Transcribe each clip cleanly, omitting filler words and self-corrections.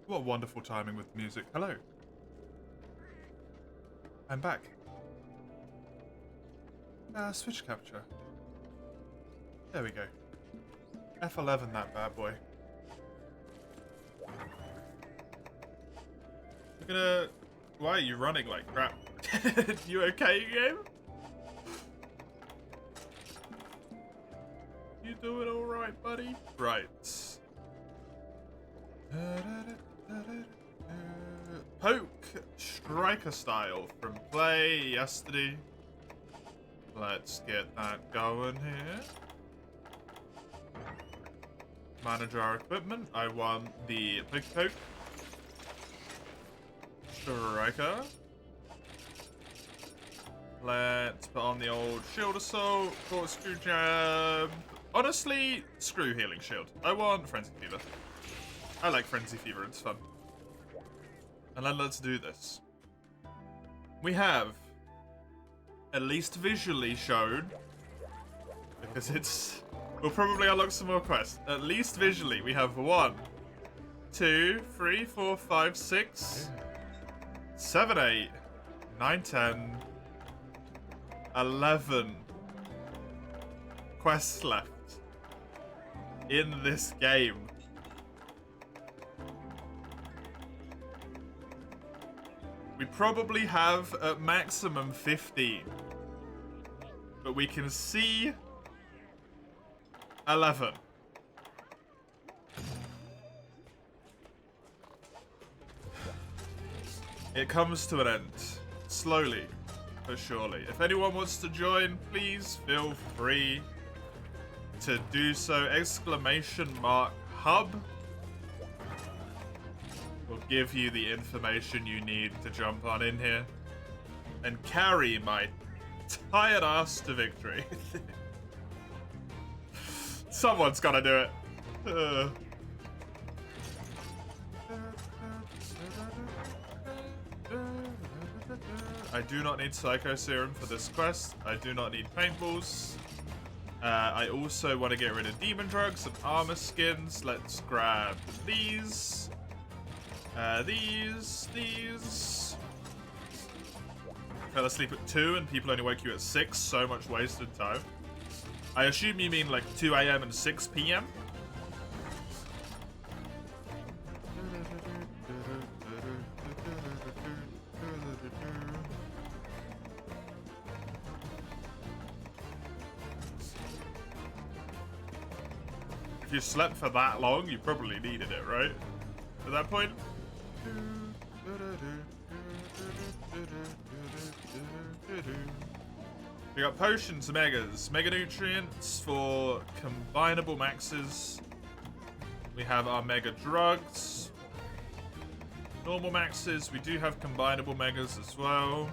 What wonderful timing with music. Hello. I'm back. Switch capture. There we go. F11, that bad boy. You're gonna... Why are you running like crap? You okay, game? You doing alright, buddy? Right. Poke striker style from play yesterday. Let's get that going here. Manage our equipment. I want the poke striker. Let's put on the old shield assault, corkscrew jab. Honestly, screw healing shield. I want frenzy fever. I like frenzy fever, it's fun. And then let's do this. We have, at least visually shown, because it's... We'll probably unlock some more quests. At least visually, we have 1, 2, 3, 4, 5, 6, 7, 8, 9, 10, 11 quests left in this game. We probably have at maximum 15, but we can see 11. It comes to an end, slowly but surely. If anyone wants to join, please feel free to do so. !hub will give you the information you need to jump on in here and carry my tired ass to victory. Someone's gotta do it. I do not need Psycho Serum for this quest. I do not need paintballs. I also want to get rid of demon drugs and armor skins. Let's grab these. These. Fell asleep at 2 and people only wake you at 6. So much wasted time. I assume you mean like 2 AM and 6 PM? If you slept for that long, you probably needed it, right? At that point? We got potions, megas, mega nutrients for combinable maxes. We have our mega drugs, normal maxes. We do have combinable megas as well.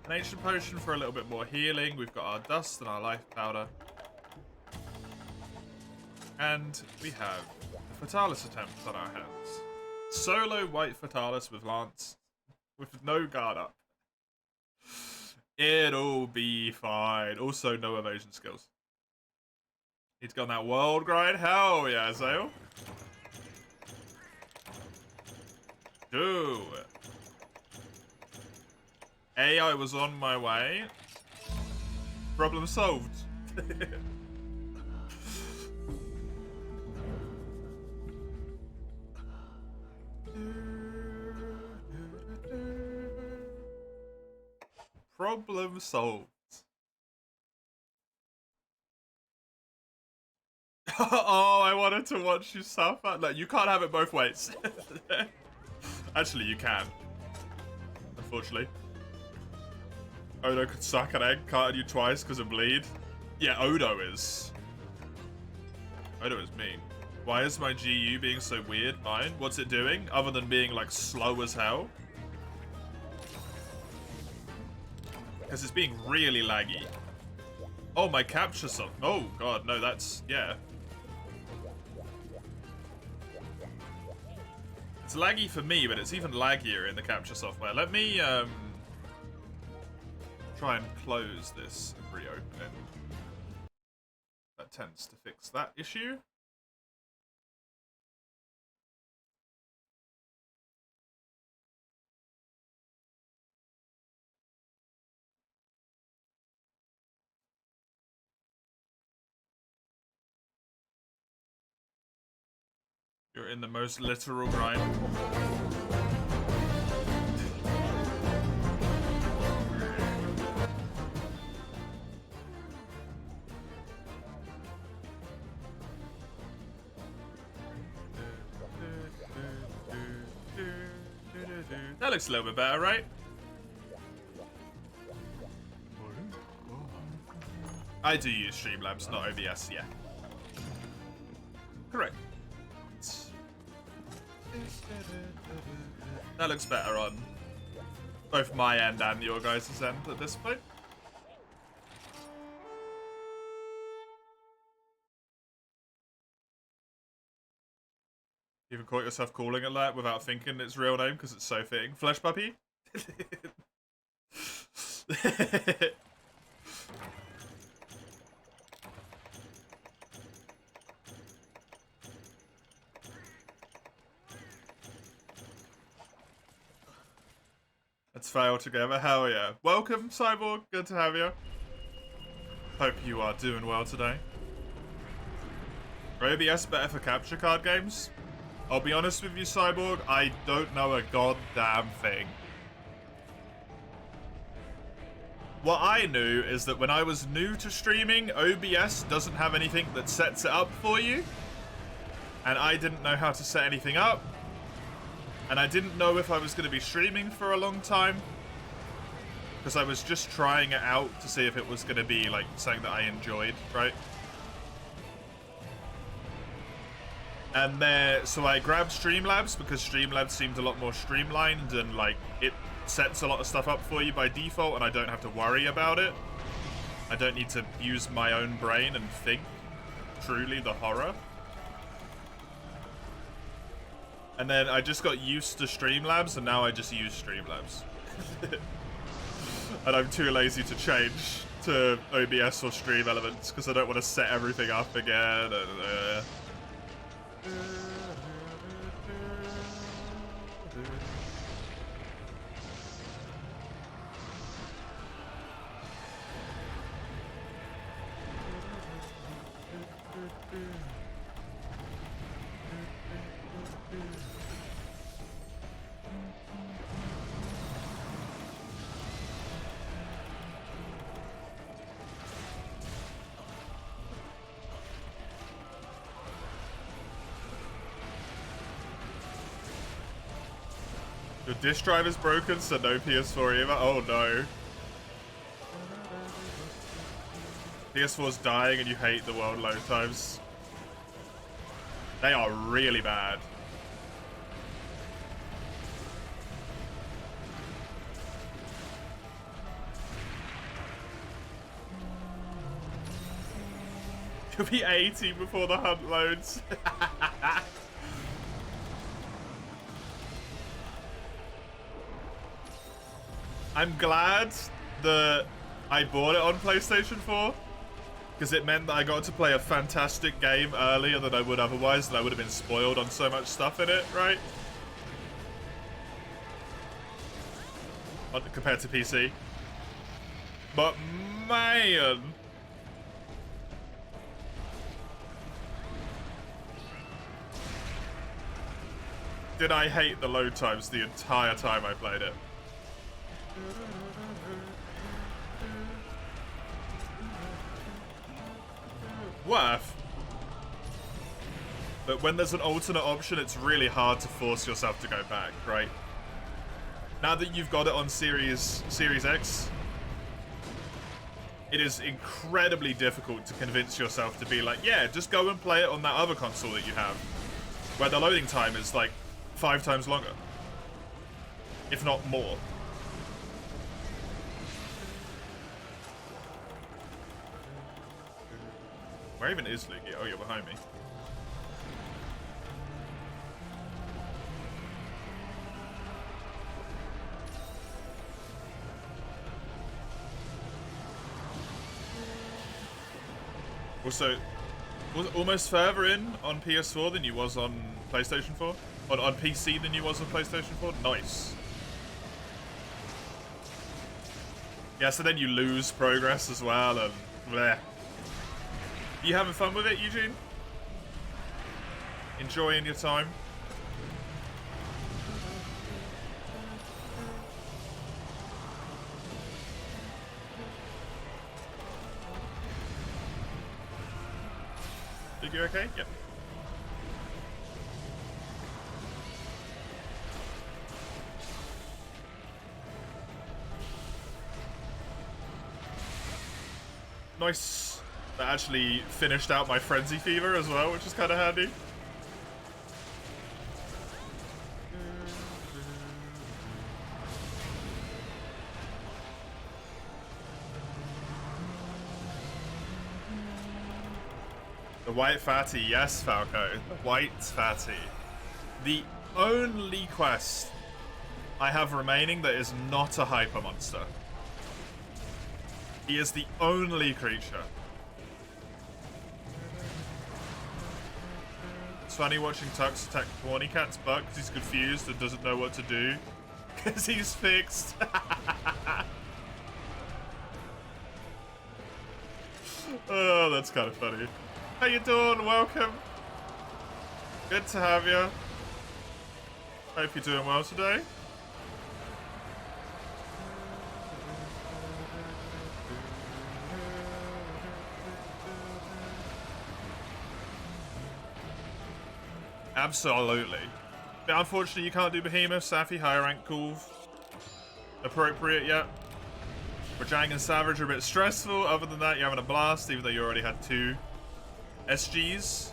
An ancient potion for a little bit more healing. We've got our dust and our life powder. And we have a Fatalis attempt on our hands. Solo white Fatalis with Lance, with no guard up. It'll be fine. Also, no evasion skills. He's got that world grind. Hell yeah, Zale. Do it. I was on my way. Problem solved. Problem solved. Oh, I wanted to watch you suffer. No, you can't have it both ways. Actually, you can. Unfortunately. Odo could suck an egg, carted you twice because of bleed. Yeah, Odo is. Odo is mean. Why is my GU being so weird? Mine? What's it doing? Other than being, like, slow as hell? Because it's being really laggy. Oh, my capture song. Oh, God, no, that's... yeah. It's laggy for me, but it's even laggier in the capture software. Let me, try and close this and reopen it. That tends to fix that issue. You're in the most literal grind. That looks a little bit better, right? I do use Streamlabs, not OBS, yeah. Correct. That looks better on both my end and your guys' end at this point. You even caught yourself calling it that without thinking its real name because it's so fitting. Flesh Puppy? Let's fail together. Hell yeah. Welcome, Cyborg. Good to have you. Hope you are doing well today. Are OBS better for capture card games? I'll be honest with you, Cyborg. I don't know a goddamn thing. What I knew is that when I was new to streaming, OBS doesn't have anything that sets it up for you. And I didn't know how to set anything up. And I didn't know if I was going to be streaming for a long time. Because I was just trying it out to see if it was going to be like something that I enjoyed, right? And then, so I grabbed Streamlabs because Streamlabs seemed a lot more streamlined and like it sets a lot of stuff up for you by default and I don't have to worry about it. I don't need to use my own brain and think truly the horror. And then I just got used to Streamlabs and now I just use Streamlabs. And I'm too lazy to change to OBS or Stream Elements because I don't want to set everything up again. And, Your disk drive is broken, so no PS4 either. Oh no. PS4's dying and you hate the world load times. They are really bad. You'll be 80 before the hunt loads. I'm glad that I bought it on PlayStation 4 because it meant that I got to play a fantastic game earlier than I would otherwise, and I would have been spoiled on so much stuff in it, right? Compared to PC. But man, did I hate the load times the entire time I played it. Worth. But when there's an alternate option, it's really hard to force yourself to go back, right? Now that you've got it on Series X, it is incredibly difficult to convince yourself to be like, yeah, just go and play it on that other console that you have, where the loading time is like 5 times longer, if not more. Where even is Luigi? Oh, you're behind me. Also, was almost further in on PS4 than you was on PlayStation 4? On PC than you was on PlayStation 4? Nice. Yeah, so then you lose progress as well, and bleh. You having fun with it, Eugene? Enjoying your time? Think you're okay? Yep. Nice. That actually finished out my Frenzy Fever as well, which is kind of handy. The White Fatty, yes, Falco. The White Fatty. The only quest I have remaining that is not a Hyper Monster. He is the only creature. It's funny watching Tux attack Horny Cat's butt because he's confused and doesn't know what to do. Because he's fixed. Oh, that's kind of funny. How you doing? Welcome. Good to have you. Hope you're doing well today. Absolutely. But unfortunately, you can't do Behemoth, Safi, higher rank, cool. Appropriate yet. Rajang and Savage are a bit stressful. Other than that, you're having a blast, even though you already had 2 SGs.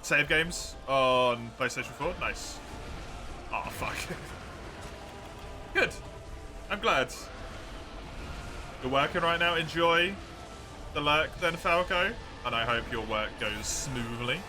Save games on PlayStation 4. Nice. Oh, fuck. Good. I'm glad. You're working right now. Enjoy the lurk then, Falco. And I hope your work goes smoothly.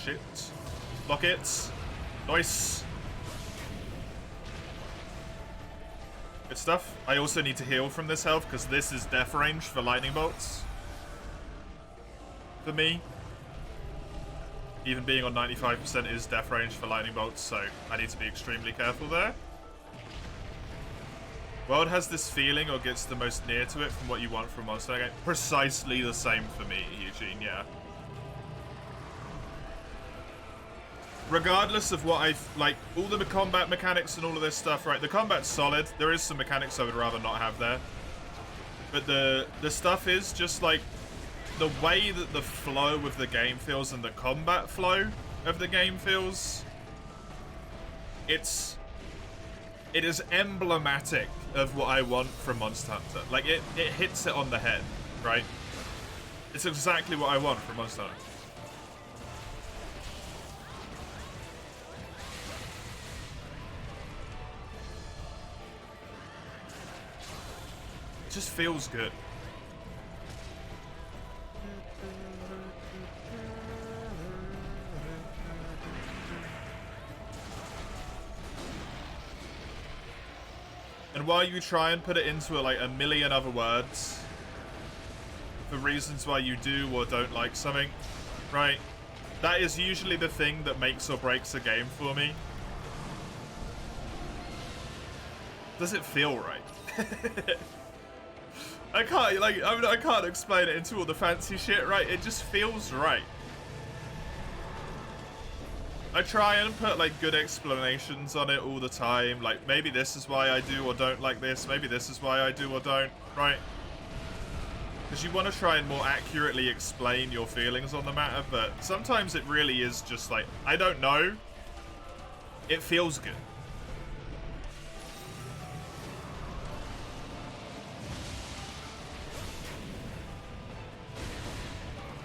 Shit. Block it. Nice. Good stuff. I also need to heal from this health because this is death range for lightning bolts. For me. Even being on 95% is death range for lightning bolts, so I need to be extremely careful there. World has this feeling or gets the most near to it from what you want from Monster game. Precisely the same for me, Eugene, yeah. Regardless of what I like, all the combat mechanics and all of this stuff, right? The combat's solid. There is some mechanics I would rather not have there. But the stuff is just like the way that the flow of the game feels and the combat flow of the game feels. It is emblematic of what I want from Monster Hunter. Like it hits it on the head, right? It's exactly what I want from Monster Hunter. It just feels good. And while you try and put it into like a million other words for reasons why you do or don't like something, right? That is usually the thing that makes or breaks a game for me. Does it feel right? I can't, like, I mean, I can't explain it into all the fancy shit, right? It just feels right. I try and put, like, good explanations on it all the time. Like, maybe this is why I do or don't like this. Maybe this is why I do or don't, right? Because you want to try and more accurately explain your feelings on the matter, but sometimes it really is just like, I don't know. It feels good.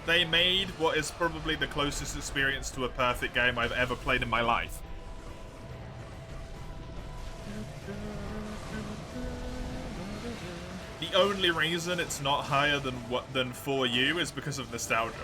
They made what is probably the closest experience to a perfect game I've ever played in my life. The only reason it's not higher than For You is because of nostalgia.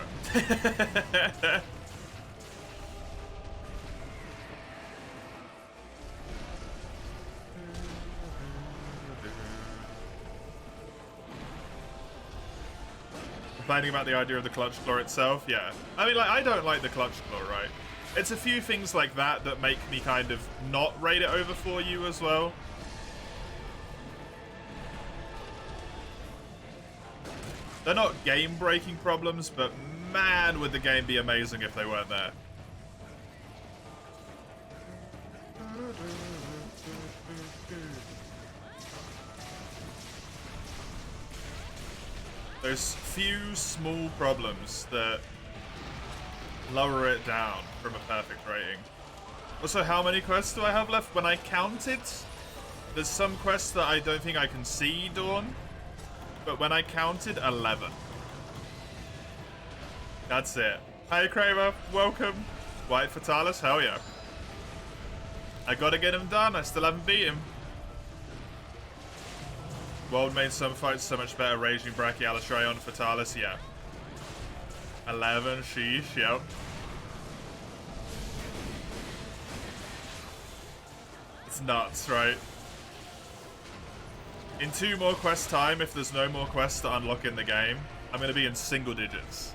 complaining about the idea of the clutch claw itself, yeah. I mean, like, I don't like the clutch claw, right? It's a few things like that that make me kind of not rate it over for you as well. They're not game-breaking problems, but man, would the game be amazing if they weren't there. There's few small problems that lower it down from a perfect rating. Also, how many quests do I have left? When I counted, there's some quests that I don't think I can see, Dawn. But when I counted, 11. That's it. Hey, Kramer. Welcome. White Fatalis? Hell yeah. I gotta get him done. I still haven't beat him. World made some fights so much better. Raging Brachiosaurus, Fatalis, yeah. 11, sheesh, yep. It's nuts, right? In 2 more quest time, if there's no more quests to unlock in the game, I'm going to be in single digits.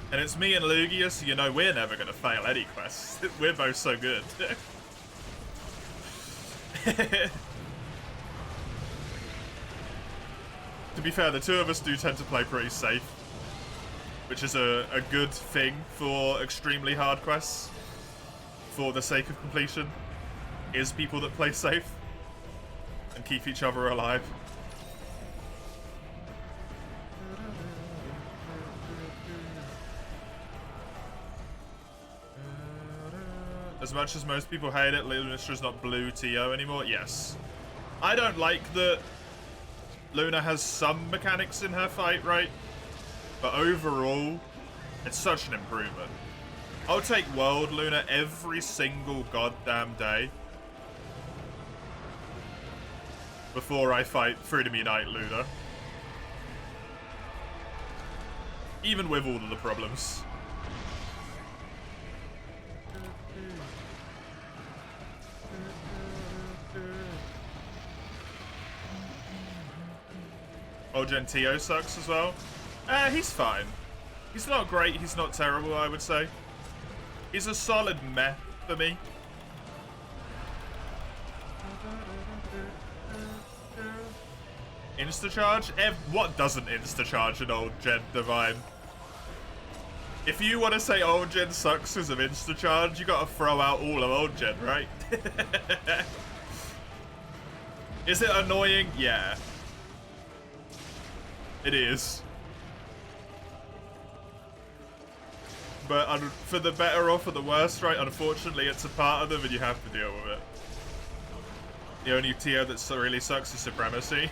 And it's me and Lugia, so you know we're never going to fail any quests. We're both so good. To be fair, the two of us do tend to play pretty safe, which is a good thing for extremely hard quests, for the sake of completion, is people that play safe and keep each other alive. As much as most people hate it, Little Mistress not blue TO anymore, yes. I don't like that Luna has some mechanics in her fight, right? But overall, it's such an improvement. I'll take World Luna every single goddamn day before I fight Freedom Unite Luna. Even with all of the problems. Gentio sucks as well. He's fine. He's not great, he's not terrible, I would say. He's a solid meh for me. Insta-charge? What doesn't insta-charge an old gen divine? If you want to say old gen sucks because of insta-charge, you gotta throw out all of old gen, right? Is it annoying? Yeah. It is. But for the better or for the worse, right, unfortunately it's a part of them and you have to deal with it. The only TO that really sucks is Supremacy.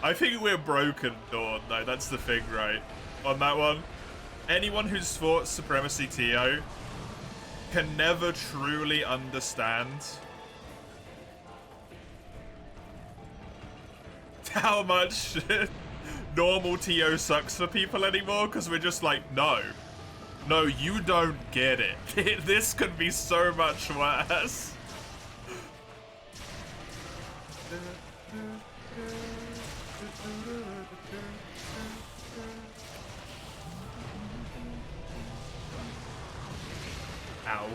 I think we're broken, Dawn, though, that's the thing, right? On that one. Anyone who's fought Supremacy TO can never truly understand how much normal TO sucks for people anymore, because we're just like, no, you don't get it. This could be so much worse. Ow.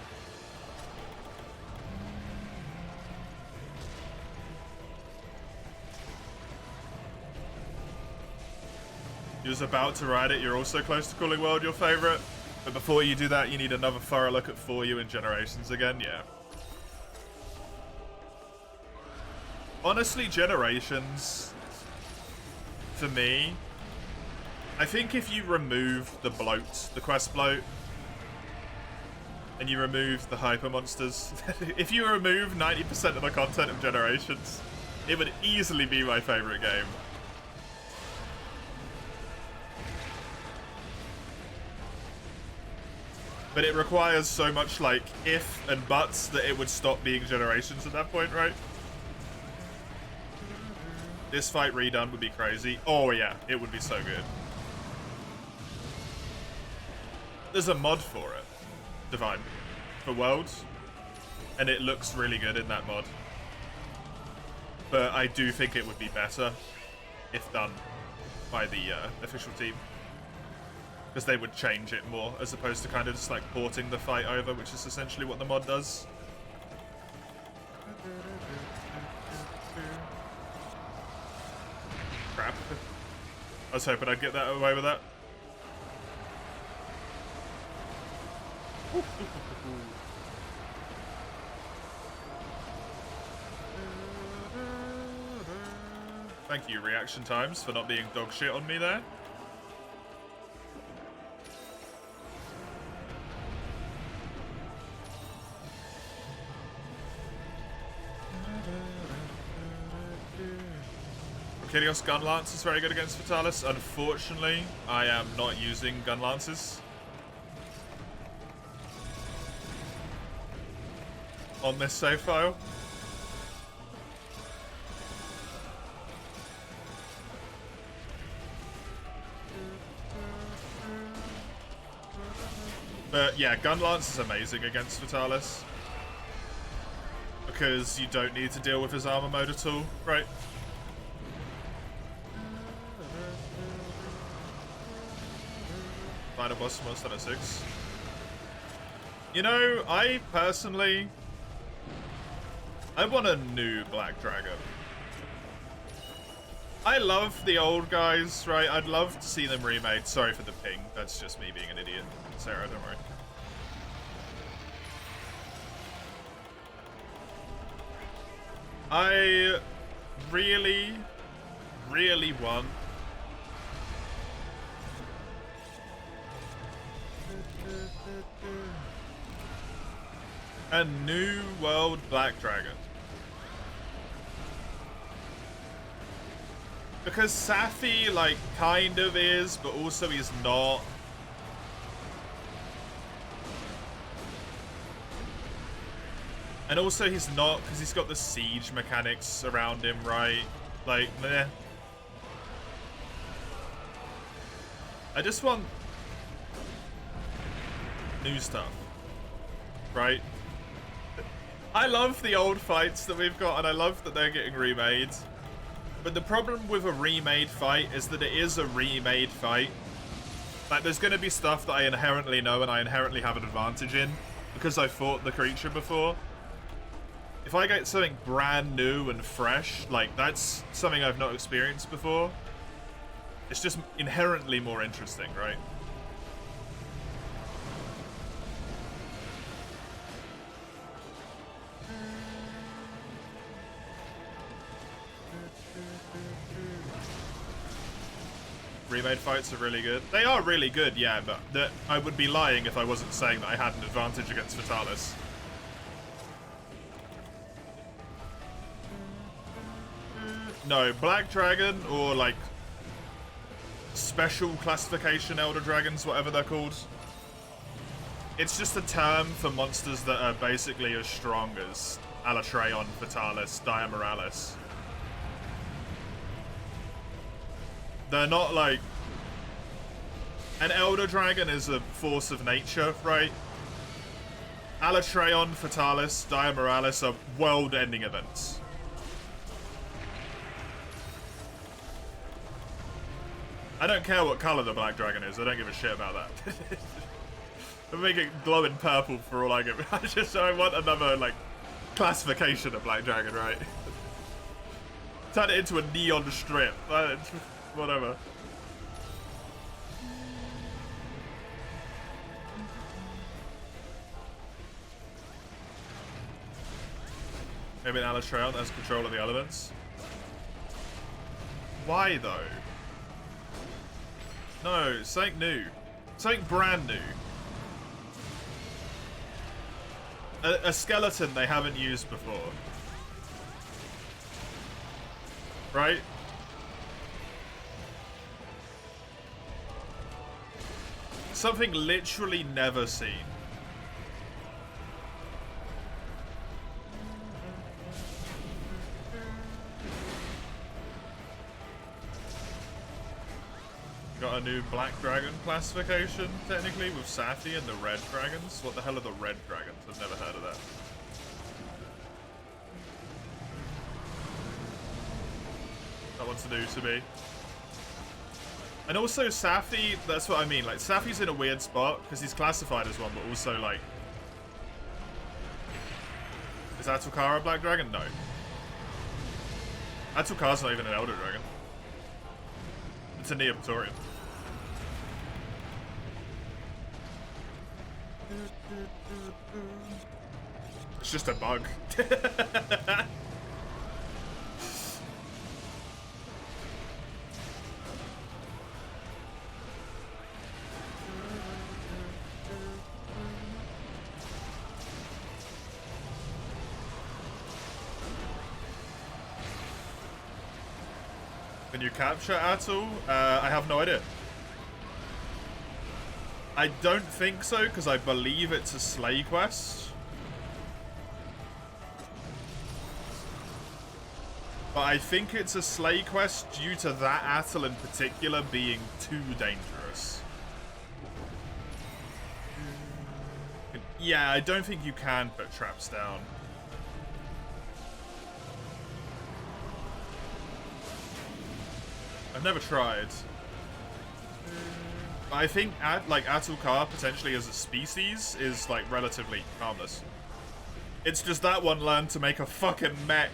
You're just about to ride it, you're also close to calling World your favorite. But before you do that, you need another thorough look at For You and Generations again, yeah. Honestly, Generations, for me, I think if you remove the bloat, the quest bloat, and you remove the hyper monsters, if you remove 90% of the content of Generations, it would easily be my favorite game. But it requires so much, like, if and buts that it would stop being Generations at that point, right? This fight redone would be crazy. Oh, yeah, it would be so good. There's a mod for it, Divine, for Worlds, and it looks really good in that mod. But I do think it would be better if done by the official team, because they would change it more as opposed to kind of just like porting the fight over, which is essentially what the mod does. Crap. I was hoping I'd get that away with that. Thank you, Reaction Times, for not being dog shit on me there. Kilios Gun Lance is very good against Fatalis. Unfortunately, I am not using Gun Lances on this save file. But yeah, Gun Lance is amazing against Fatalis, because you don't need to deal with his armor mode at all, right? Final boss from Monster 6. You know, I personally, I want a new Black Dragon. I love the old guys, right? I'd love to see them remade. Sorry for the ping. That's just me being an idiot. Sarah, don't worry. I really, really want a new world Black Dragon. Because Safi, like, kind of is, but also he's not. And also he's not, because he's got the siege mechanics around him, right? Like, meh. I just want new stuff, right? I love the old fights that we've got, and I love that they're getting remade. But the problem with a remade fight is that it is a remade fight. Like, there's going to be stuff that I inherently know and I inherently have an advantage in, because I fought the creature before. If I get something brand new and fresh, like, that's something I've not experienced before. It's just inherently more interesting, right? Remade fights are really good. They are really good, yeah, but I would be lying if I wasn't saying that I had an advantage against Fatalis. No, Black Dragon, or like special classification Elder Dragons, whatever they're called. It's just a term for monsters that are basically as strong as Alatreon, Fatalis, Diamoralis. They're not like... An Elder Dragon is a force of nature, right? Alatreon, Fatalis, Diamoralis are world-ending events. I don't care what color the Black Dragon is. I don't give a shit about that. I'll make it glowing purple for all I give. I want another, like, classification of Black Dragon, right? Turn it into a neon strip. Whatever. Maybe an Alatreon that has control of the elements. Why, though? No, something new. Something brand new. A skeleton they haven't used before. Right? Something literally never seen. Got got a new Black Dragon classification, technically, with Safi and the Red Dragons. What the hell are the Red Dragons? I've never heard of that. That one's new to me. And also Safi, that's what I mean. Like, Safi's in a weird spot, because he's classified as one, but also, like... Is Atukara a Black Dragon? No. Atukara's not even an Elder Dragon. It's a Neoptorian. It's just a bug. Can you capture Atul? I have no idea. I don't think so, because I believe it's a Slay quest. But I think it's a Slay quest due to that Atul in particular being too dangerous. Yeah, I don't think you can put traps down. I've never tried. I think like Atukar potentially as a species is like relatively harmless. It's just that one learned to make a fucking mech.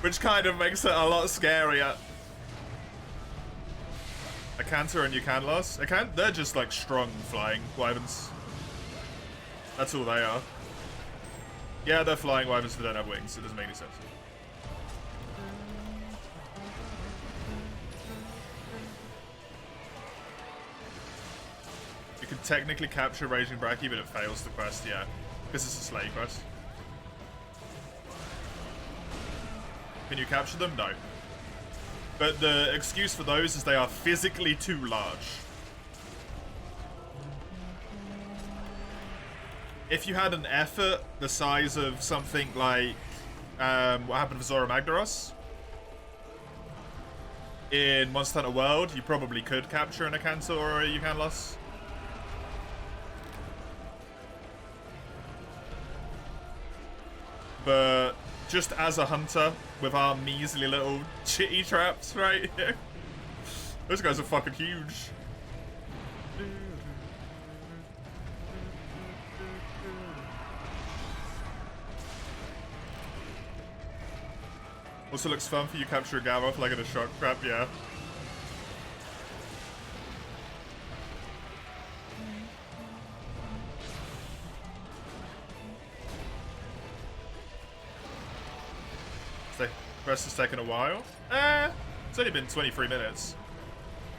Which kind of makes it a lot scarier. A Cantor and Yukanlos? They're just like strong flying wyverns. That's all they are. Yeah, they're flying wyverns that don't have wings. It doesn't make any sense. You could technically capture Raging Bracky, but it fails the quest, yeah. Because it's a Slay quest. Can you capture them? No. But the excuse for those is they are physically too large. If you had an effort the size of something like what happened with Zora Magdaros in Monster Hunter World, you probably could capture an Akantor or a Yukanlos. But just as a hunter with our measly little chitty traps, right? Those guys are fucking huge. Also looks fun for you capture a Gavoth like in a shock trap, yeah. Quest has taken a while. It's only been 23 minutes.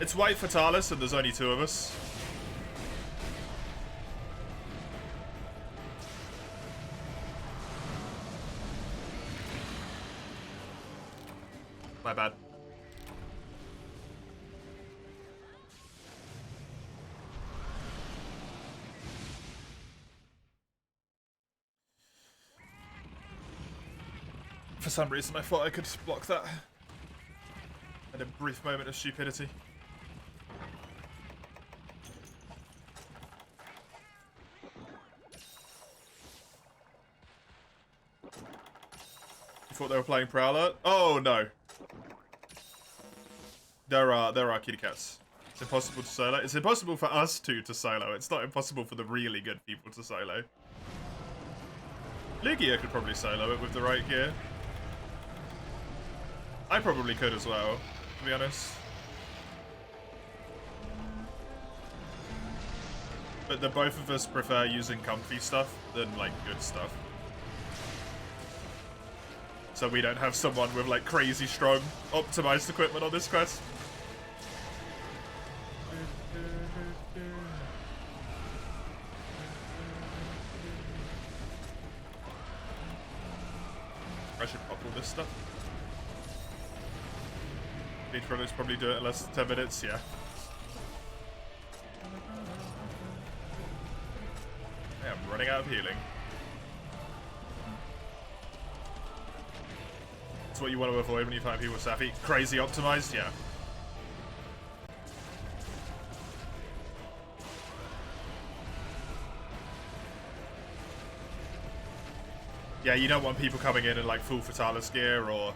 It's White Fatalis and there's only 2 of us. My bad. For some reason, I thought I could block that. In a brief moment of stupidity. You thought they were playing Prowler? Oh no. There are kitty cats. It's impossible to solo. It's impossible for us two to solo. It's not impossible for the really good people to solo. Lugia could probably solo it with the right gear. I probably could as well, to be honest. But the both of us prefer using comfy stuff than, like, good stuff. So we don't have someone with, like, crazy strong optimized equipment on this quest. I should pop all this stuff. Need to probably do it in less than 10 minutes, yeah. Yeah, I'm running out of healing. That's what you want to avoid when you find people with Safi. Crazy optimized, yeah. Yeah, you don't want people coming in like full Fatalis gear or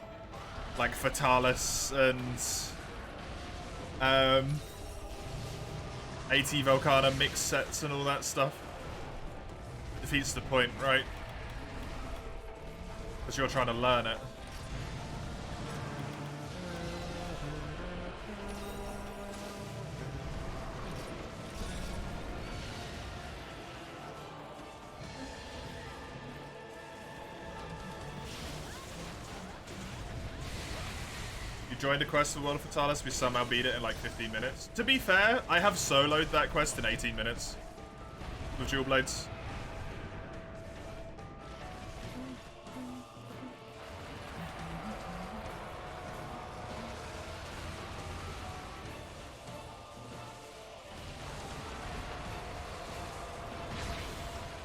like Fatalis and AT Volcana mix sets and all that stuff. Defeats the point, right? Because you're trying to learn it. Joined a quest for World of Fatalis, we somehow beat it in like 15 minutes. To be fair, I have soloed that quest in 18 minutes with Dual Blades.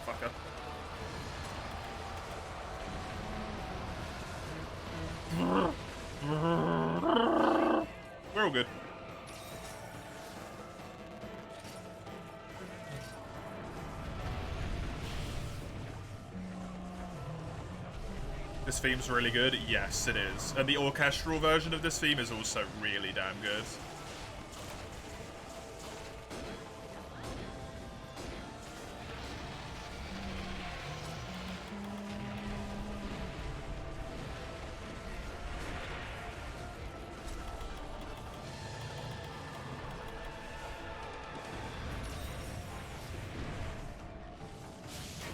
Fucker. We're all good. This theme's really good. Yes, it is. And the orchestral version of this theme is also really damn good.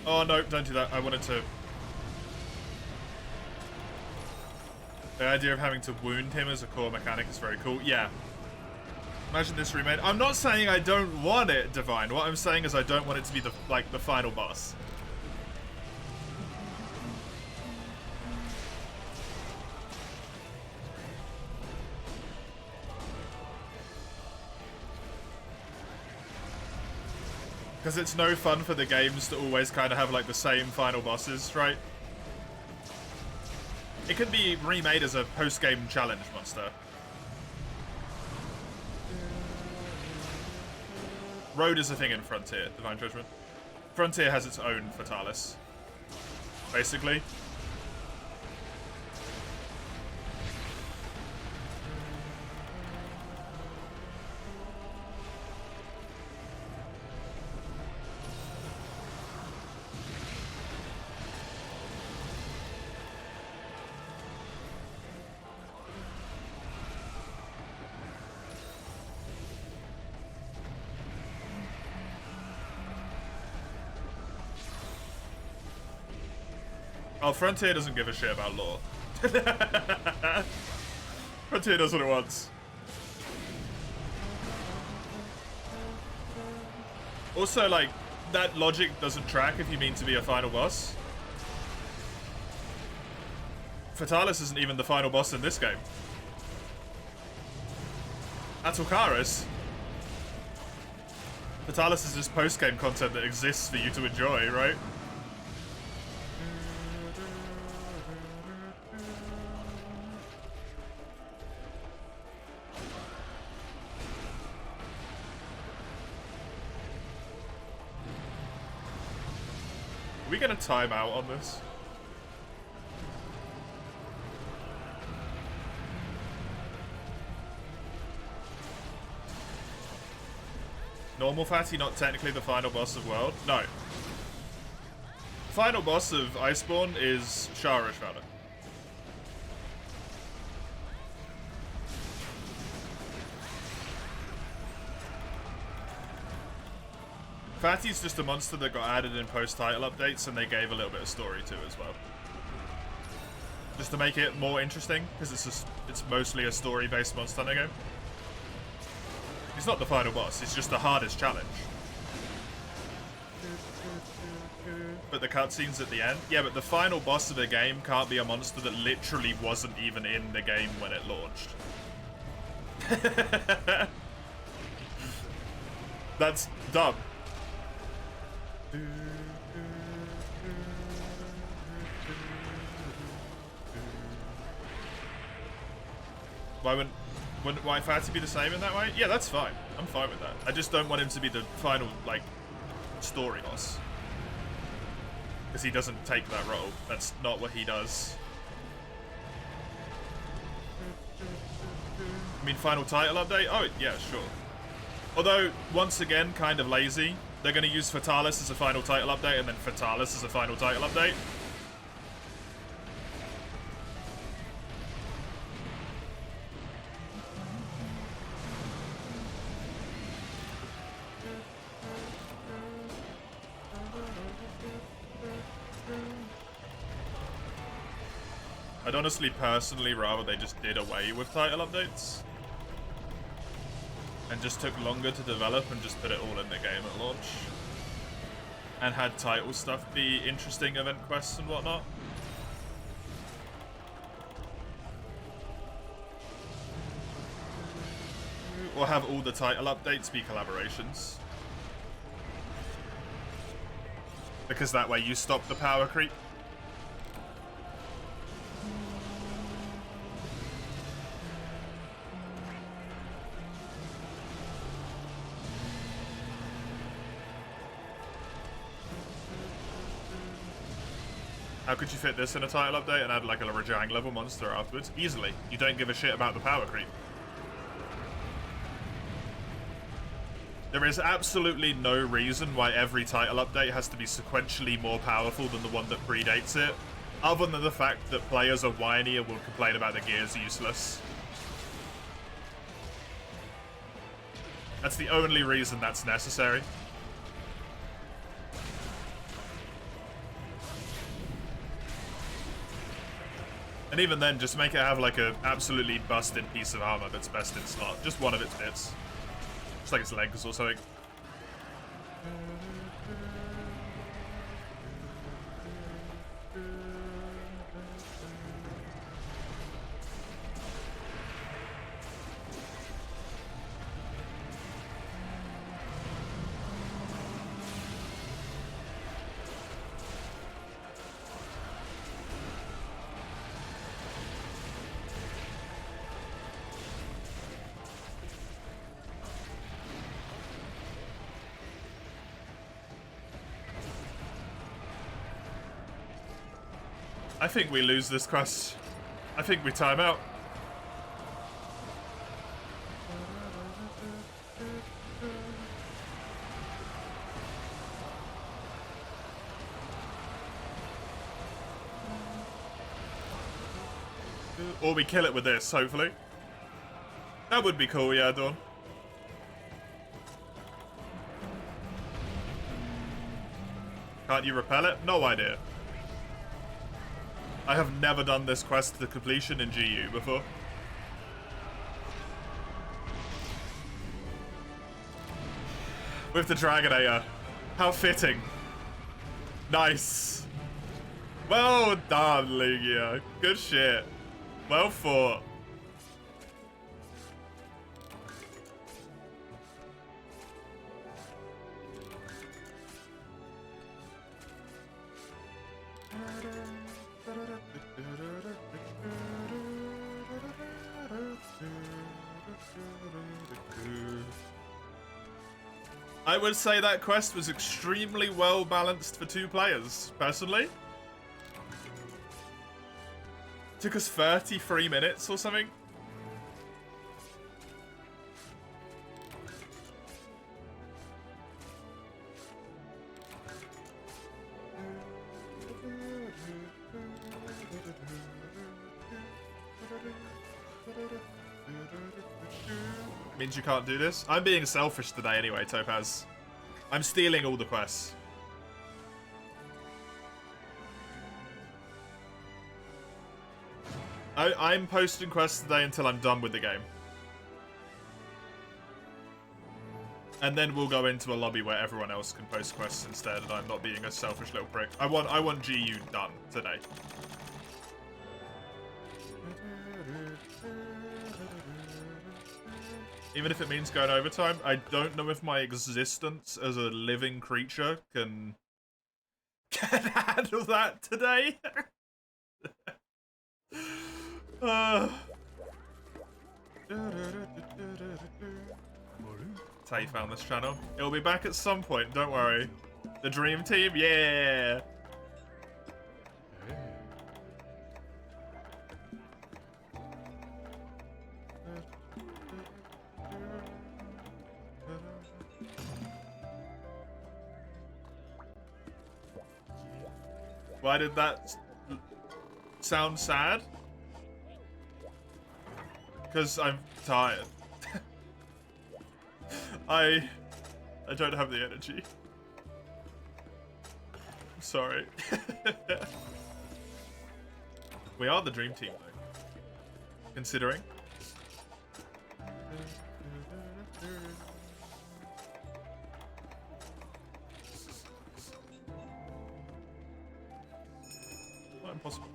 Oh no, don't do that. I wanted to... The idea of having to wound him as a core mechanic is very cool. Yeah. Imagine this remade. I'm not saying I don't want it, Divine. What I'm saying is I don't want it to be the final boss. Because it's no fun for the games to always kind of have like the same final bosses, right? It can be remade as a post-game challenge monster. Road is a thing in Frontier, Divine Judgment. Frontier has its own Fatalis, basically. Oh, Frontier doesn't give a shit about lore. Frontier does what it wants. Also, like, that logic doesn't track if you mean to be a final boss. Fatalis isn't even the final boss in this game. That's Ulcaris. Fatalis is just post-game content that exists for you to enjoy, right? Are we gonna time out on this? Normal Fatty not technically the final boss of World? No. Final boss of Iceborne is Shara Shroud. Fatty's just a monster that got added in post-title updates, and they gave a little bit of story to as well. Just to make it more interesting, because it's mostly a story-based Monster Hunter game. He's not the final boss, he's just the hardest challenge. But the cutscenes at the end? Yeah, but the final boss of the game can't be a monster that literally wasn't even in the game when it launched. That's dumb. Why Fatty be the same in that way? Yeah, that's fine. I'm fine with that. I just don't want him to be the final, like, story boss. Because he doesn't take that role. That's not what he does. I mean, final title update? Oh, yeah, sure. Although, once again, kind of lazy. They're going to use Fatalis as a final title update and then Fatalis as a final title update. I'd honestly, personally, rather they just did away with title updates. And just took longer to develop and just put it all in the game at launch. And had title stuff be interesting event quests and whatnot. Or have all the title updates be collaborations. Because that way you stop the power creep. How could you fit this in a title update and add like a Rajang level monster afterwards? Easily. You don't give a shit about the power creep. There is absolutely no reason why every title update has to be sequentially more powerful than the one that predates it, other than the fact that players are whiny and will complain about the gears useless. That's the only reason that's necessary. And even then, just make it have like a absolutely busted piece of armor that's best in slot. Just one of its bits. Just like its legs or something. I think we lose this quest. I think we time out. Or we kill it with this, hopefully. That would be cool, yeah, Dawn. Can't you repel it? No idea. I have never done this quest to completion in GU before. With the Dragonator. How fitting. Nice. Well done, Lugia. Good shit. Well fought. I would say that quest was extremely well balanced for 2 players, personally. Took us 33 minutes or something. Means you can't do this. I'm being selfish today anyway, Topaz. I'm stealing all the quests. I'm posting quests today until I'm done with the game. And then we'll go into a lobby where everyone else can post quests instead, and I'm not being a selfish little prick. I want GU done today. Even if it means going overtime, I don't know if my existence as a living creature can handle that today. That's how you found this channel. It'll be back at some point, don't worry. The dream team, yeah! Why did that sound sad? Because I'm tired. I don't have the energy. I'm sorry. We are the dream team, though. Considering. Not impossible.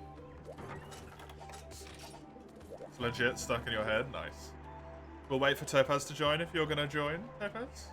It's legit stuck in your head. Nice. We'll wait for Topaz to join if you're gonna join, Topaz.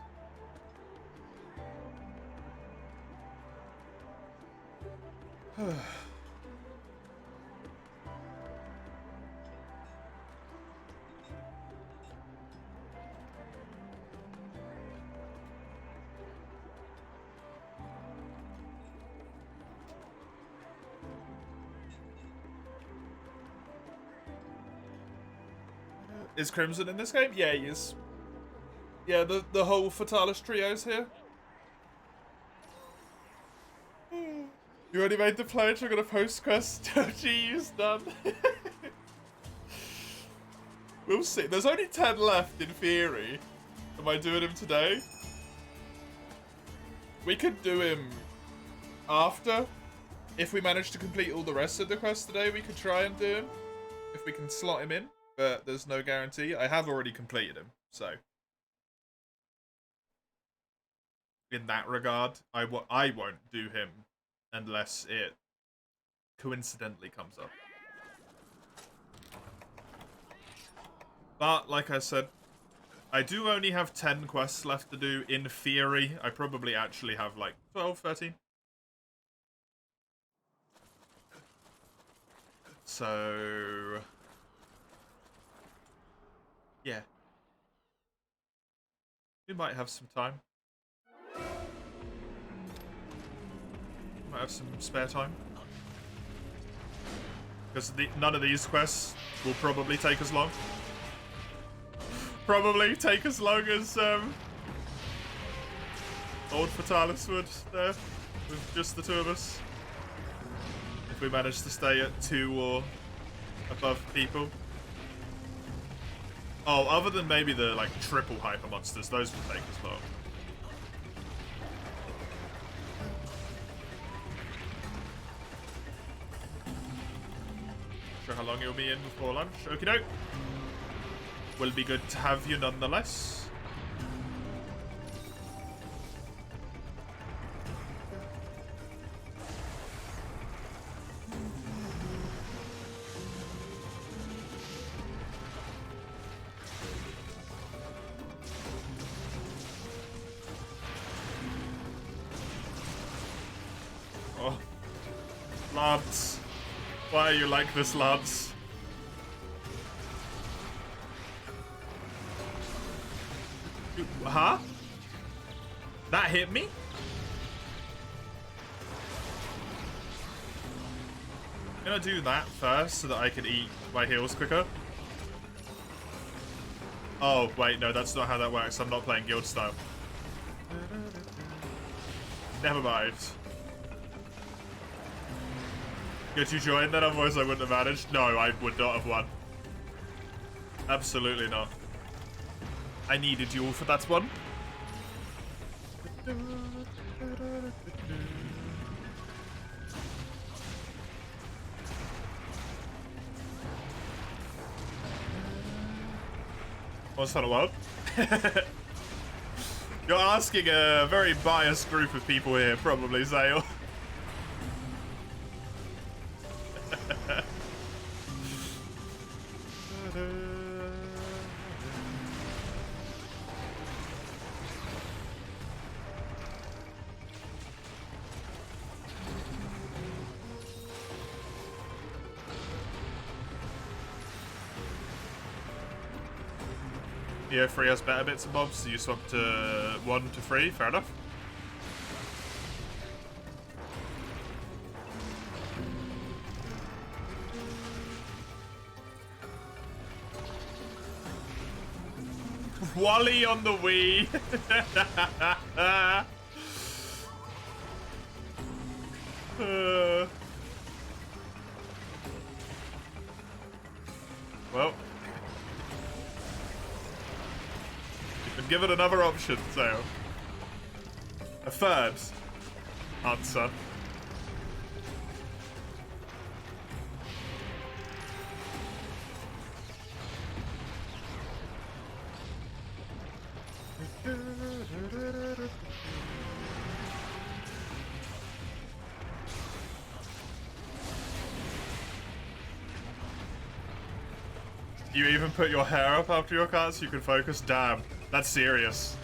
Is Crimson in this game? Yeah, he is. Yeah, the whole Fatalis trio's here. You already made the pledge, we're gonna post quest. Oh, geez, done. We'll see. There's only 10 left in theory. Am I doing him today? We could do him after. If we manage to complete all the rest of the quests today, we could try and do him. If we can slot him in. But there's no guarantee. I have already completed him, so. In that regard, I won't do him unless it coincidentally comes up. But, like I said, I do only have 10 quests left to do. In theory, I probably actually have like 12, 13. So... yeah. We might have some time. Might have some spare time. Because none of these quests will probably take as long. Probably take as long as old Fatalis would there, with just the two of us. If we manage to stay at 2 or above people. Oh, other than maybe the, like, triple hyper monsters, those will take as long. Sure how long you'll be in before lunch. Okie doke. Will be good to have you nonetheless. Oh, lads. Why are you like this, lads? Huh? That hit me? I'm gonna do that first so that I can eat my heals quicker. Oh, wait, no, that's not how that works. I'm not playing guild style. Never mind. Could you join then? Otherwise I wouldn't have managed. No, I would not have won. Absolutely not. I needed you all for that one. Once in a while. You're asking a very biased group of people here, probably, Zale. Yeah, 3 has better bits and bobs, so you swap to 1 to 3, fair enough. Wally on the Wii. Give it another option, Zale. A third answer. You even put your hair up after your cut so you can focus? Damn, that's serious.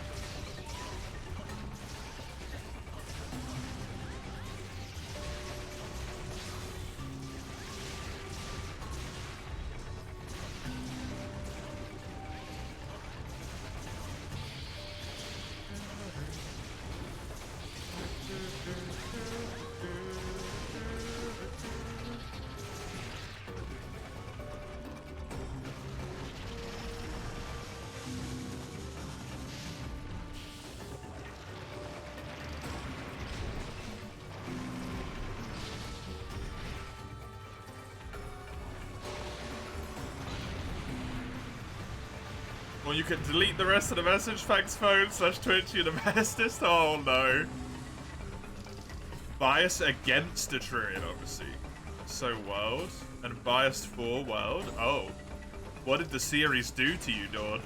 Well, you can delete the rest of the message. Thanks, phone / Twitch. You're the bestest. Oh no. Bias against the Trurian, obviously. So world and biased for world. Oh, what did the series do to you, Dawn?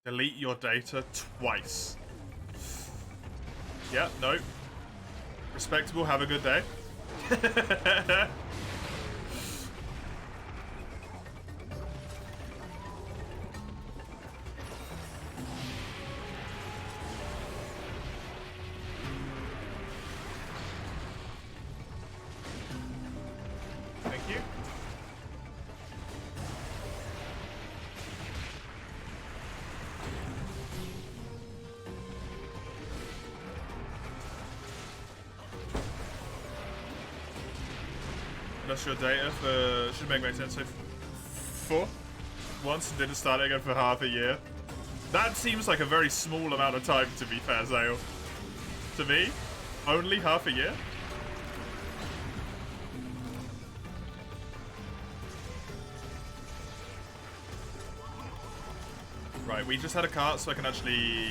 Delete your data twice. Yeah, no. Respectable, have a good day. Thank you. That's your data for should make sense. So 4 once and didn't start again for half a year. That seems like a very small amount of time, to be fair, Zale. To me, only half a year. Right, we just had a cart, so I can actually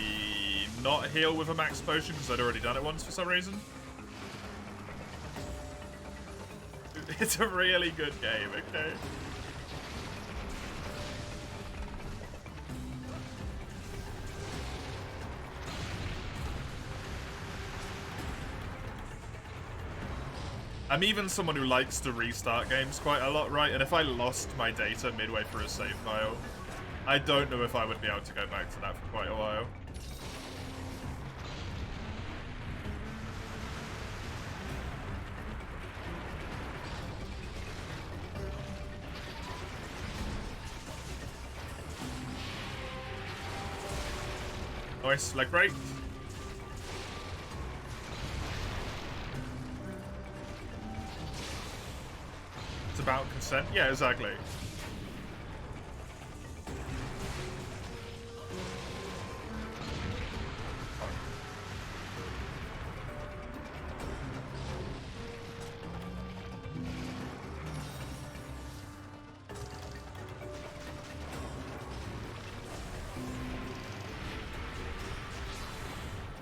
not heal with a max potion because I'd already done it once for some reason. It's a really good game, okay? I'm even someone who likes to restart games quite a lot, right? And if I lost my data midway through a save file, I don't know if I would be able to go back to that for quite a while. Nice, like great. It's about consent. Yeah, exactly.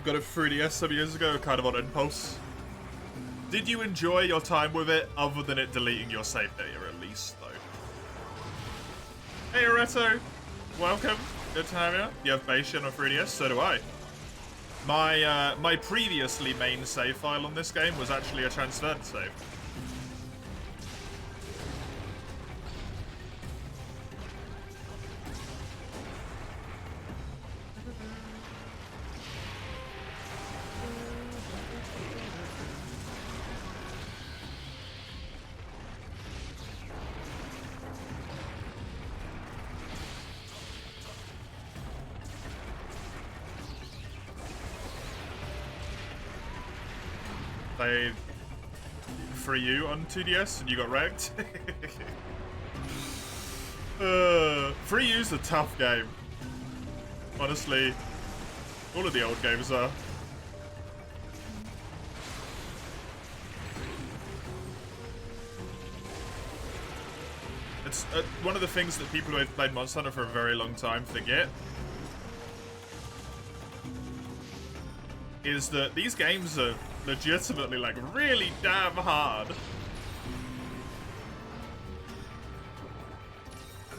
Got it 3DS some years ago, kind of on impulse. Did you enjoy your time with it, other than it deleting your save data at least, though? Hey, Areto! Welcome. Good to have you. You have Bastion on 3DS? So do I. My previously main save file on this game was actually a transferred save. Played for you on 2DS and you got wrecked. Free U's a tough game. Honestly, all of the old games are. It's one of the things that people who have played Monster Hunter for a very long time forget is that these games are legitimately, like, really damn hard.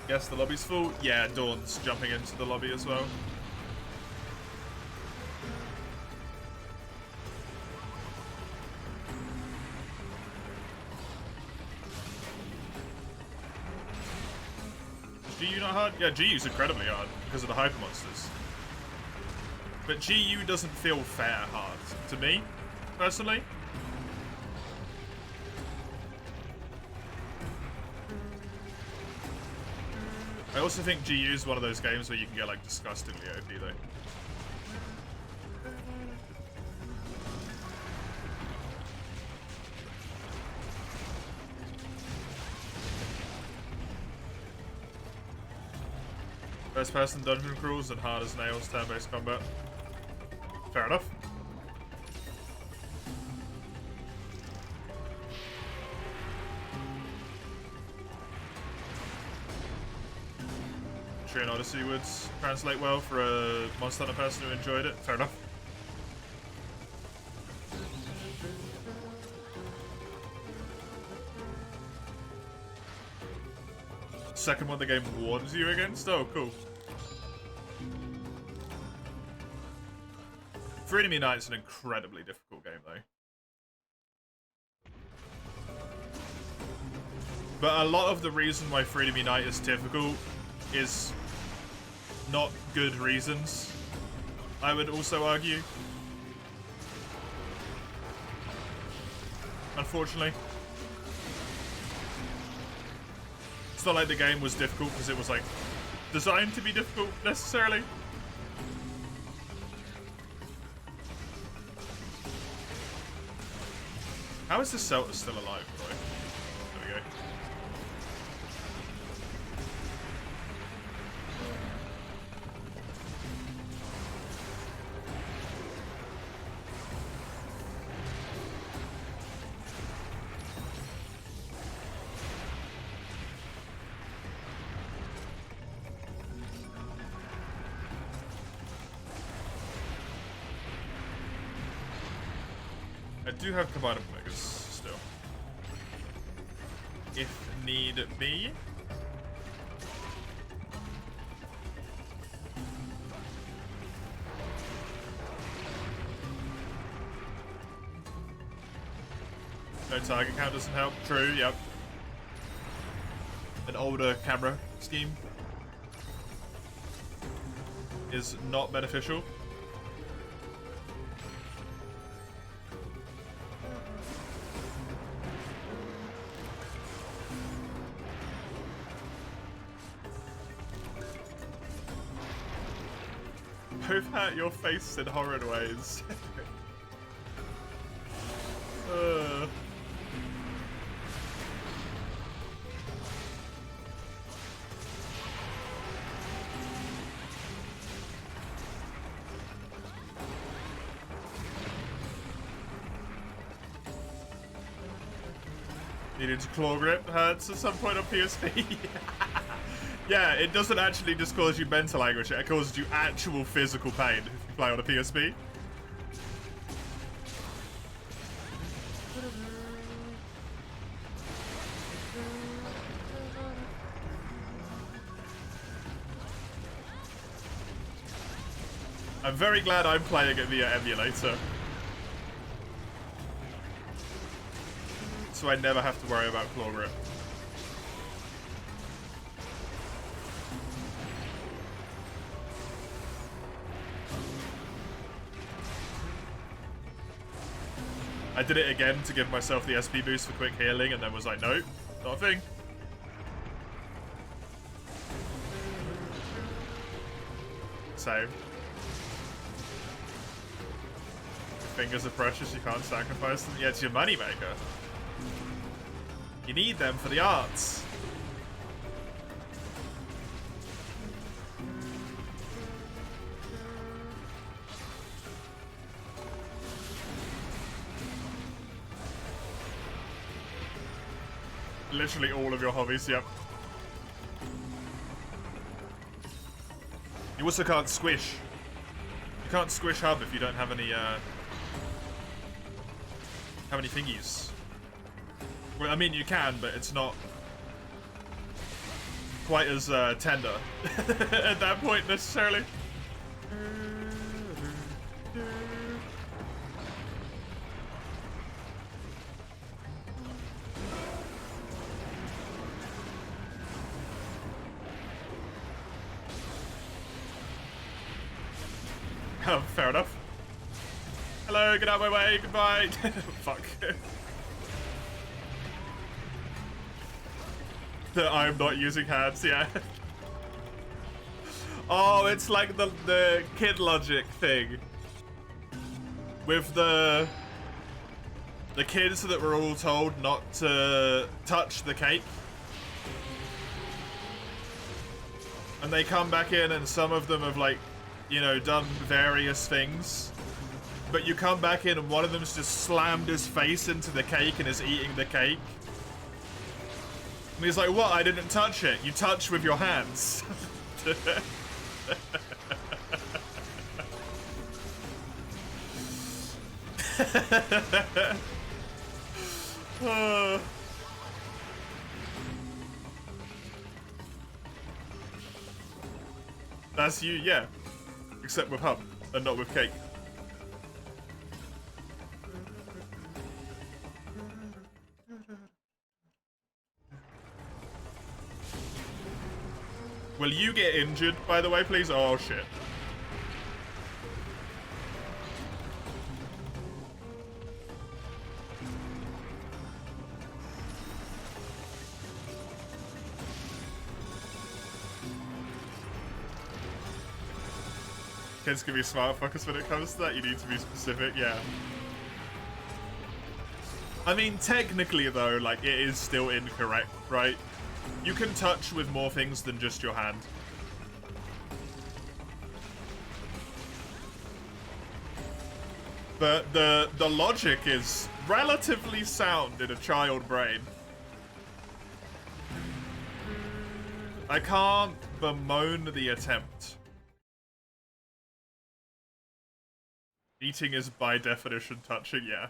Yes, the lobby's full. Yeah, Dawn's jumping into the lobby as well. Is GU not hard? Yeah, GU's incredibly hard because of the hyper monsters. But GU doesn't feel fair hard to me, personally. I also think GU is one of those games where you can get, like, disgustingly OP, though. First person dungeon crawls and hard as nails turn-based combat. Fair enough. Tree and Odyssey would translate well for a Monster Hunter person who enjoyed it. Fair enough. Second one the game warns you against? Oh, cool. Free Enemy Night's an incredibly difficult game, though. But a lot of the reason why Free Enemy Night is difficult is not good reasons, I would also argue. Unfortunately. It's not like the game was difficult because it was, like, designed to be difficult, necessarily. How is this Celta still alive, boy? There we go. I do have Combined Omegas still. If need be. No target count doesn't help. True, yep. An older camera scheme is not beneficial. Both at your face in horrid ways. Needed to claw grip hurts at some point on PSP. Yeah, it doesn't actually just cause you mental anguish, it causes you actual physical pain if you play on a PSP. I'm very glad I'm playing it via emulator. So I never have to worry about claw grip. I did it again to give myself the SP boost for quick healing and then was like, nope, not a thing. Same. Fingers are precious, you can't sacrifice them. Yeah, it's your moneymaker. You need them for the arts. Literally all of your hobbies, yep. You also can't squish. You can't squish hub if you don't have any thingies. Well, I mean you can, but it's not quite as tender at that point necessarily. Oh, fair enough. Hello, get out of my way, goodbye. Fuck. That I'm not using hands, yeah. Oh, it's like the kid logic thing. With the kids that were all told not to touch the cake. And they come back in and some of them have like, you know, done various things. But you come back in and one of them's just slammed his face into the cake and is eating the cake. And he's like, what? I didn't touch it. You touch with your hands. That's you, yeah. Except with hub and not with cake. Will you get injured, by the way, please? Oh, shit. Kids can be smart fuckers when it comes to that. You need to be specific, yeah. I mean, technically, though, like, it is still incorrect, right? You can touch with more things than just your hand. But the logic is relatively sound in a child brain. I can't bemoan the attempt. Eating is by definition touching, yeah.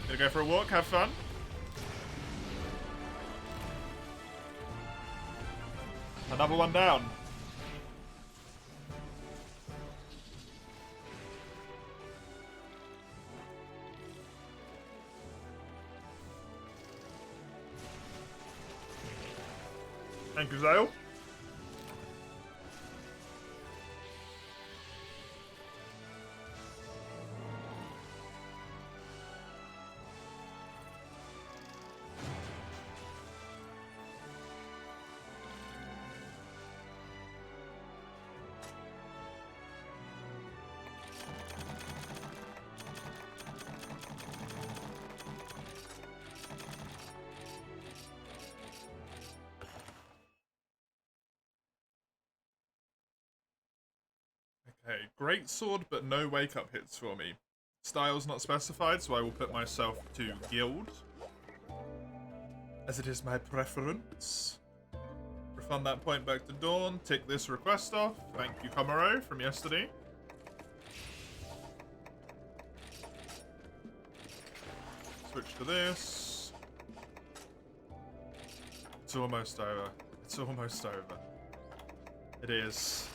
Gonna go for a walk, have fun. Another one down. Thank you, Zale. Okay, great sword, but no wake-up hits for me. Style's not specified, so I will put myself to guild, as it is my preference. Refund that point back to Dawn. Tick this request off. Thank you, Komaro, from yesterday. Switch to this. It's almost over. It's almost over. It is.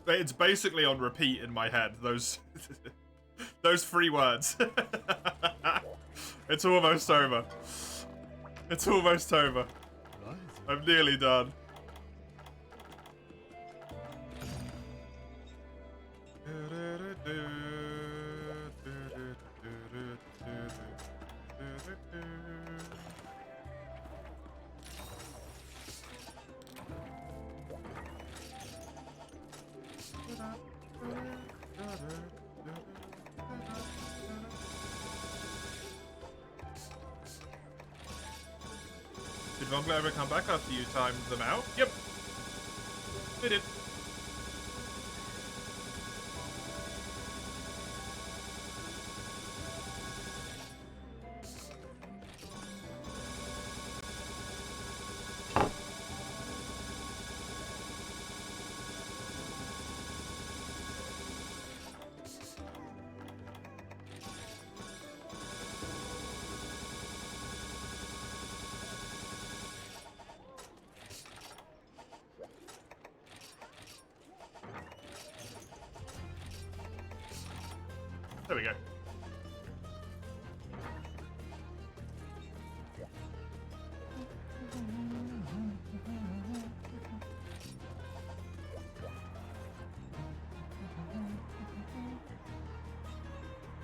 It's basically on repeat in my head, those those 3 words. It's almost over. It's almost over. I'm nearly done. Did Vongla ever come back after you timed them out? Yep. They did. There we go.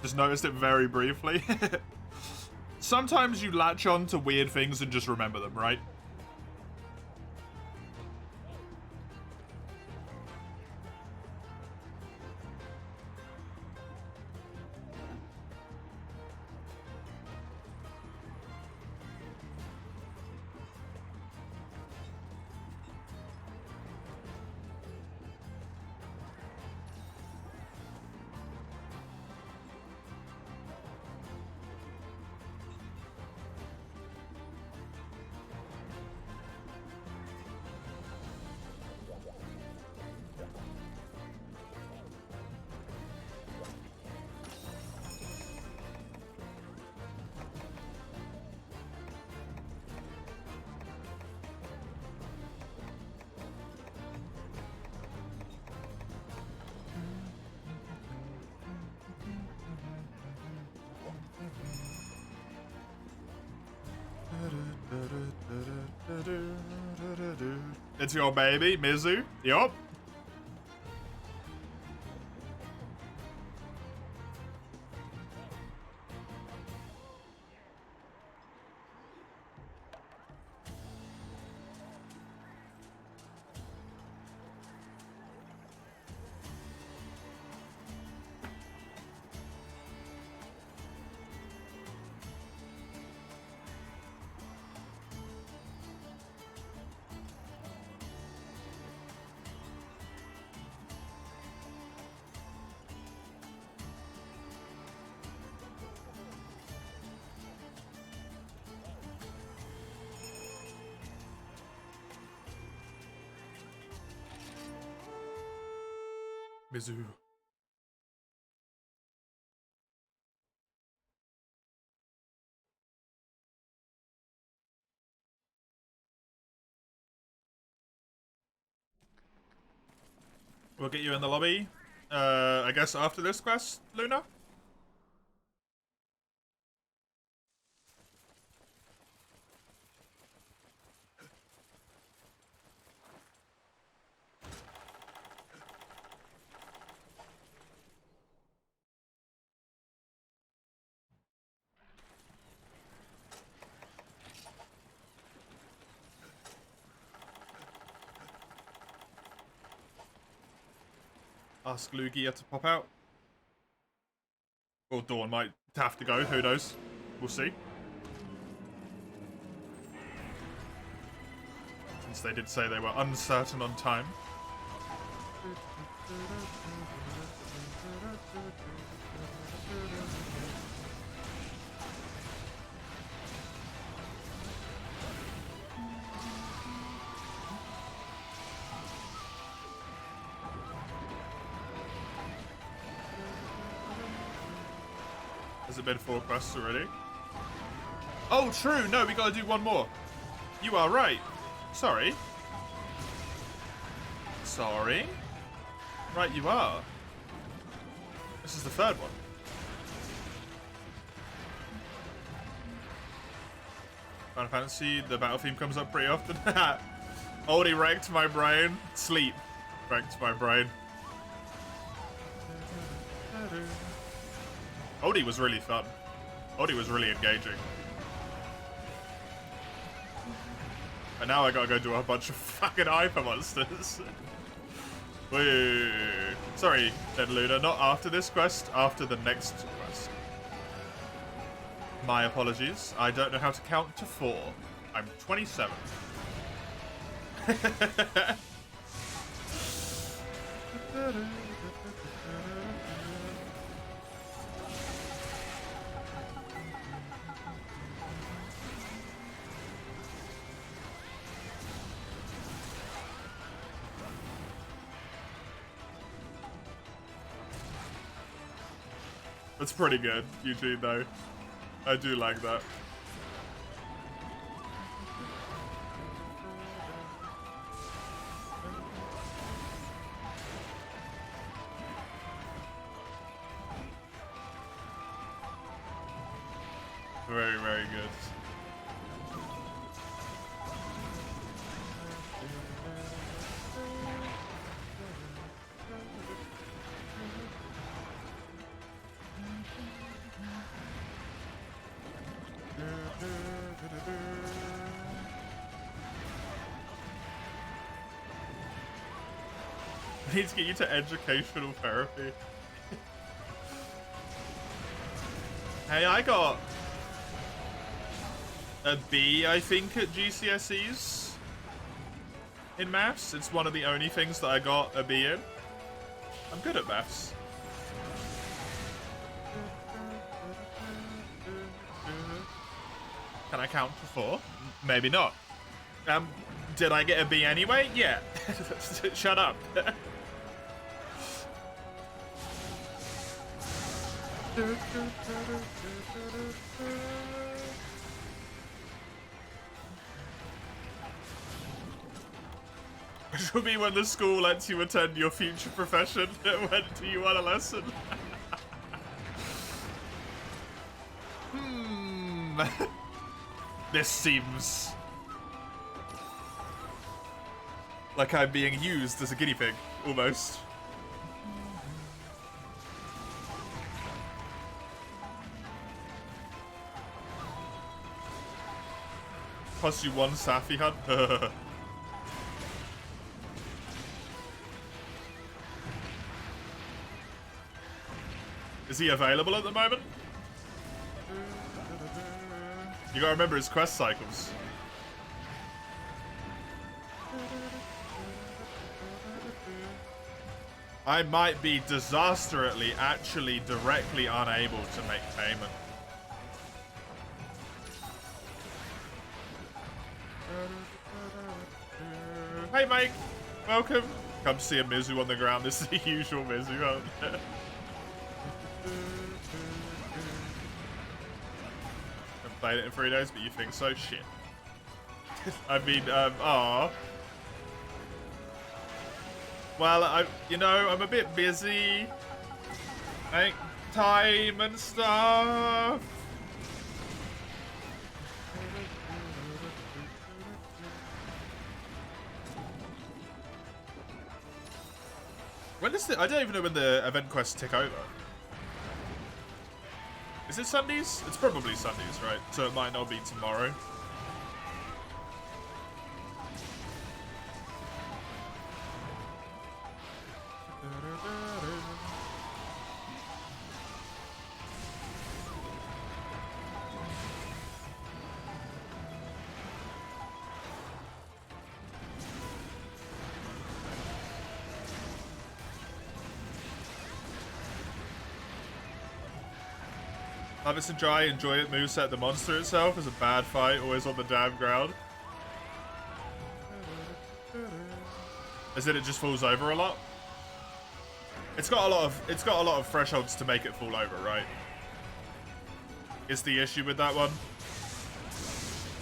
Just noticed it very briefly. Sometimes you latch on to weird things and just remember them, right? It's your baby, Mizu. Yup. Mizu. We'll get you in the lobby. I guess after this quest, Luna? Ask Lugia to pop out. Or Dawn might have to go, who knows? We'll see. Since they did say they were uncertain on time. Has it been 4 quests already? Oh, true. No, we gotta do one more. You are right. Sorry. Sorry. Right, you are. This is the 3rd one. Final Fantasy, the battle theme comes up pretty often. Already wrecked my brain. Sleep. Wrecked my brain. Odie was really fun. Odie was really engaging. And now I gotta go do a bunch of fucking hyper monsters. Wait. Sorry, Dead Luna, not after this quest, after the next quest. My apologies. I don't know how to count to 4. I'm 27. That's pretty good, Eugene, though. I do like that. Very, very good. I need to get you to educational therapy. Hey, I got a B, I think, at GCSEs in maths. It's one of the only things that I got a B in. I'm good at maths. Can I count to 4? Maybe not. Did I get a B anyway? Yeah. Shut up. Which will be when the school lets you attend your future profession. When do you want a lesson? This seems like I'm being used as a guinea pig, almost. Cost you 1 Safi hunt? Is he available at the moment? You gotta remember his quest cycles. I might be disastrously actually directly unable to make payment. Hey Mike, welcome. Come see a Mizu on the ground. This is the usual Mizu hunt. I've played it in 3 days, but you think so? Shit. I mean, aw. Well, I'm a bit busy. Like, time and stuff. When is it? I don't even know when the event quests tick over. Is it Sundays? It's probably Sundays, right? So it might not be tomorrow. Harvest and dry, enjoy it, moveset. The monster itself is a bad fight, always on the damn ground. As in it just falls over a lot. It's got a lot of thresholds to make it fall over, right? Is the issue with that one.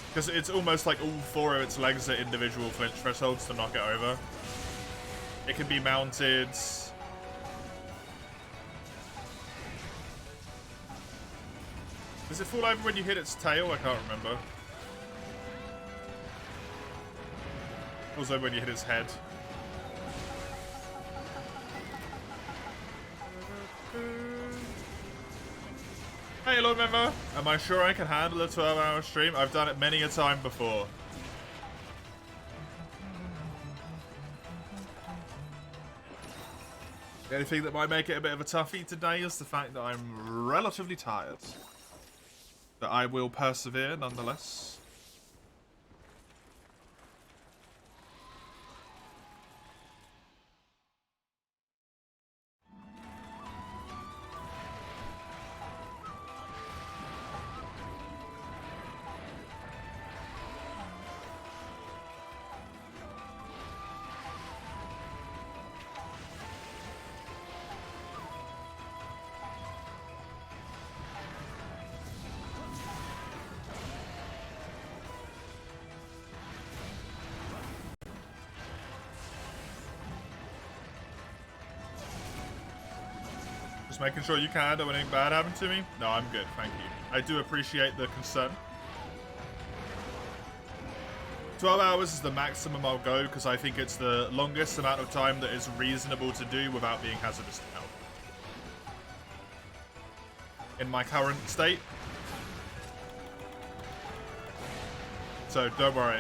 Because it's almost like all 4 of its legs are individual flinch thresholds to knock it over. It can be mounted. Does it fall over when you hit its tail? I can't remember. Falls over when you hit its head. Hey, Lord Member. Am I sure I can handle a 12-hour stream? I've done it many a time before. The only thing that might make it a bit of a toughie today is the fact that I'm relatively tired. But I will persevere nonetheless. Just making sure you can't do anything bad happen to me? No, I'm good, thank you. I do appreciate the concern. 12 hours is the maximum I'll go because I think it's the longest amount of time that is reasonable to do without being hazardous to health. In my current state. So don't worry,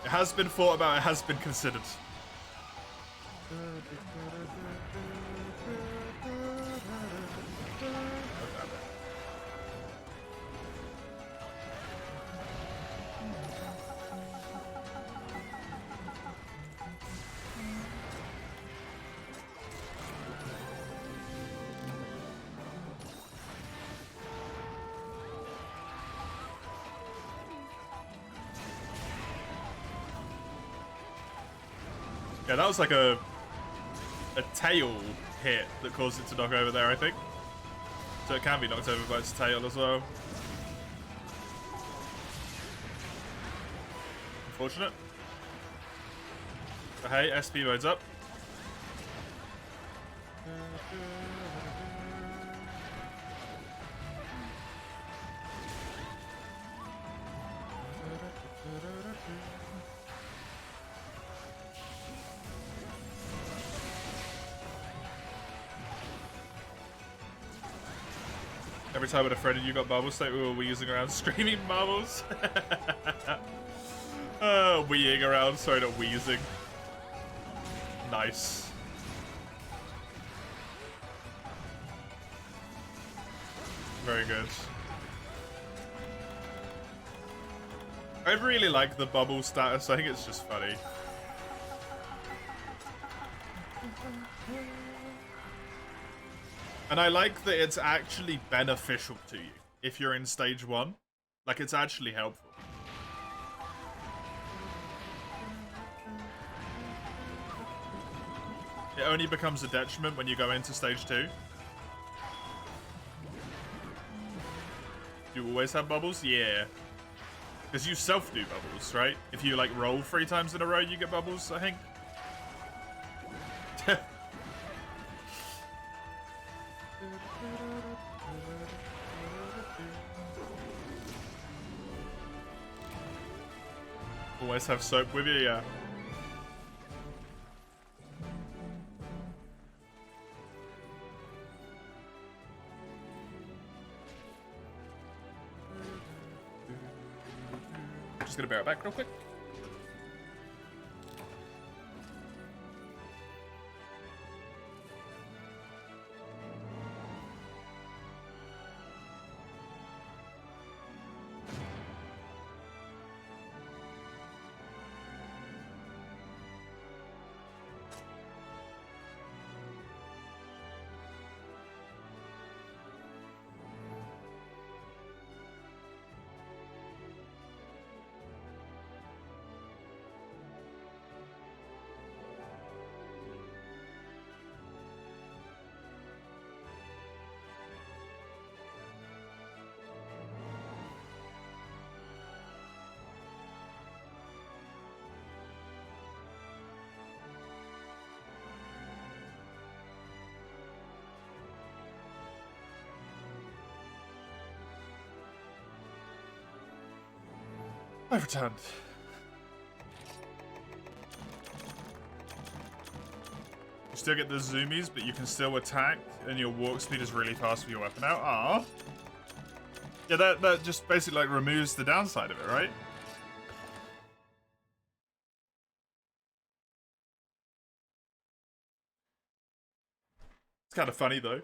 it has been thought about, it has been considered. Yeah, that was like a tail hit that caused it to knock over there, I think. So it can be knocked over by its tail as well. Unfortunate. But hey, SP mode's up. Every time with a friend and you got bubbles, like we were wheezing around screaming bubbles. Weeing around, sorry, not wheezing. Nice. Very good. I really like the bubble status, I think it's just funny. And I like that it's actually beneficial to you if you're in stage 1. Like, it's actually helpful. It only becomes a detriment when you go into stage 2. You always have bubbles? Yeah. Because you self-do bubbles, right? If you, like, roll 3 times in a row, you get bubbles, I think. Always have soap with you, yeah. Just gonna bear it back real quick. I've returned. You still get the zoomies, but you can still attack, and your walk speed is really fast with your weapon out. Ah, yeah, that just basically like removes the downside of it, right? kind of funny though.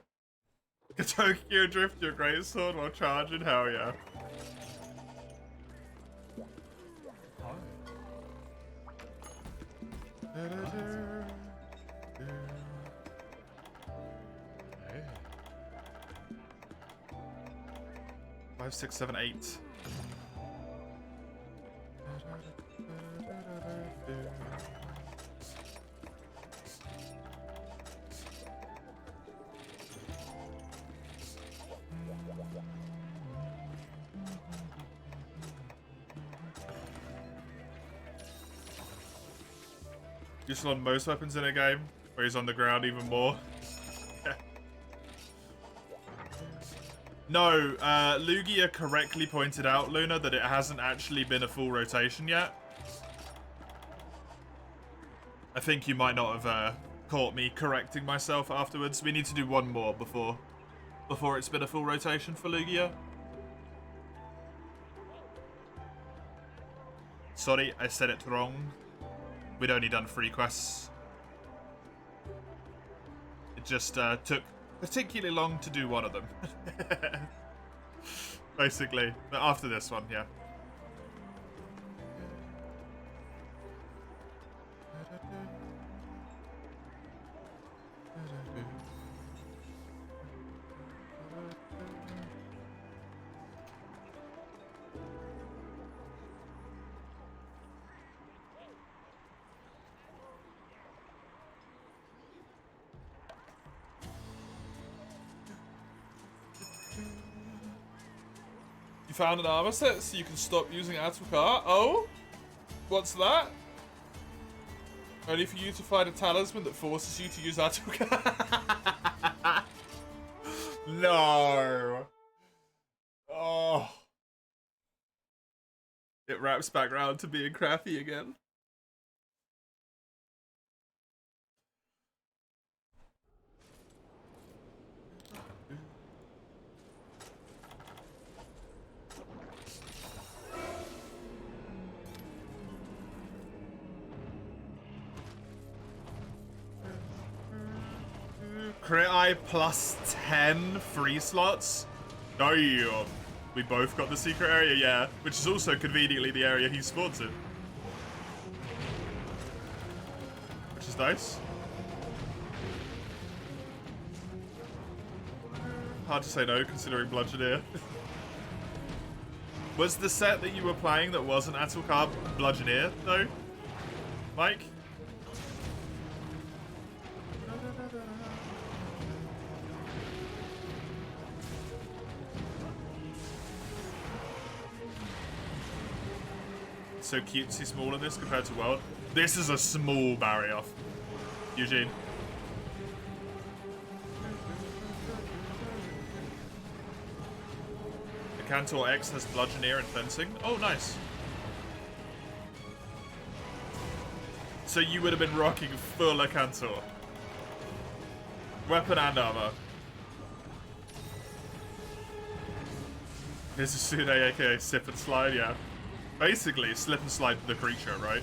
Tokyo drift your great sword while charging, hell yeah. Five, 6, 7, 8. Useful on most weapons in a game, where he's on the ground even more. Yeah. No, Lugia correctly pointed out, Luna, that it hasn't actually been a full rotation yet. I think you might not have caught me correcting myself afterwards. We need to do one more before it's been a full rotation for Lugia. Sorry, I said it wrong. We'd only done 3 quests. It just took particularly long to do one of them. Basically. But after this one, yeah. You found an armor set so you can stop using Atukar? Oh? What's that? Only for you to find a talisman that forces you to use Atukar? No. Oh. It wraps back around to being crappy again. Crit Eye plus 10 free slots? Damn. We both got the secret area, yeah. Which is also conveniently the area he spawns in. Which is nice. Hard to say no, considering Bludgeoneer. Was the set that you were playing that wasn't Atukar Bludgeoneer, though? Mike? So cutesy small in this compared to World. This is a small barrier. Eugene. The Cantor X has Bludgeoneer and Fencing. Oh, nice. So you would have been rocking full Cantor. Weapon and armor. Here's a Sune, aka Sip and Slide, yeah. Basically, slip and slide the creature, right?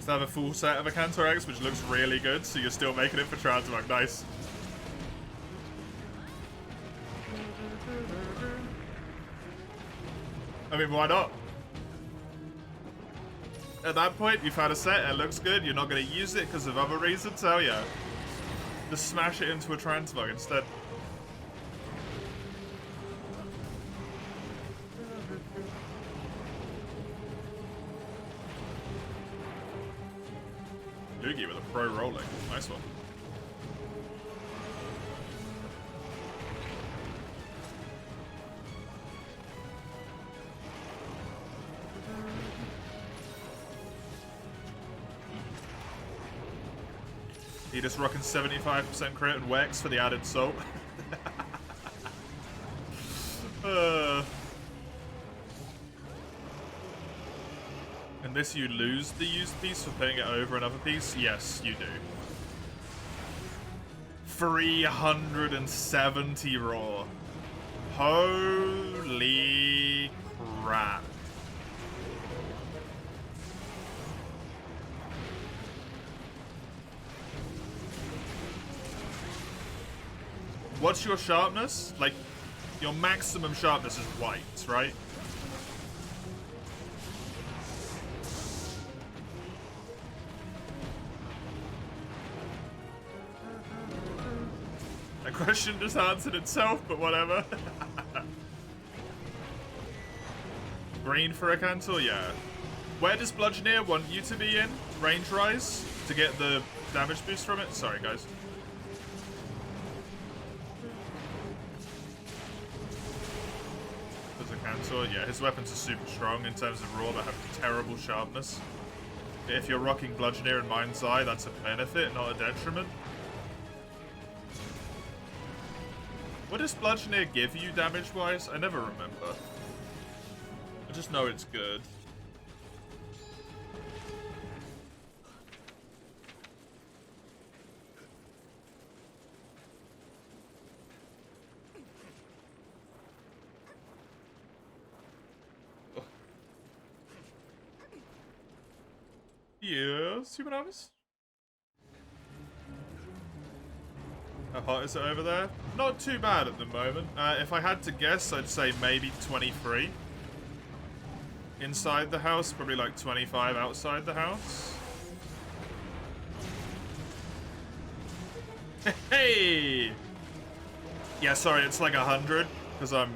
Have a full set of a Cantor X, which looks really good, so you're still making it for Transmog. Nice. I mean, why not? At that point, you found a set, it looks good, you're not going to use it because of other reasons, hell yeah. Just smash it into a Transmog instead. Lugia with a pro rolling. Nice one. He just rocking 75% crit and Wex for the added salt. And this, you lose the used piece for putting it over another piece? Yes, you do. 370 raw. Holy crap. What's your sharpness? Like, your maximum sharpness is white, right? That question just answered itself, but whatever. Green for a cancel? Yeah. Where does Bludgeoneer want you to be in? Range Rise? To get the damage boost from it? Sorry, guys. There's a cancel. Yeah, his weapons are super strong in terms of raw, but have terrible sharpness. If you're rocking Bludgeoneer and Mind's Eye, that's a benefit, not a detriment. What does Bludgeoneer give you damage-wise? I never remember. I just know it's good. Yeah, super nice. How hot is it over there? Not too bad at the moment. If I had to guess, I'd say maybe 23. Inside the house, probably like 25 outside the house. Hey! Yeah, sorry, it's like 100, because I'm...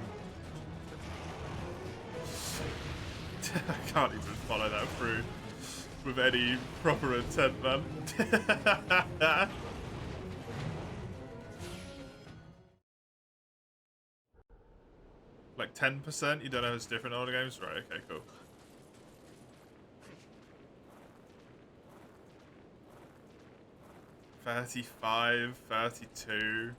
I can't even follow that through with any proper intent, man. Like 10%? You don't know it's different older games? Right, okay, cool. $35, 32.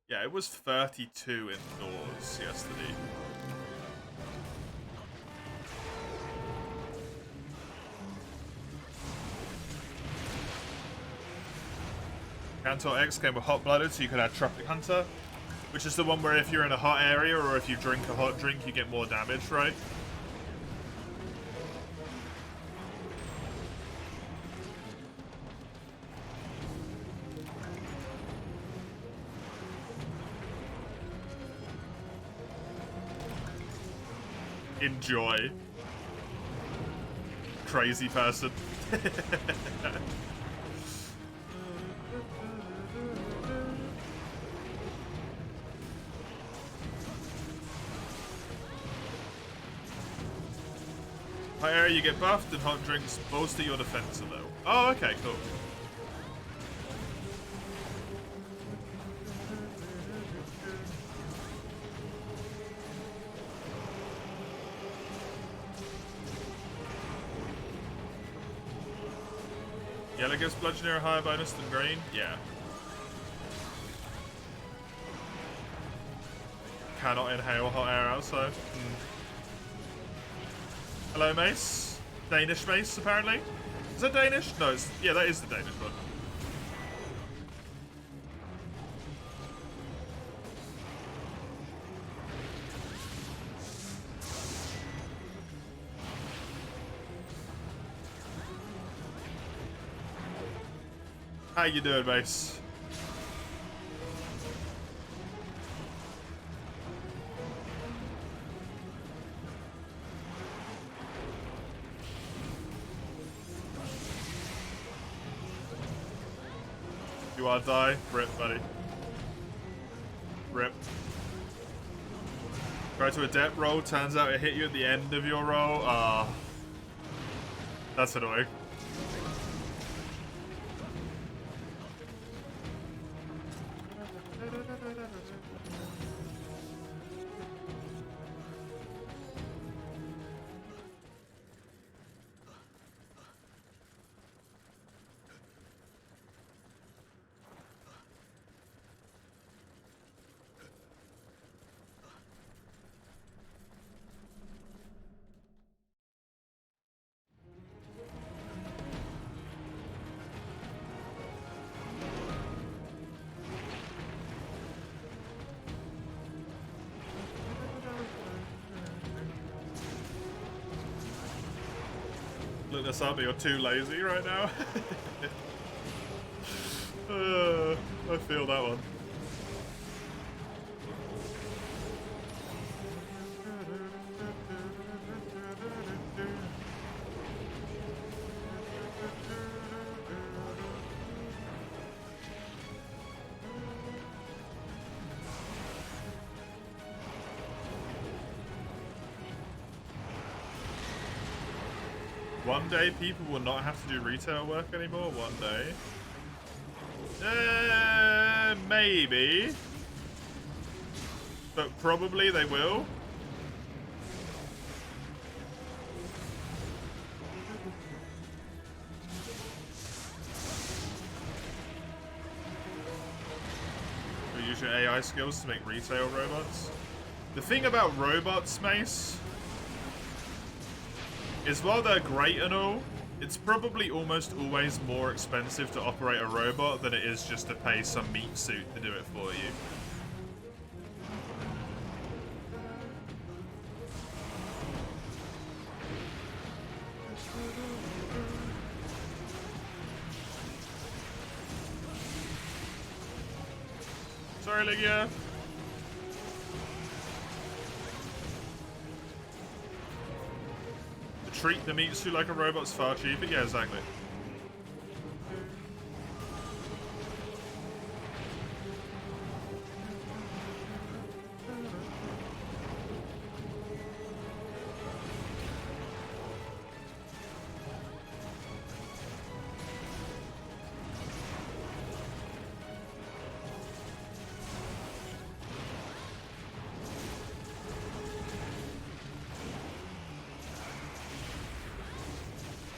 Yeah, it was 32 indoors yesterday. Cantor X came with Hot Blooded, so you could add Tropic Hunter. Which is the one where if you're in a hot area or if you drink a hot drink, you get more damage, right? Enjoy. Crazy person. Hot area, you get buffed, and hot drinks bolster your defense a little. Oh, okay, cool. Yellow gives Bludgeoneer a higher bonus than green? Yeah. Cannot inhale hot air outside. Hello, Mace. Danish Mace, apparently. Is that Danish? No, it's... Yeah, that is the Danish one. How you doing, Mace? You wanna die? Rip, buddy. Rip. Try to adept roll, turns out it hit you at the end of your roll. Ah. That's annoying. look this up, but you're too lazy right now. I feel that one. One day people will not have to do retail work anymore. One day. Maybe. But probably they will. Or use your AI skills to make retail robots. The thing about robots, Mace, is while they're great and all, it's probably almost always more expensive to operate a robot than it is just to pay some meat suit to do it for you. Sorry, Ligia. Treat the meat suit like a robot's far cheaper. Yeah, exactly.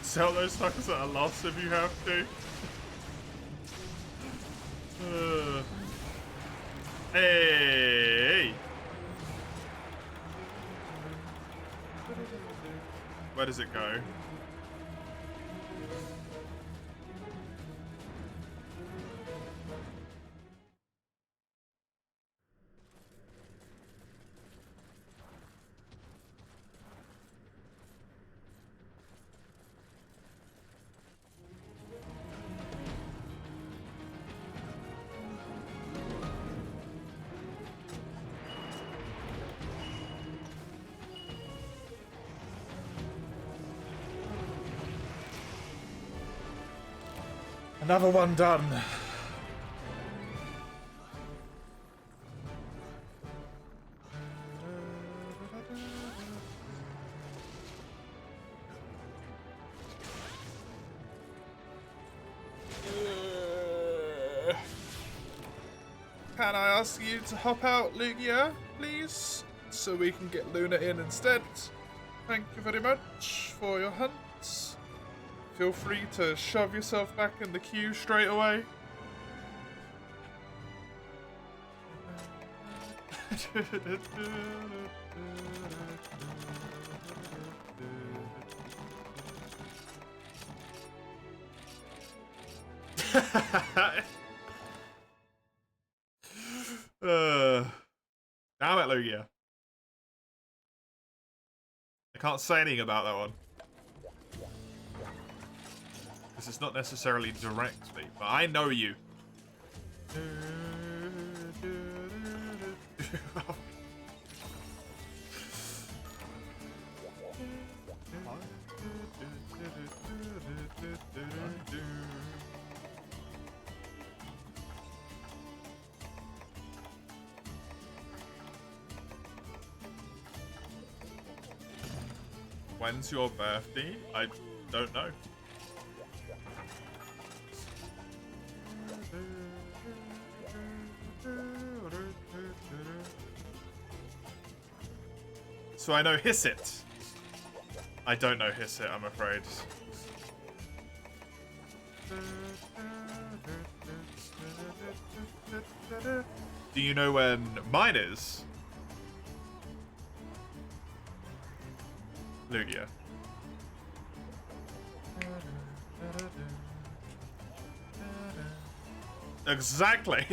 Sell those fuckers at a loss if you have to. Hey! Where does it go? Another one done. Can I ask you to hop out, Lugia, please? So we can get Luna in instead. Thank you very much for your hunts. Feel free to shove yourself back in the queue straight away. Damn it, Lugia. I can't say anything about that one. Because it's not necessarily direct me, but I know you. When's your birthday? I don't know. So I know Hiss It. I don't know Hiss It, I'm afraid. Do you know when mine is? Lugia. Exactly.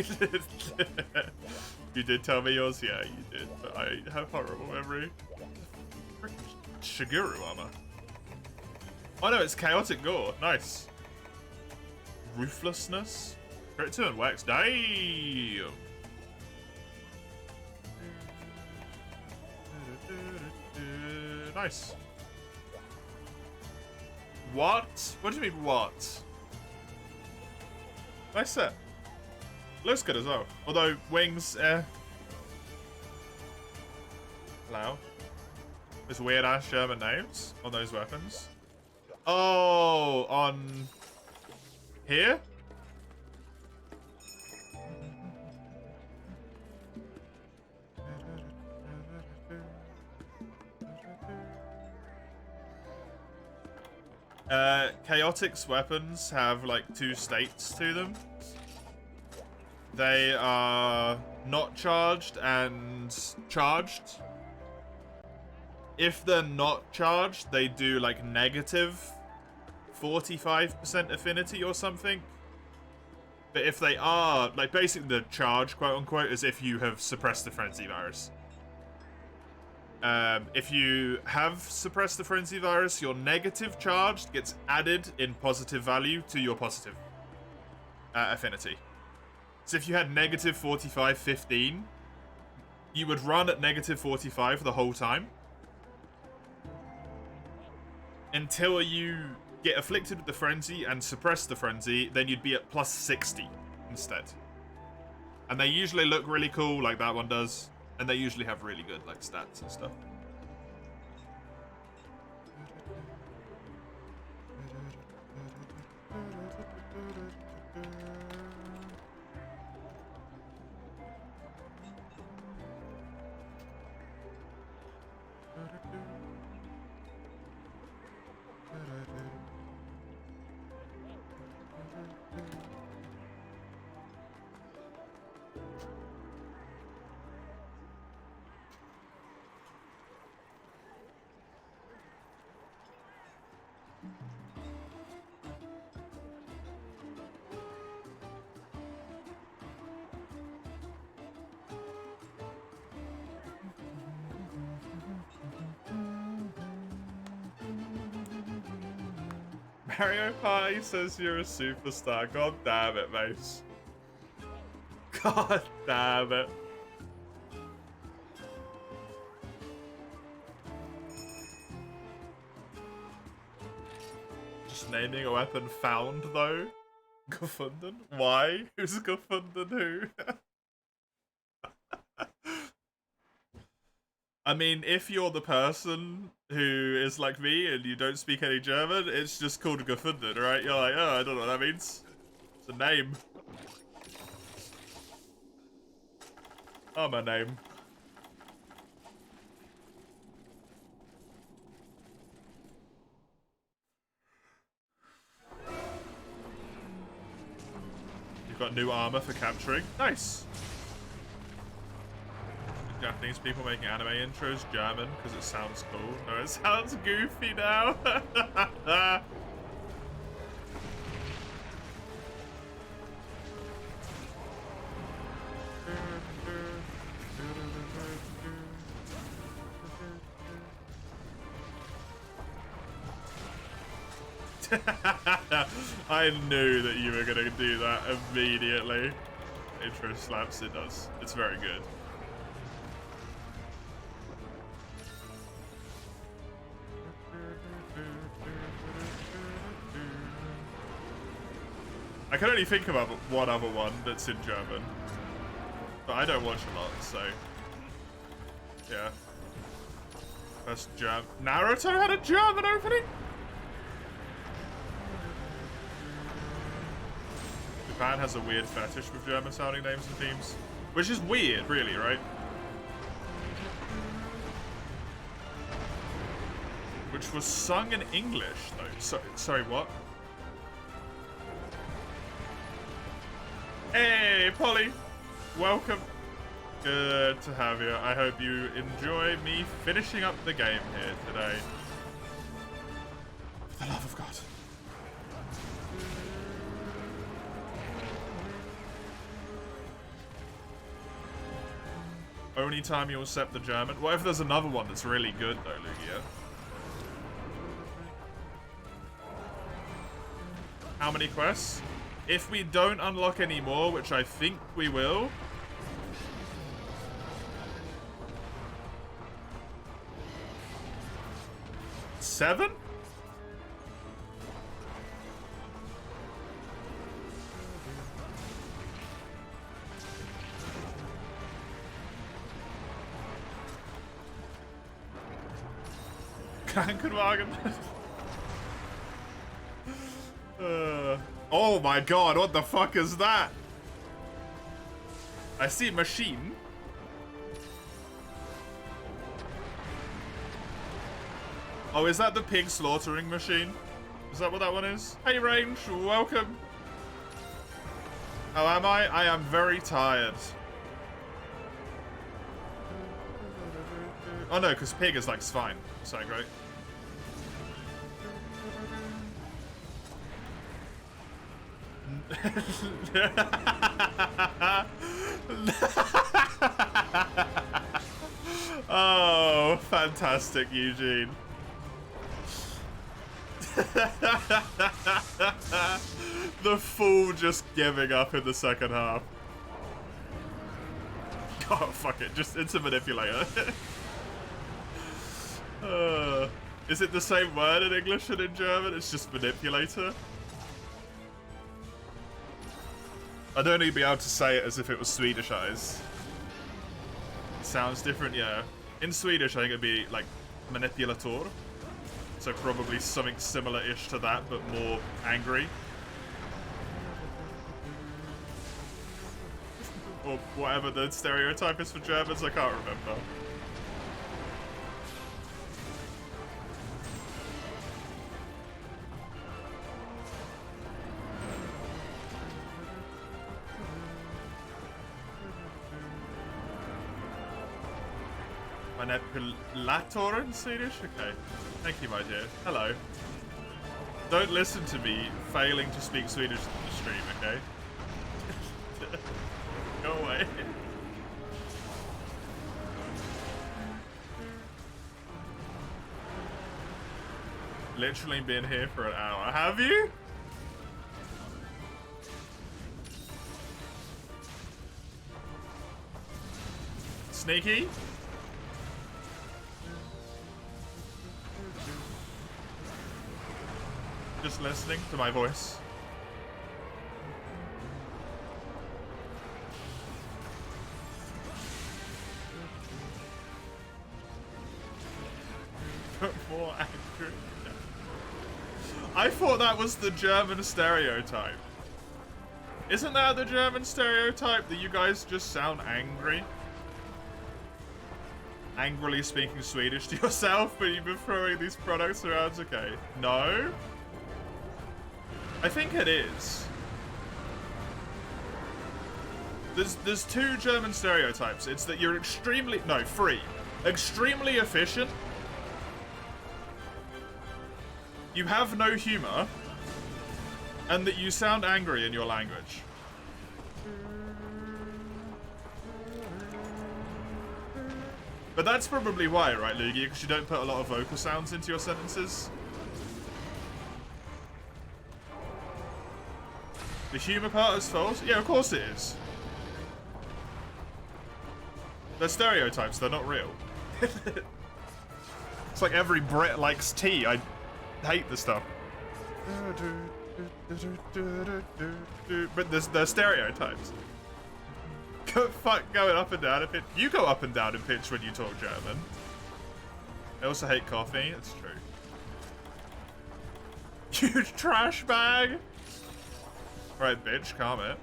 You did tell me yours? Yeah, you did. But I have horrible memory. Shiguru armor. Oh no, it's chaotic gore. Nice. Ruthlessness. Crit 2 and Wax. Damn. Nice. What? What do you mean, what? Nice set. Looks good as well. Although, wings, Hello. There's weird-ass German names on those weapons. Oh, on... here? Chaotix weapons have like 2 states to them. They are not charged and charged. If they're not charged, they do like negative 45% affinity or something. But if they are, like basically the charge, quote unquote, is if you have suppressed the frenzy virus. If you have suppressed the frenzy virus, your negative charge gets added in positive value to your positive affinity. So if you had negative 45, 15, you would run at negative 45 the whole time. Until you get afflicted with the frenzy and suppress the frenzy, then you'd be at plus 60 instead. And they usually look really cool, like that one does. And they usually have really good like stats and stuff. Mario Party says you're a superstar. God damn it, Mace. God damn it. Just naming a weapon found, though. Gefunden? Why? Who's gefunden who? I mean, if you're the person who is like me and you don't speak any German, it's just called gefunden, right? You're like, oh, I don't know what that means. It's a name. I'm a name. You've got new armor for capturing. Nice. Japanese people making anime intros German because it sounds cool. No, it sounds goofy now. I knew that you were going to do that immediately. Intro slaps, it does. It's very good. I can only think about one other one that's in German. But I don't watch a lot, so... yeah. First German... Naruto had a German opening? Japan has a weird fetish with German sounding names and themes. Which is weird, really, right? Which was sung in English, though. Sorry, what? Hey, Polly! Welcome. Good to have you. I hope you enjoy me finishing up the game here today. For the love of God. Only time you'll accept the German. What if there's another one that's really good, though, Lugia? how many quests. If we don't unlock any more, which I think we will... Seven? Krankenwagen. Oh my god, what the fuck is that? I see a machine. Oh, is that the pig slaughtering machine? Is that what that one is? Hey, Range, welcome. How am I? I am very tired. Oh no, because pig is like swine. So great. Oh, fantastic, Eugene. The fool just giving up in the second half. Oh, fuck it. It's a manipulator. Is it the same word in English and in German? It's just manipulator. I'd only be able to say it as if it was Swedishized. Sounds different, yeah. In Swedish, I think it'd be like manipulator. So probably something similar-ish to that, but more angry. Or whatever the stereotype is for Germans, I can't remember. Manipulator in Swedish? Okay. Thank you, my dear. Hello. Don't listen to me failing to speak Swedish in the stream, okay? Go away. Literally been here for an hour. Have you? Sneaky? Just listening to my voice. More angry. I thought that was the German stereotype. Isn't that the German stereotype that you guys just sound angry? Angrily speaking Swedish to yourself, but you've been throwing these products around, okay. No? I think it is. There's two German stereotypes. It's that you're three. Extremely efficient. You have no humor. And that you sound angry in your language. But that's probably why, right, Luigi? Because you don't put a lot of vocal sounds into your sentences. The humor part is false? Yeah, of course it is. They're stereotypes, they're not real. It's like every Brit likes tea. I hate the stuff. But they're stereotypes. Fuck going up and down in pitch. You go up and down in pitch when you talk German. I also hate coffee, it's true. Huge trash bag! Right, bitch, calm it.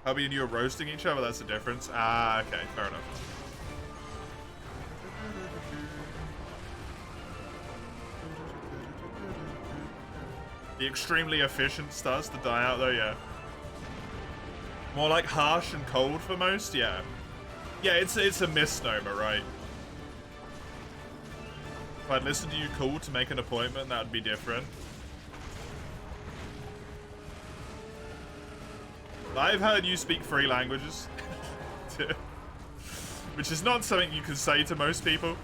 Hubby and you are roasting each other, that's the difference. Ah, okay, fair enough. The extremely efficient starts to die out though, yeah. More like harsh and cold for most, yeah. Yeah, it's a misnomer, right? If I'd listen to you cool to make an appointment, that would be different. I've heard you speak 3 languages. Which is not something you can say to most people.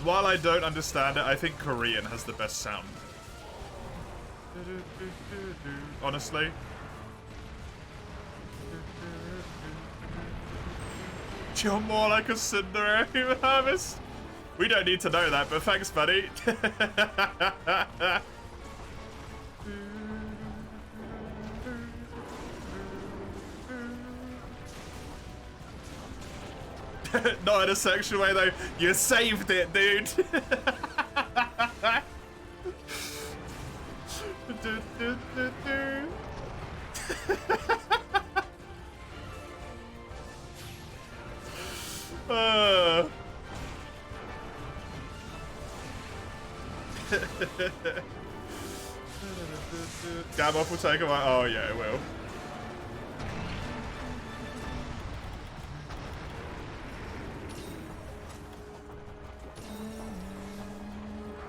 While I don't understand it, I think Korean has the best sound. Honestly. You're more like a Cinderella harvest. We don't need to know that, but thanks, buddy. Not in a sexual way, though. You saved it, dude. Gamoff will take a while. Oh, yeah, it will.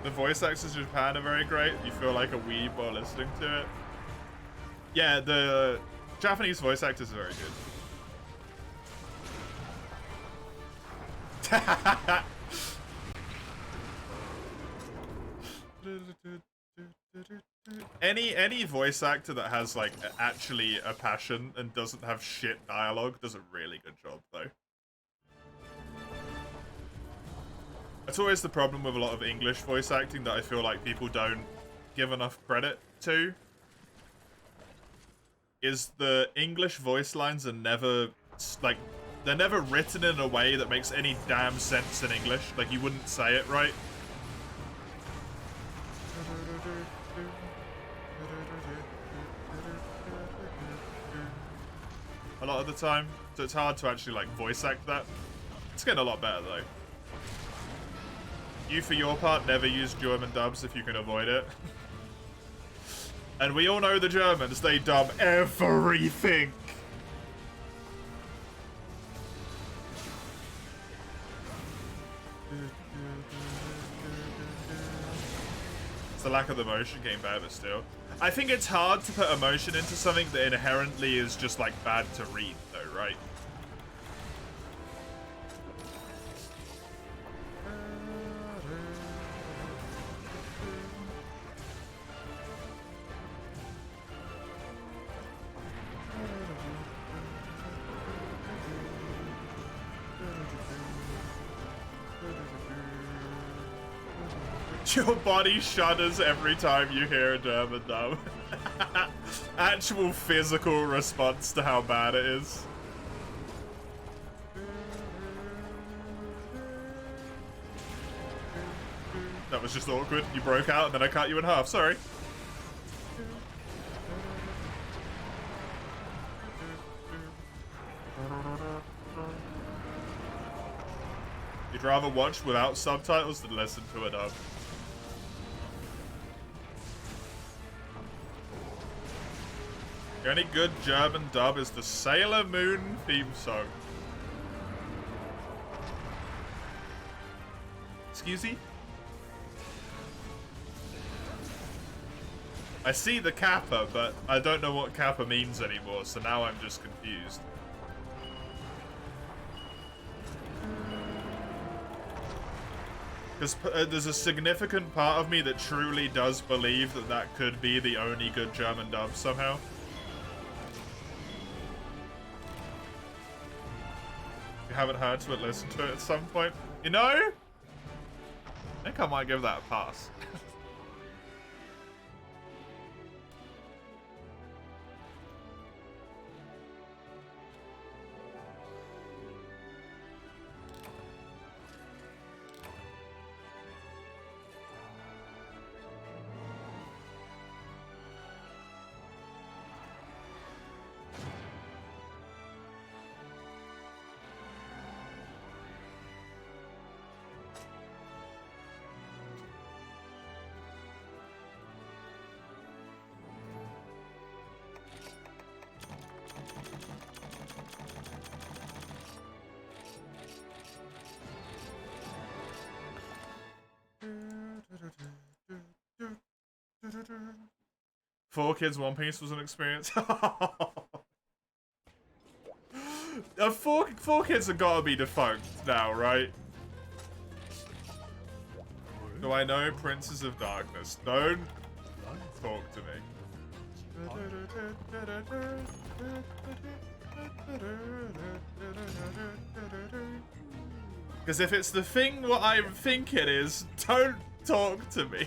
The voice actors in Japan are very great. You feel like a weeb while listening to it. Yeah, the Japanese voice actors are very good. Any voice actor that has like actually a passion and doesn't have shit dialogue does a really good job though. That's always the problem with a lot of English voice acting that I feel like people don't give enough credit to. Is the English voice lines are never, like, they're never written in a way that makes any damn sense in English. Like, you wouldn't say it right. A lot of the time. So it's hard to actually, like, voice act that. It's getting a lot better, though. You, for your part, never use German dubs if you can avoid it. And we all know the Germans, they dub everything. It's the lack of emotion getting better, but still. I think it's hard to put emotion into something that inherently is just, like, bad to read, though, right? Your body shudders every time you hear a German dub. Actual physical response to how bad it is. That was just awkward. You broke out and then I cut you in half. Sorry. You'd rather watch without subtitles than listen to a dub. The only good German dub is the Sailor Moon theme song. Excuse me? I see the kappa, but I don't know what kappa means anymore, so now I'm just confused. Because there's a significant part of me that truly does believe that that could be the only good German dub somehow. If you haven't heard to it, listen to it at some point. You know? I think I might give that a pass. Four Kids One Piece was an experience. Four Kids have got to be defunct now, right? Do I know Princes of Darkness? Don't talk to me. Because if it's the thing what I think it is, don't talk to me.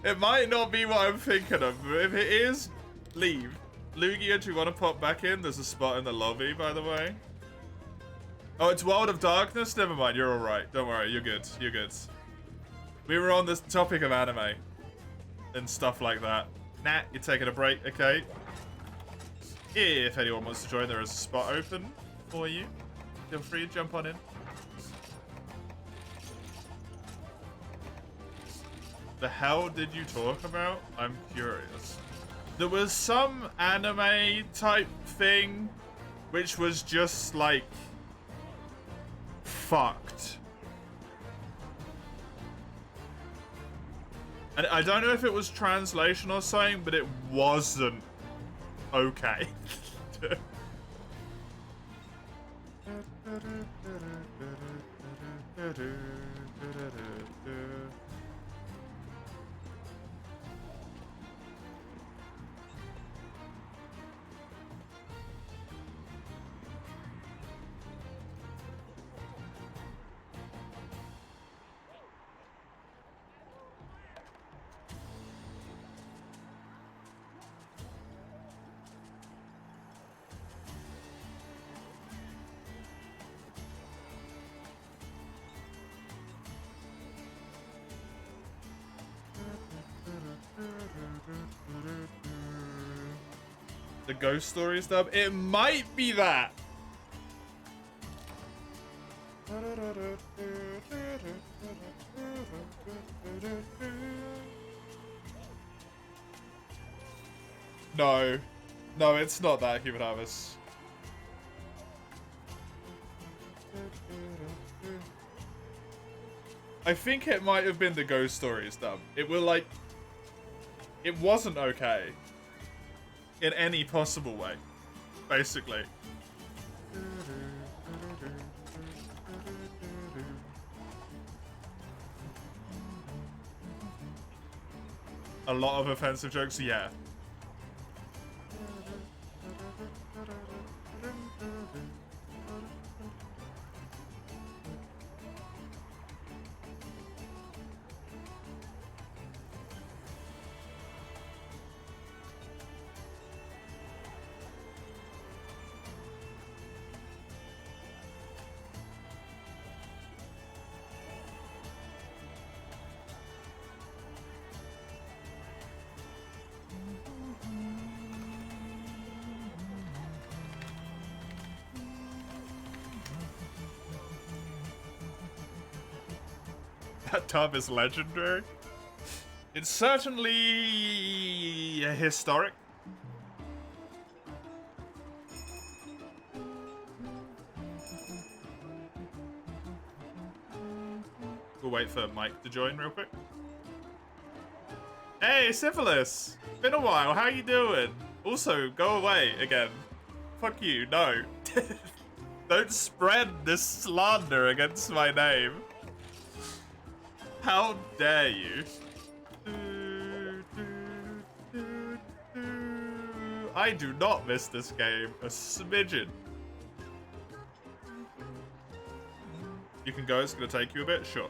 It might not be what I'm thinking of, but if it is, leave. Lugia, do you want to pop back in? There's a spot in the lobby, by the way. Oh, it's World of Darkness? Never mind, you're alright. Don't worry, you're good. You're good. We were on this topic of anime and stuff like that. Nah, you're taking a break, okay? If anyone wants to join, there is a spot open for you. Feel free to jump on in. The hell did you talk about? I'm curious. There was some anime type thing which was just like fucked. And I don't know if it was translation or something, but it wasn't okay. The Ghost Stories dub? It might be that. No. No, it's not that, Human Harvest. I think it might have been the Ghost Stories dub. It will like... It wasn't okay. In any possible way. Basically. A lot of offensive jokes, yeah. That dub is legendary. It's certainly historic. We'll wait for Mike to join real quick. Hey, Syphilis! Been a while, how you doing? Also, go away again. Fuck you, no. Don't spread this slander against my name. How dare you? I do not miss this game a smidgen. You can go, it's gonna take you a bit, sure.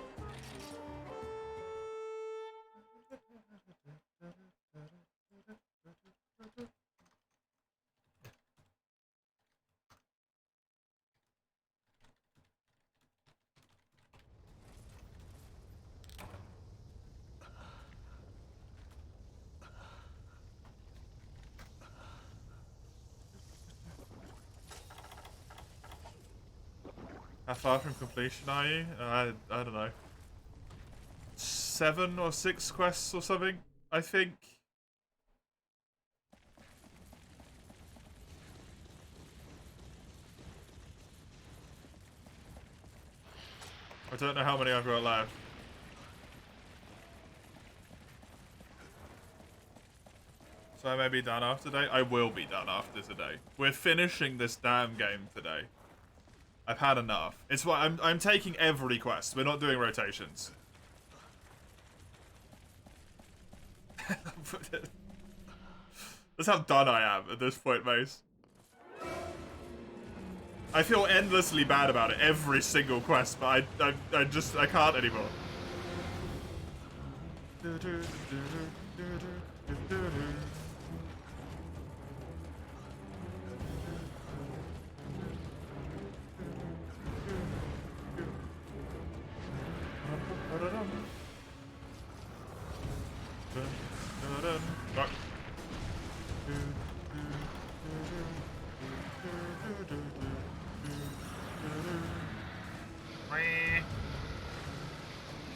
How far from completion are you? I don't know. 7 or 6 quests or something, I think. I don't know how many I've got left. So I may be done after today. I will be done after today. We're finishing this damn game today. I've had enough. It's why I'm taking every quest. We're not doing rotations. That's how done I am at this point, Mace. I feel endlessly bad about it every single quest, but I can't anymore. Fuck.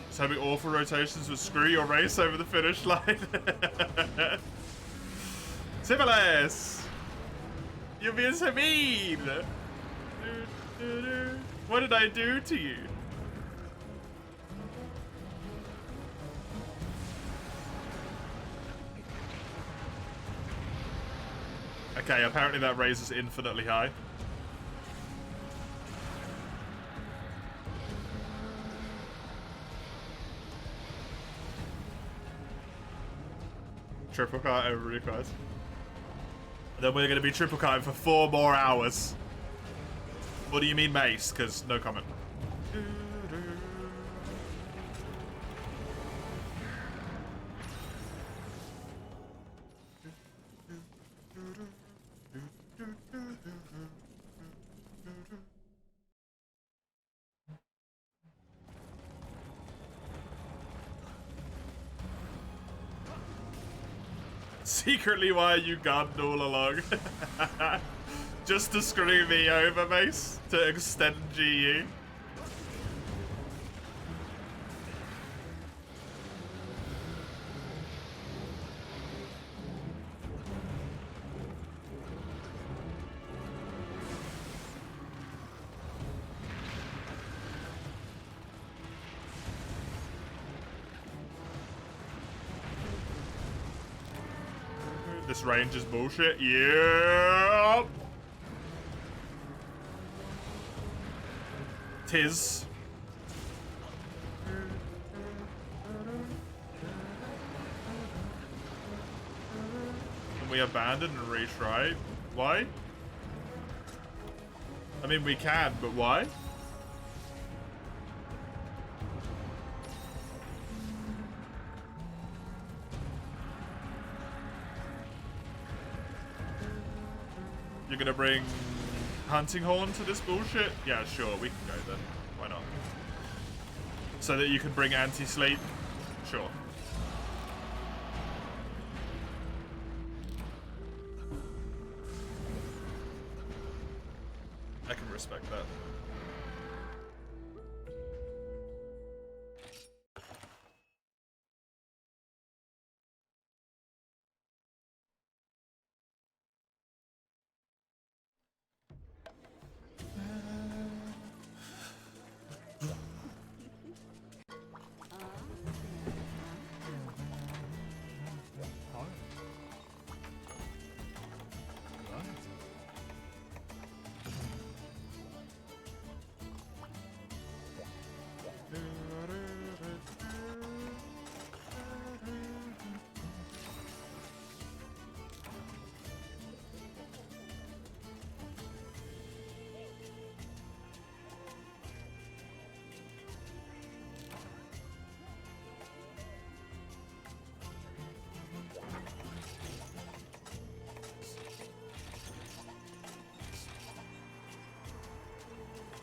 Just having awful rotations would screw your race over the finish line. Similes! You're being so mean! What did I do to you? Okay, apparently that raise is infinitely high. Triple cart over request. And then we're going to be triple carting for 4 more hours. What do you mean, Mace? Because no comment. Secretly, why are you gunned all along? Just to screw me over, Mace? To extend GU? This range is bullshit. Yeah. Tis. Can we abandon and retry? Why? I mean, we can, but why? You're gonna bring hunting horn to this bullshit? Yeah, sure, we can go then. Why not? So that you can bring anti-sleep? Sure. I can respect that.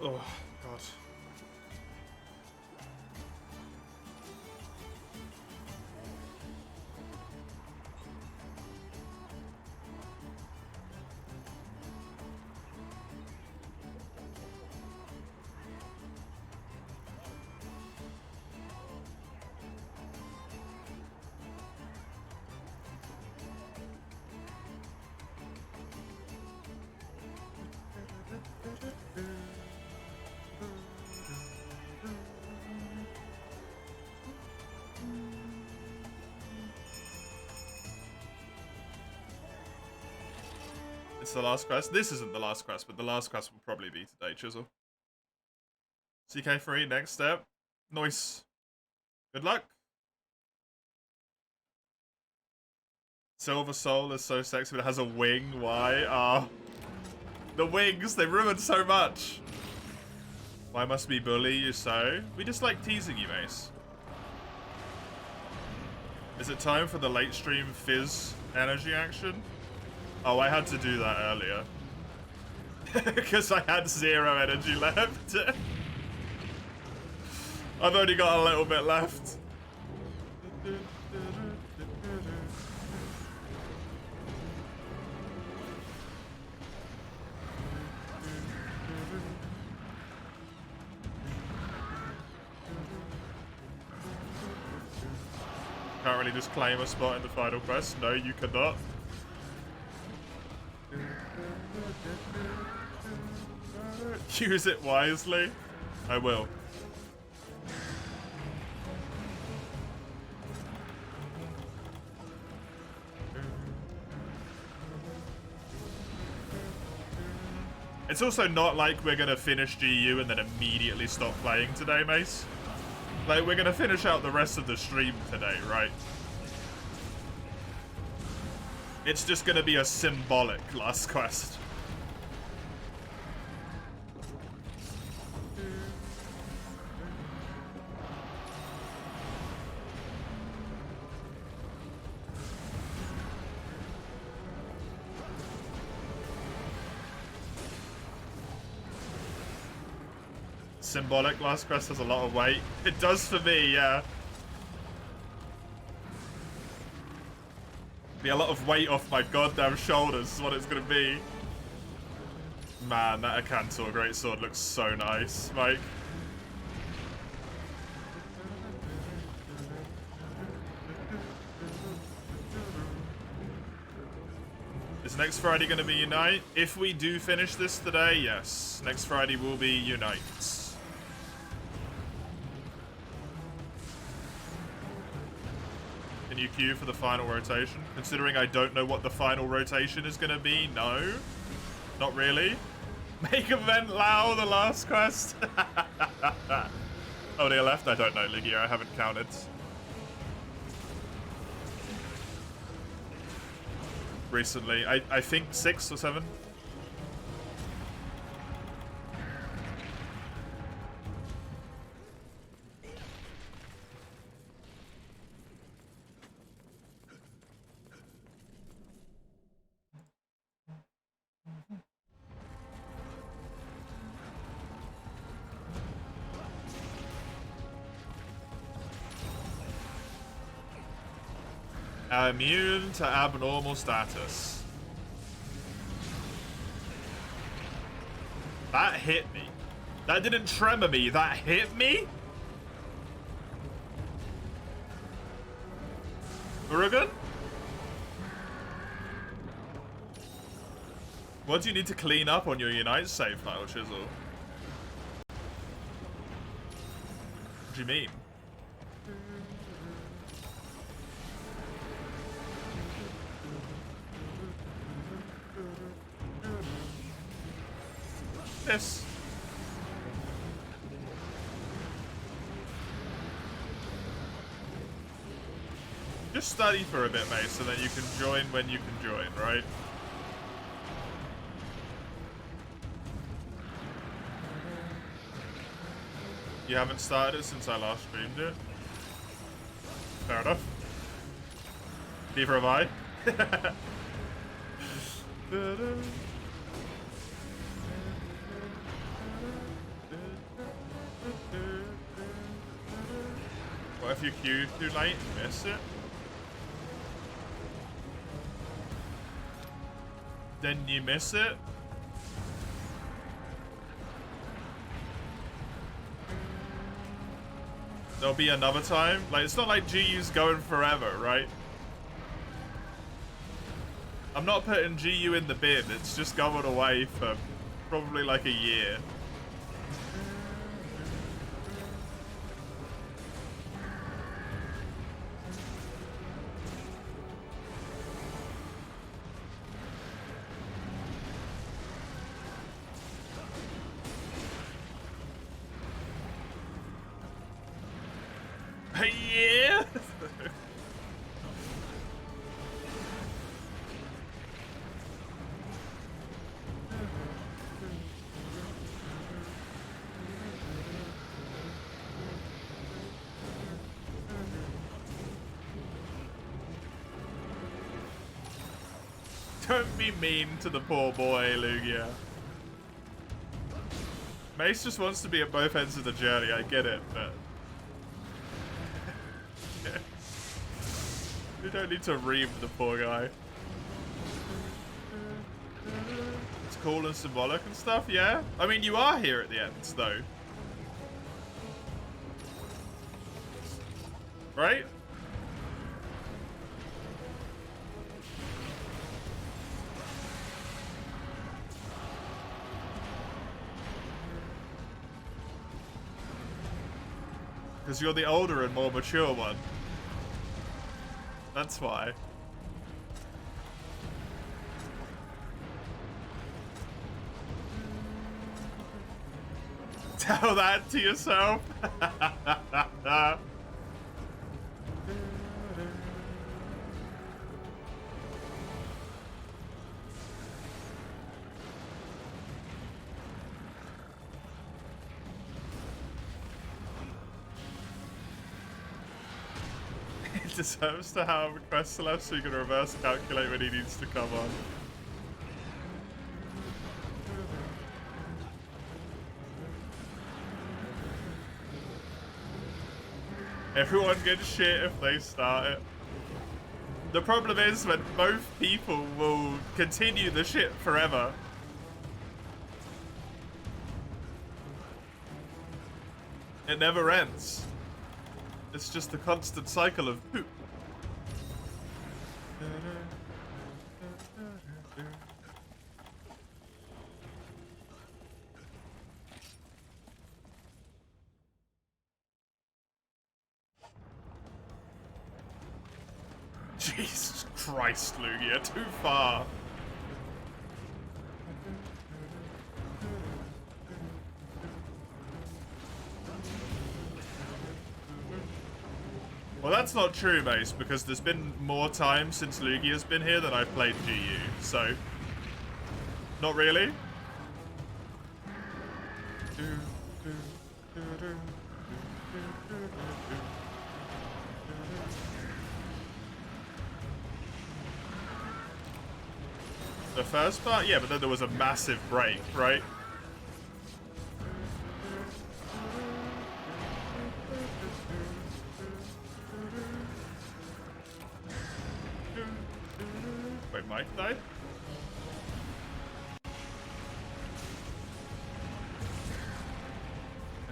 Oh, God. It's the last quest. This isn't the last quest, but the last quest will probably be today, Chisel. CK3, next step. Nice. Good luck. Silver Soul is so sexy, but it has a wing. Why? Ah. The wings, they ruined so much. Why must we bully you so? We just like teasing you, Mace. Is it time for the late stream fizz energy action? Oh, I had to do that earlier. Because I had 0 energy left. I've only got a little bit left. Can't really just claim a spot in the final quest. No, you cannot. Use it wisely. I will. It's also not like we're gonna finish GU and then immediately stop playing today, Mace. Like, we're gonna finish out the rest of the stream today, right? It's just gonna be a symbolic last quest. Symbolic last quest has a lot of weight. It does for me, yeah. Be a lot of weight off my goddamn shoulders is what it's gonna be. Man, that Akantor Greatsword looks so nice, Mike. Is next Friday gonna be Unite? If we do finish this today, yes. Next Friday will be Unite. Can you queue for the final rotation? Considering I don't know what the final rotation is gonna be, no. Not really. Make event Lao the last quest. Oh, they left? I don't know, Ligia. I haven't counted. Recently. I think 6 or 7. Immune to abnormal status. That hit me. That didn't tremor me, that hit me? Murugan? What do you need to clean up on your Unite save file, Chisel? What do you mean? This. Just study for a bit, mate, so that you can join when you can join, right? You haven't started it since I last streamed it? Fair enough. Neither have I. What if you queue too late and miss it? Then you miss it? There'll be another time? Like, it's not like GU's going forever, right? I'm not putting GU in the bin, it's just going away for probably like a year. Don't be mean to the poor boy, Lugia. Mace just wants to be at both ends of the journey, I get it, but... yeah. You don't need to ream the poor guy. It's cool and symbolic and stuff, yeah? I mean, you are here at the end, though. Right? Because you're the older and more mature one. That's why. Tell that to yourself. He deserves to have a quest left so you can reverse calculate when he needs to come on. Everyone gets shit if they start it. The problem is when both people will continue the shit forever. It never ends. It's just a constant cycle of poop. Jesus Christ, Lugia, too far. Well, that's not true, Mace, because there's been more time since Lugia's been here than I've played GU, so... Not really? The first part? Yeah, but then there was a massive break, right? Wait, Mike died?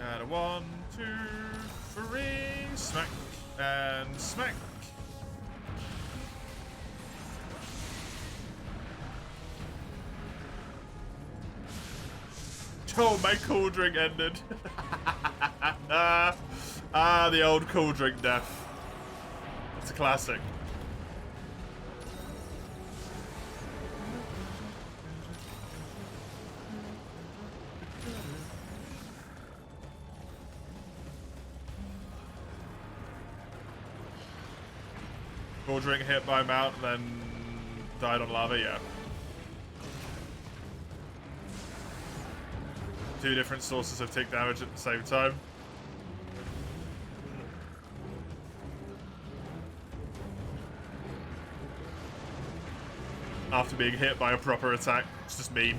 And a 1, 2, 3, smack, and smack. Oh, my cool drink ended. The old cool drink death. It's a classic. Cool drink hit by mount, then died on lava, yeah. Two different sources of tick damage at the same time. After being hit by a proper attack. It's just mean.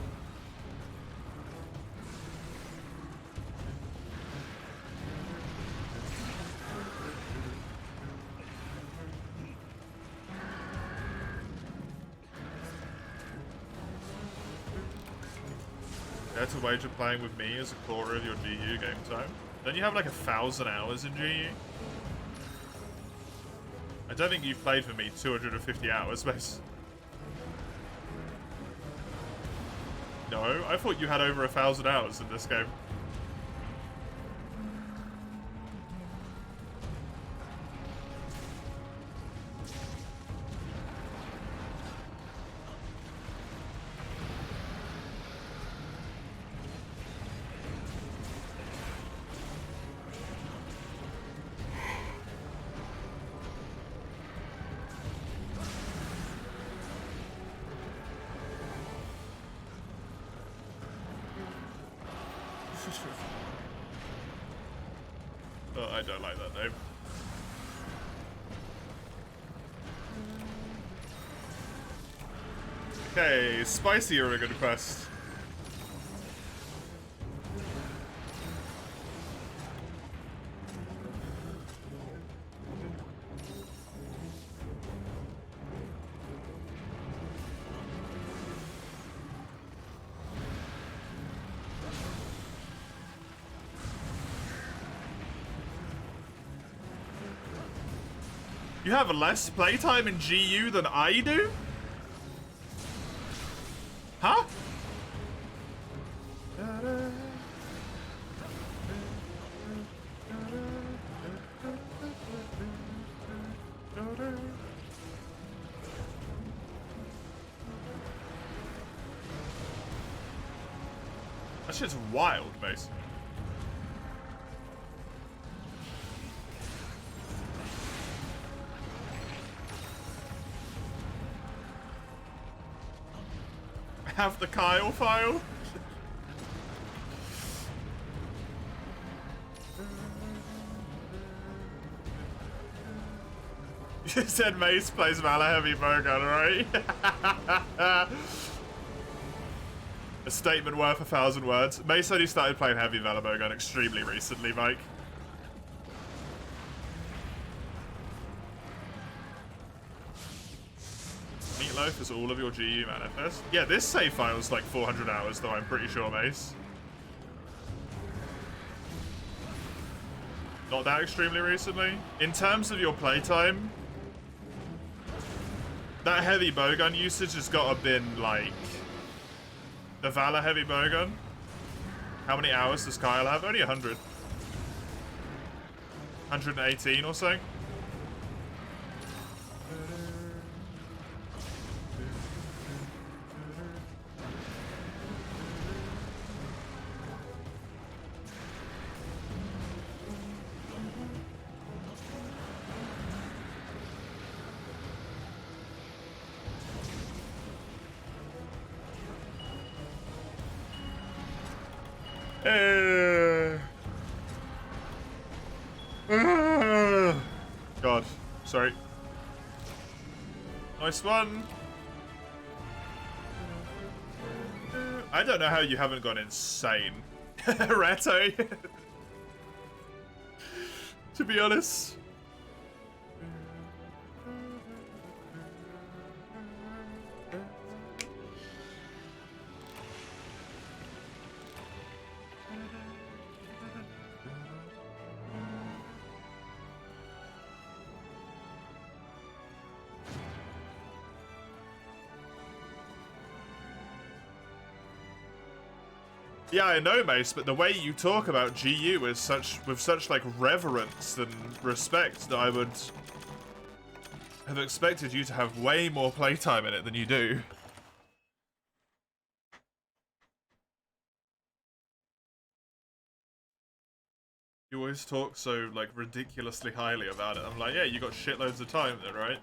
Dare to wager playing with me as a quarter of your GU game time. Don't you have like 1,000 hours in GU? I don't think you've played for me 250 hours, Mace. No, I thought you had over 1,000 hours in this game. Oh, I don't like that name. Okay, spicy are a good quest. You have less playtime in GU than I do? Huh? That shit's wild, mate. Have the Kyle file? You said Mace plays Valor Heavy Bowgun, right? A statement worth 1,000 words. Mace only started playing Heavy Valor Bowgun extremely recently, Mike. Meatloaf is all of your GU manifest. Yeah, this save file's like 400 hours, though, I'm pretty sure, Mace. Not that extremely recently. In terms of your playtime, that heavy bowgun usage has got to been like the Valor heavy bowgun. How many hours does Kyle have? Only 100. 118 or so. God, sorry. Nice one. I don't know how you haven't gone insane, Reto. To be honest. Yeah, I know, Mace, but the way you talk about GU is with such like reverence and respect that I would have expected you to have way more playtime in it than you do. You always talk so like ridiculously highly about it. I'm like, yeah, you got shitloads of time then, right?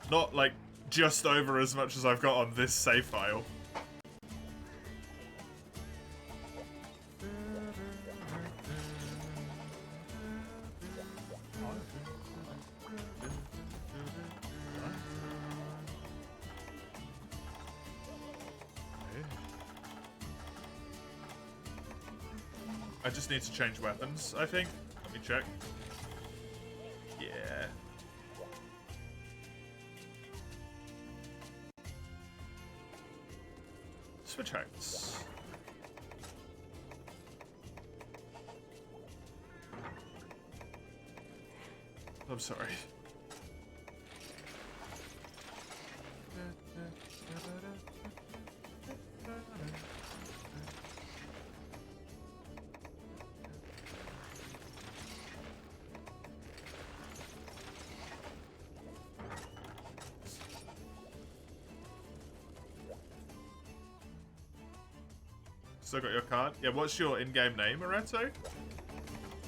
Not like just over as much as I've got on this save file. I just need to change weapons, I think. Let me check. Yeah. Switch heights. I'm sorry. Still got your card? Yeah, what's your in-game name, Areto?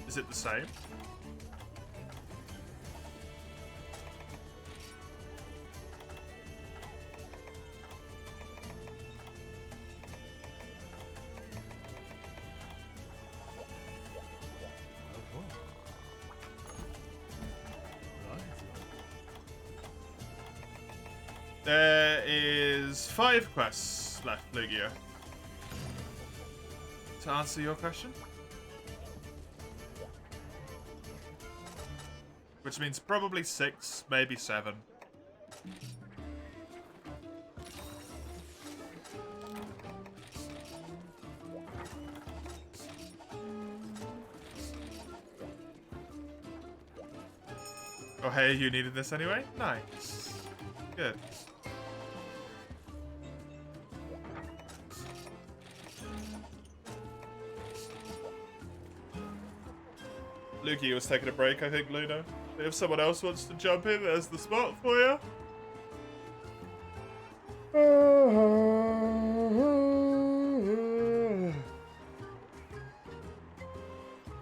Is it the same? There is 5 quests left, Lugia. To answer your question. Which means probably 6, maybe 7. Oh hey, you needed this anyway? Nice. Good. Lukey was taking a break, I think, Luna. If someone else wants to jump in, there's the spot for you.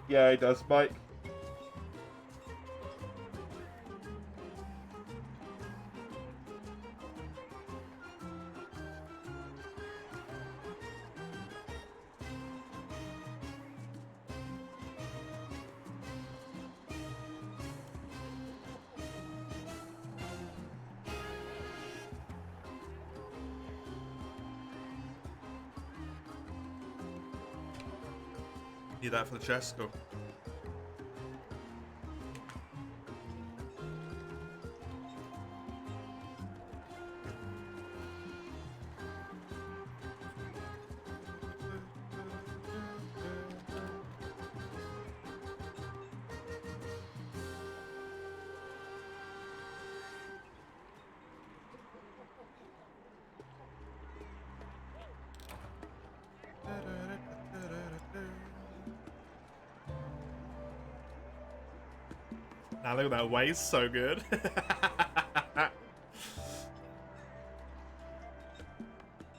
Yeah, he does, Mike. Need that for the chest, go. Now look at that waist, so good.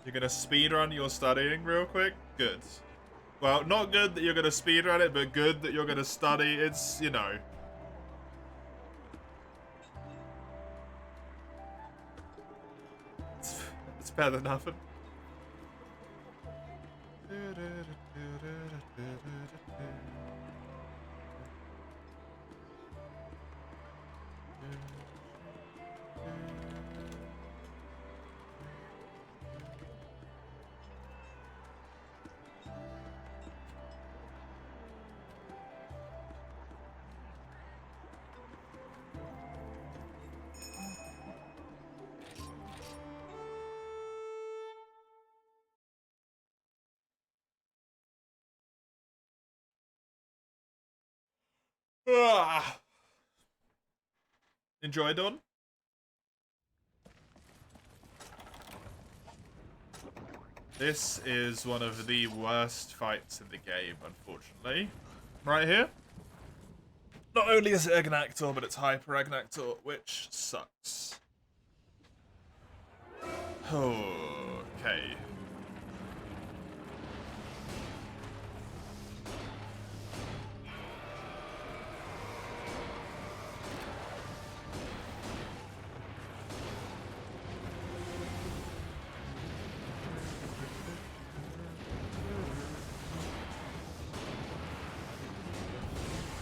You're gonna speedrun your studying real quick? Good. Well, not good that you're gonna speedrun it, but good that you're gonna study. It's, you know. It's better than nothing. Ah. Enjoy, Don. This is one of the worst fights in the game, unfortunately. Right here. Not only is it Agnactor, but it's Hyper Agnactor, which sucks. Okay.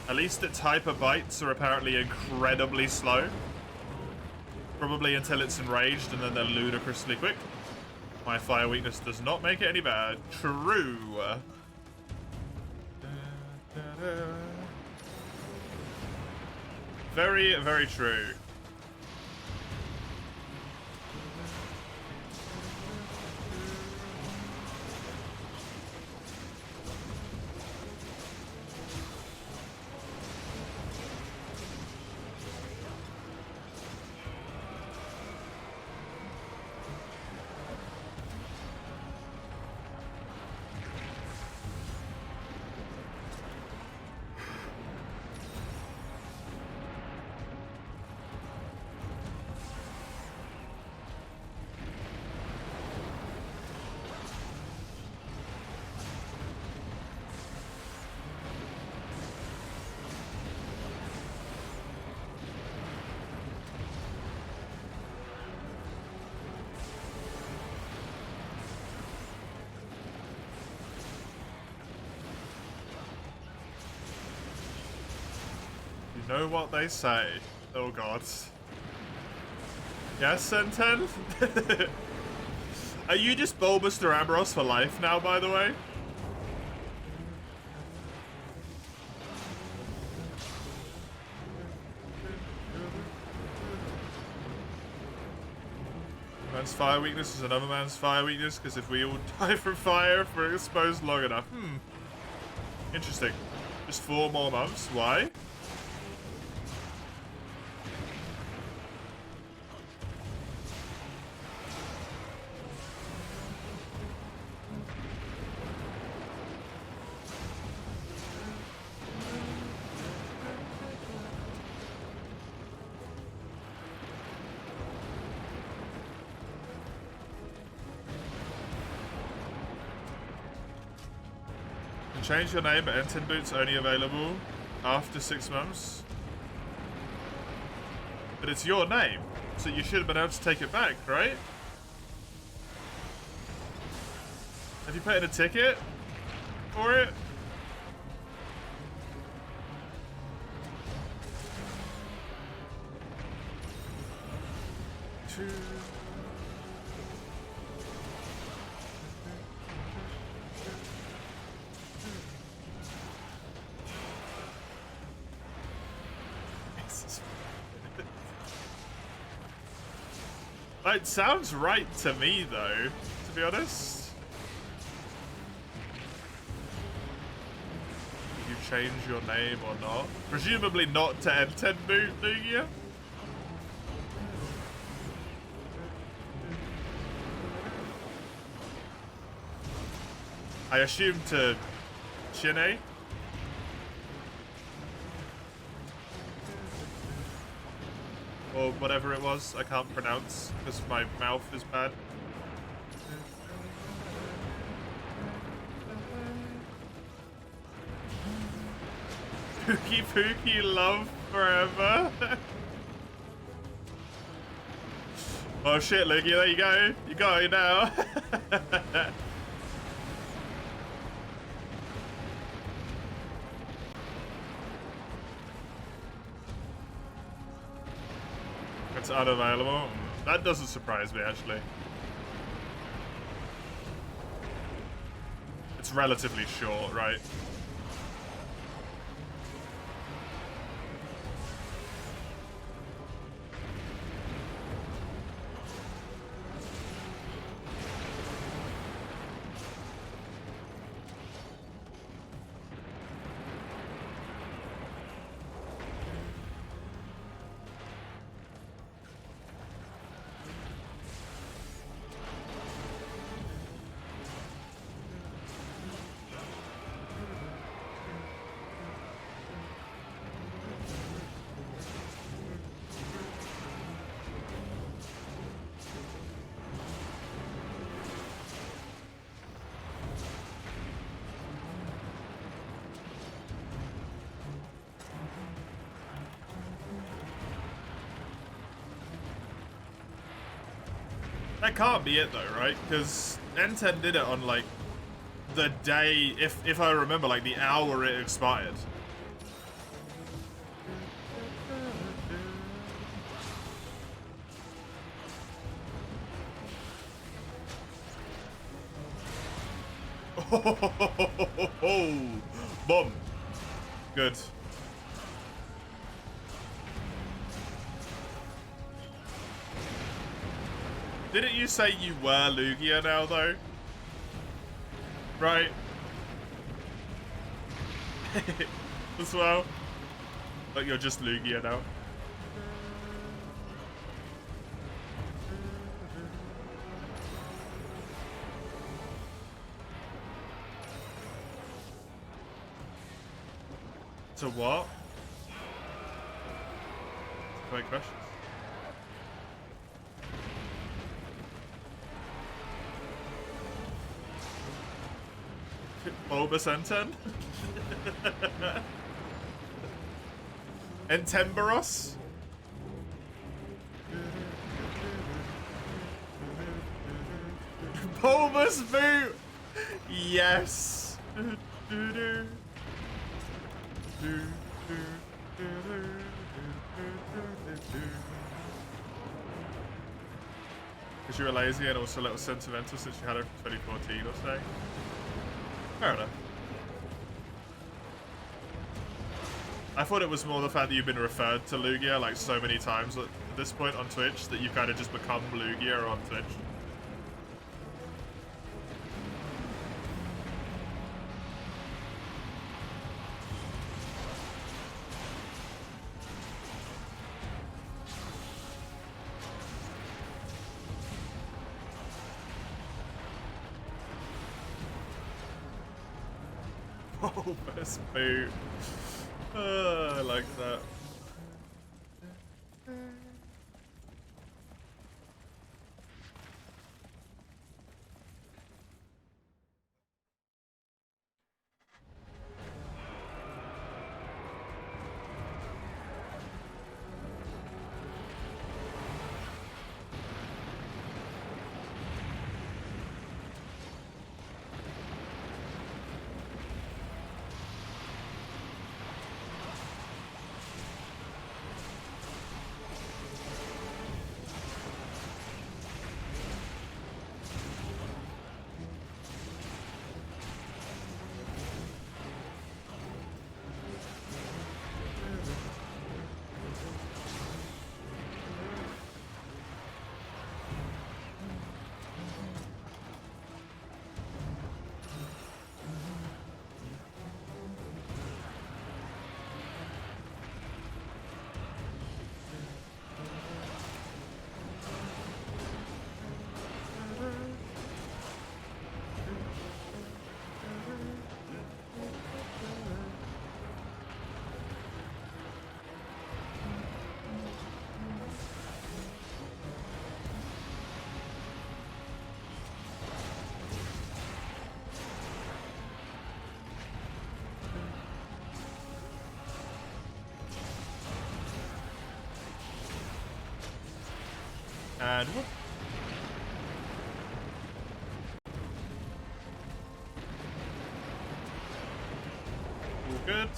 At least its hyper bites are apparently incredibly slow. Probably until it's enraged and then they're ludicrously quick. My fire weakness does not make it any better. True. Very, very true. You know what they say. Oh god. Yes, Senten? Are you just Bulbous Durambros for life now, by the way? Man's fire weakness is another man's fire weakness, because if we all die from fire if we're exposed long enough. Interesting. Just 4 more months. Why? Change your name, but N10 boots only available after 6 months. But it's your name, so you should have been able to take it back, right? Have you put in a ticket for it? It sounds right to me, though, to be honest. Did you change your name or not? Presumably not to N10 boot, Lugia? I assume to Chine? Or whatever it was, I can't pronounce because my mouth is bad. Pookie Pookie love forever. Oh shit, Luigi, there you go. You got it now. It's unavailable. That doesn't surprise me, actually. It's relatively short, right? That can't be it though, right? Because N10 did it on like the day, if I remember, like the hour it expired. Oh, boom. Good. Didn't you say you were Lugia now, though? Right? As well? But you're just Lugia now. To what? Great question. Bulbous N10? Entemberos? Bulbous boot! Yes! Because you were lazy and also a little sentimental since you had her from 2014 or so. Fair enough. I thought it was more the fact that you've been referred to Lugia like so many times at this point on Twitch that you've kind of just become Lugia on Twitch. Oh, best boot. I like that. And whoop. All good.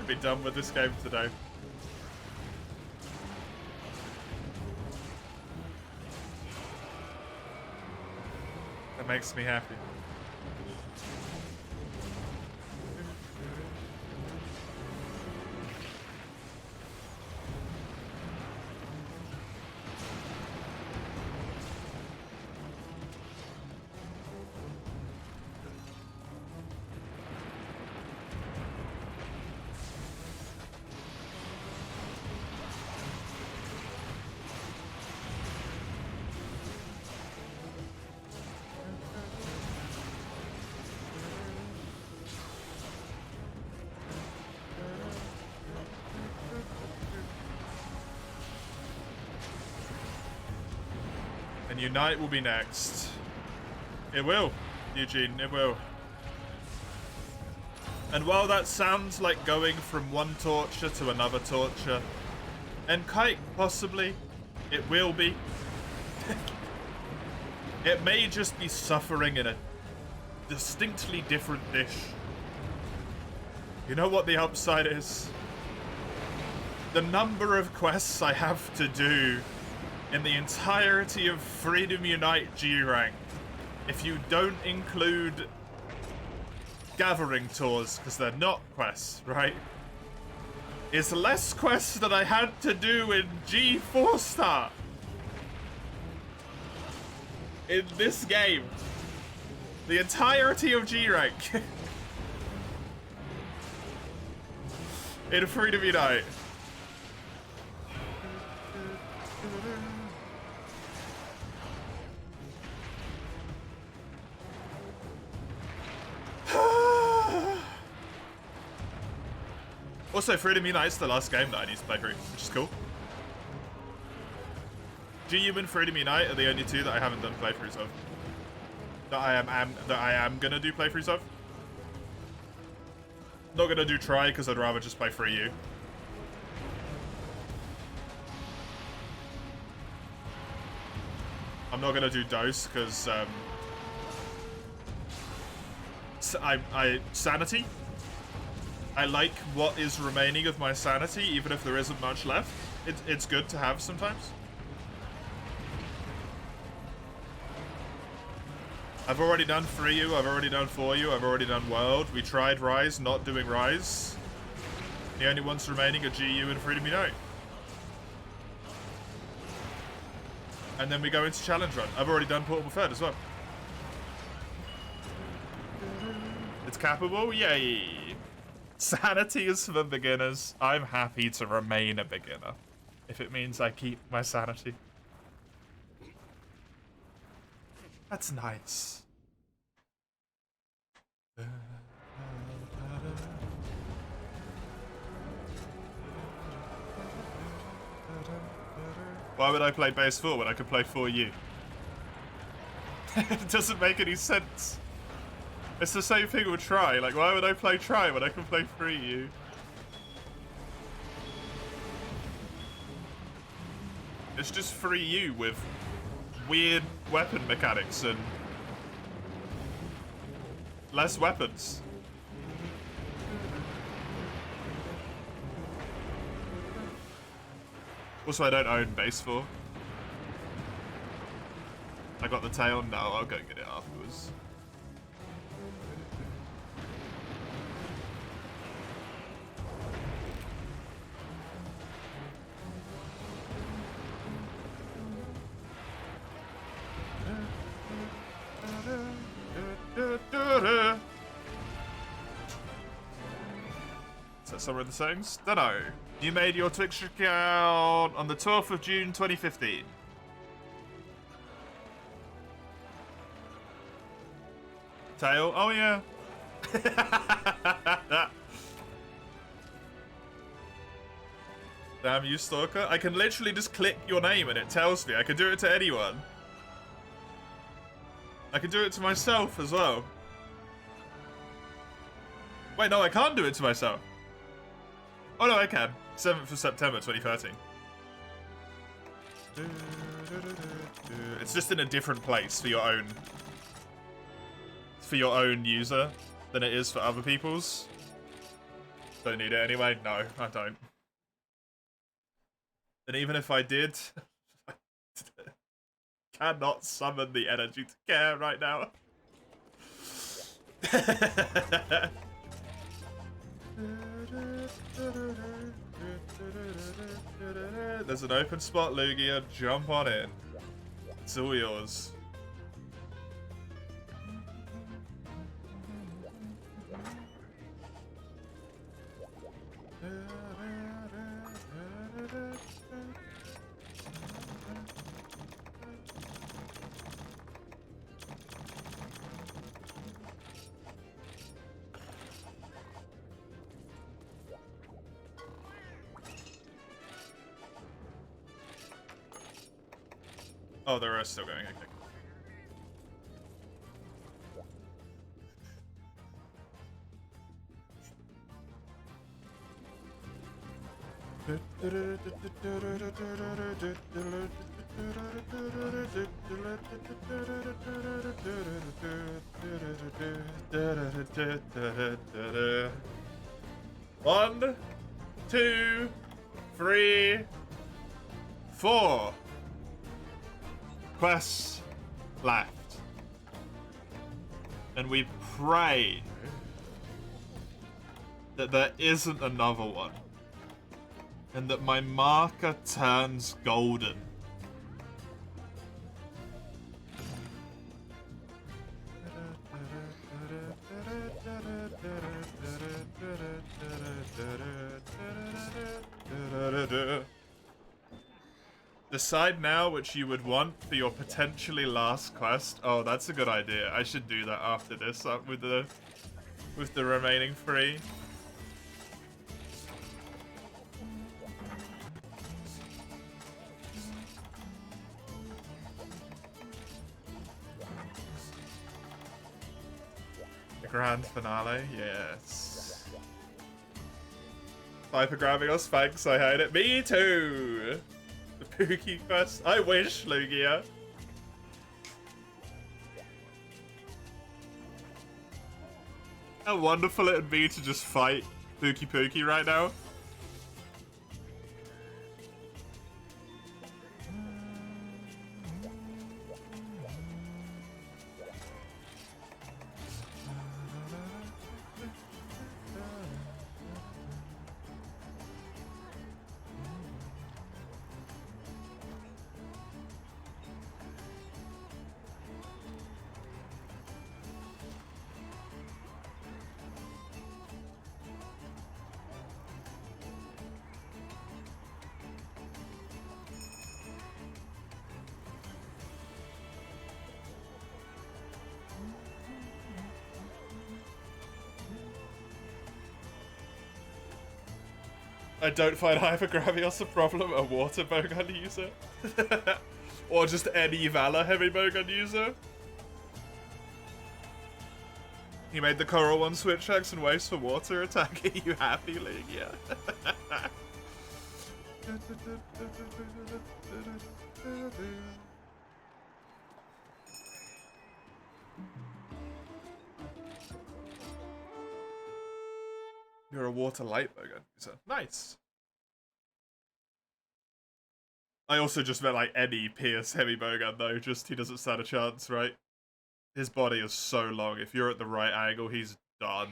Be done with this game today. That makes me happy. And Unite will be next. It will, Eugene, it will. And while that sounds like going from one torture to another torture, and quite possibly it will be, it may just be suffering in a distinctly different dish. You know what the upside is? The number of quests I have to do in the entirety of Freedom Unite G-Rank, if you don't include gathering tours, because they're not quests, right? Is less quests than I had to do in G4 Star. In this game. The entirety of G-Rank. In Freedom Unite. Also, Freedom Unite's the last game that I need to play through, which is cool. GU and Freedom Unite are the only two that I haven't done playthroughs of. That I am gonna do playthroughs of. Not gonna do try because I'd rather just play 3U. I'm not gonna do dose because sanity. I like what is remaining of my sanity, even if there isn't much left. It's good to have sometimes. I've already done 3U, I've already done 4U, I've already done World. We tried Rise, not doing Rise. The only ones remaining are GU and Freedom Unite. And then we go into Challenge Run. I've already done Portable Third as well. It's capable? Yay! Sanity is for beginners. I'm happy to remain a beginner. If it means I keep my sanity. That's nice. Why would I play base 4 when I could play 4U? It doesn't make any sense. It's the same thing with Try. Like, why would I play Try when I can play 3U? It's just 3U with weird weapon mechanics and less weapons. Also, I don't own base 4. I got the tail? No, I'll go get it afterwards. Is that somewhere in the settings? Dunno. You made your Twitch account on the 12th of June 2015. Tail? Oh yeah. Damn you, stalker. I can literally just click your name and it tells me. I can do it to anyone. I can do it to myself as well. Wait, no, I can't do it to myself. Oh no, I can. 7th of September 2013. It's just in a different place for your own user than it is for other people's. Don't need it anyway. No, I don't. And even if I did, I cannot summon the energy to care right now. There's an open spot, Lugia. Jump on it. It's all yours. Oh, the rest still going. Okay. One, 2, 3, 4. Quests left. And we pray that there isn't another one. And that my marker turns golden. Decide now which you would want for your potentially last quest. Oh, that's a good idea. I should do that after this with the remaining 3. The grand finale, yes. Bye for grabbing us, thanks, I hate it. Me too! The Pookie quest. I wish, Lugia. How wonderful it would be to just fight Pookie Pookie right now. I don't find Hypergravios a problem, a water bowgun user. Or just any Valor heavy bowgun user. He made the Coral 1 switch X and waste for water attack. Are you happy, League? Yeah. You're a water light bowgun user. Nice. I also just meant like any Pierce heavy bowgun though, just he doesn't stand a chance, right? His body is so long, if you're at the right angle, he's done.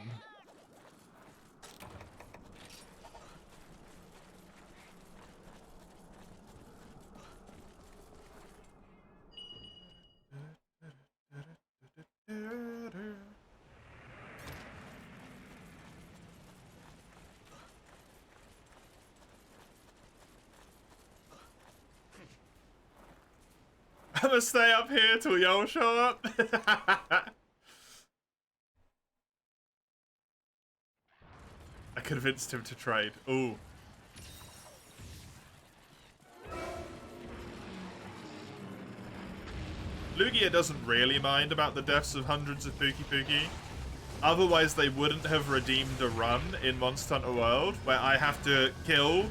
I'm gonna stay up here till y'all show up. I convinced him to trade. Ooh. Lugia doesn't really mind about the deaths of hundreds of Pookie Pookie. Otherwise, they wouldn't have redeemed a run in Monster Hunter World where I have to kill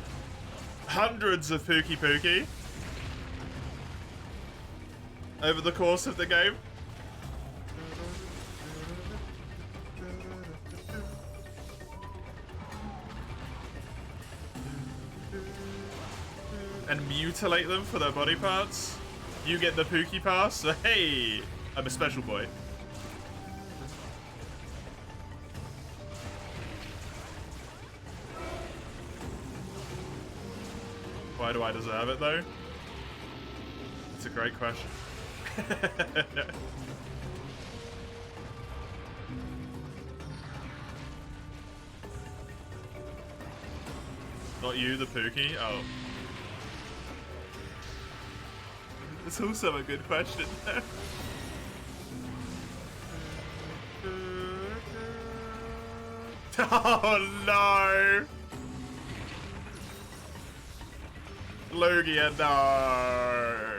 hundreds of Pookie Pookie over the course of the game. And mutilate them for their body parts. You get the Pookie pass, so hey, I'm a special boy. Why do I deserve it though? It's a great question. Not you, the Pookie? Oh. It's also a good question. Oh no! Lugia, no!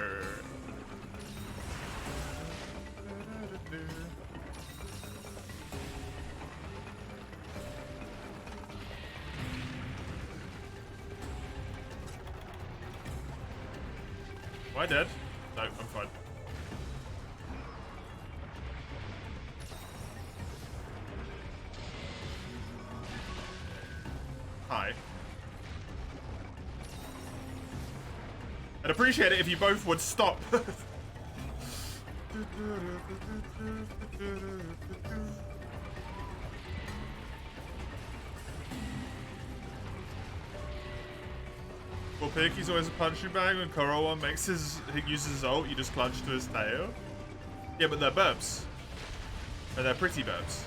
Am I dead? No, I'm fine. Hi. I'd appreciate it if you both would stop. Well, Perky's always a punching bag. When Coral One uses his ult, you just clutch to his tail. Yeah, but they're burps. And they're pretty burps.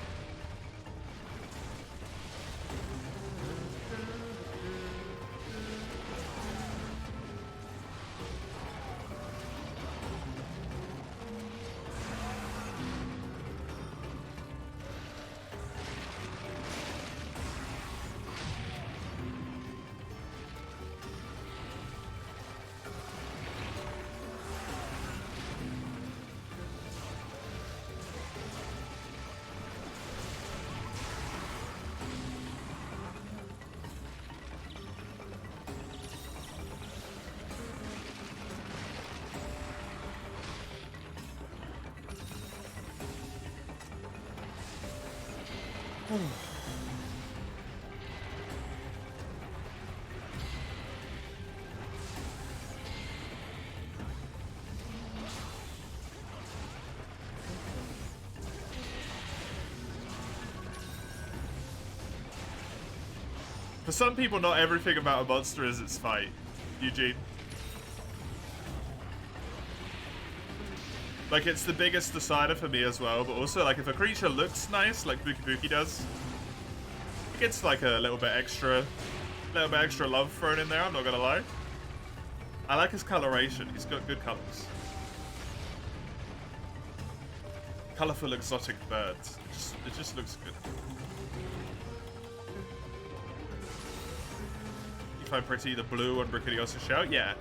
For some people, not everything about a monster is its fight. Eugene. Like, it's the biggest decider for me as well, but also, like, if a creature looks nice, like Buki Buki does, it gets, like, a little bit extra love thrown in there, I'm not gonna lie. I like his coloration, he's got good colors. Colorful exotic birds. It just looks good. You find pretty the blue on Brachydiosa's shout? Yeah.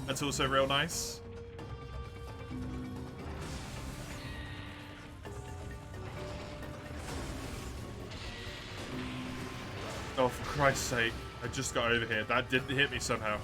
That's also real nice. Oh, for Christ's sake. I just got over here. That didn't hit me somehow.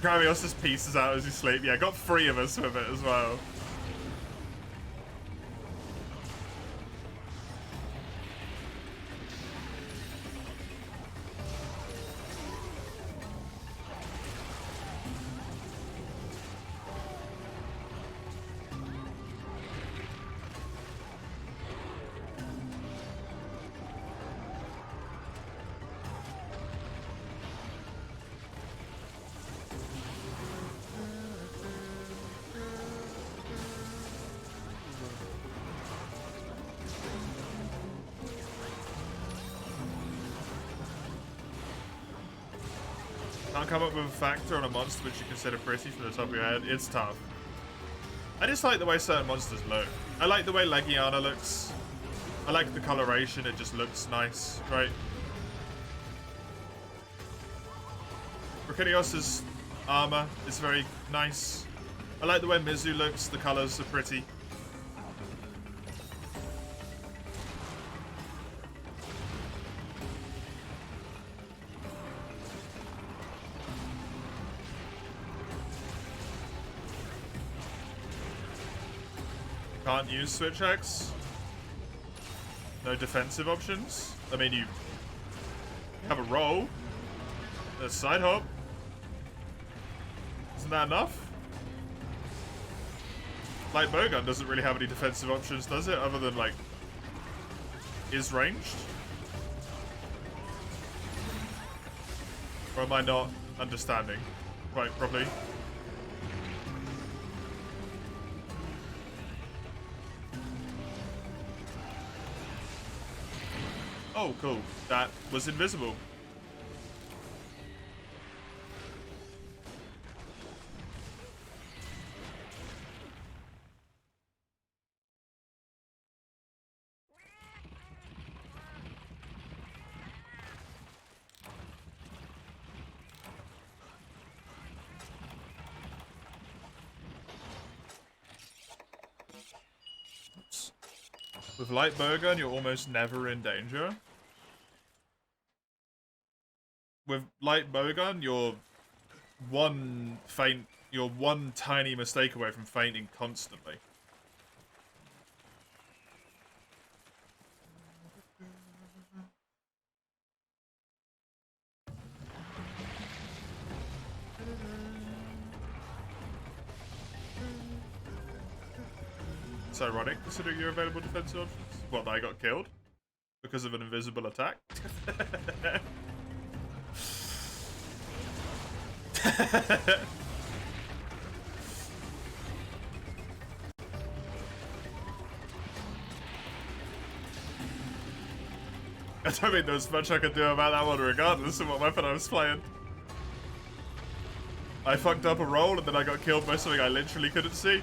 Gravios just pieces out as you sleep. Yeah, got 3 of us with it as well. Can't come up with a factor on a monster which you consider pretty from the top of your head. It's tough. I just like the way certain monsters look. I like the way Legiana looks. I like the coloration. It just looks nice, right? Brachydiosa's armor is very nice. I like the way Mizu looks. The colors are pretty. Can't use Switch X. No defensive options. I mean, you have a roll. A side hop. Isn't that enough? Light Bowgun doesn't really have any defensive options, does it? Other than, like, is ranged? Or am I not understanding quite properly? Oh, cool. That was invisible. Oops. With Light Bowgun, you're almost never in danger. With Light Bowgun, you're one tiny mistake away from fainting constantly. It's ironic considering your available defensive options. What, that I got killed? Because of an invisible attack? I don't think there was much I could do about that one regardless of what weapon I was playing. I fucked up a roll and then I got killed by something I literally couldn't see.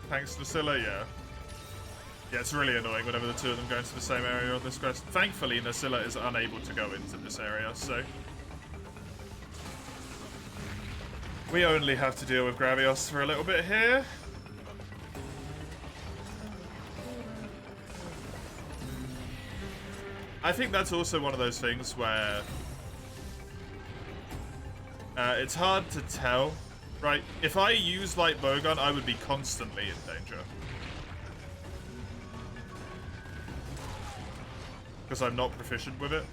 Thanks, Nasilla, yeah. Yeah, it's really annoying whenever the two of them go into the same area on this quest. Thankfully, Nasilla is unable to go into this area, so... we only have to deal with Gravios for a little bit here. I think that's also one of those things where... it's hard to tell. Right, if I use light bowgun, I would be constantly in danger. Because I'm not proficient with it.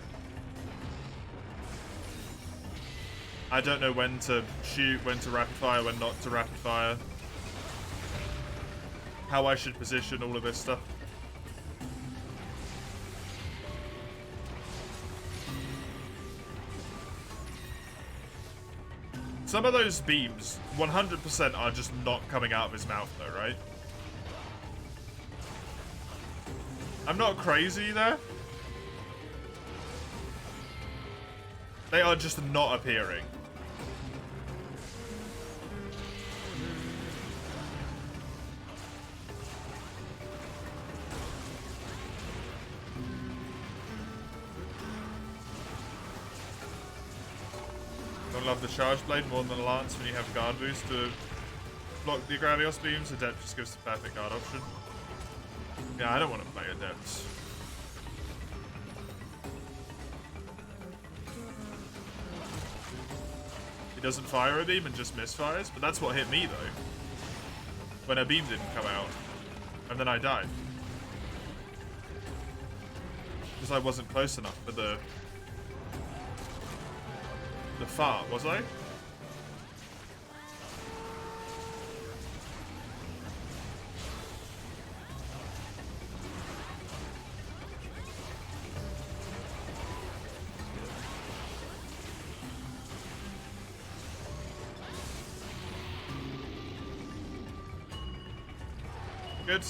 I don't know when to shoot, when to rapid fire, when not to rapid fire. How I should position all of this stuff. Some of those beams, 100% are just not coming out of his mouth though, right? I'm not crazy there. They are just not appearing. I love the charge blade more than the lance when you have guard boost to block the Gravios beams. Adept just gives the perfect guard option. Yeah, I don't want to play Adept. He doesn't fire a beam and just misfires, but that's what hit me though. When a beam didn't come out. And then I died. Because I wasn't close enough for the fart, was I? Good.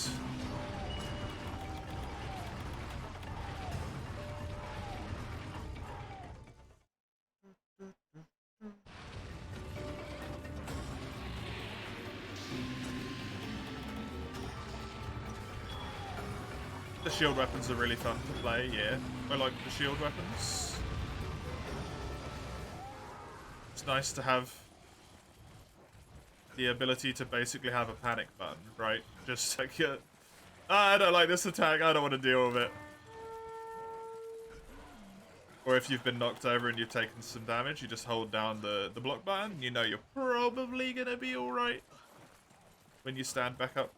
The shield weapons are really fun to play, yeah. I like the shield weapons. It's nice to have the ability to basically have a panic button, right? Just like, I don't like this attack, I don't want to deal with it. Or if you've been knocked over and you've taken some damage, you just hold down the block button. You know you're probably going to be alright when you stand back up.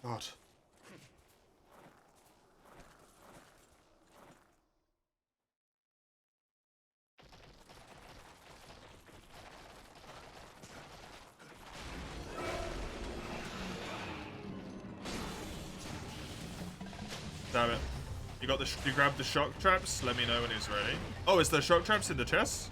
God. Damn it. You grabbed the shock traps? Let me know when he's ready. Oh, is there shock traps in the chest?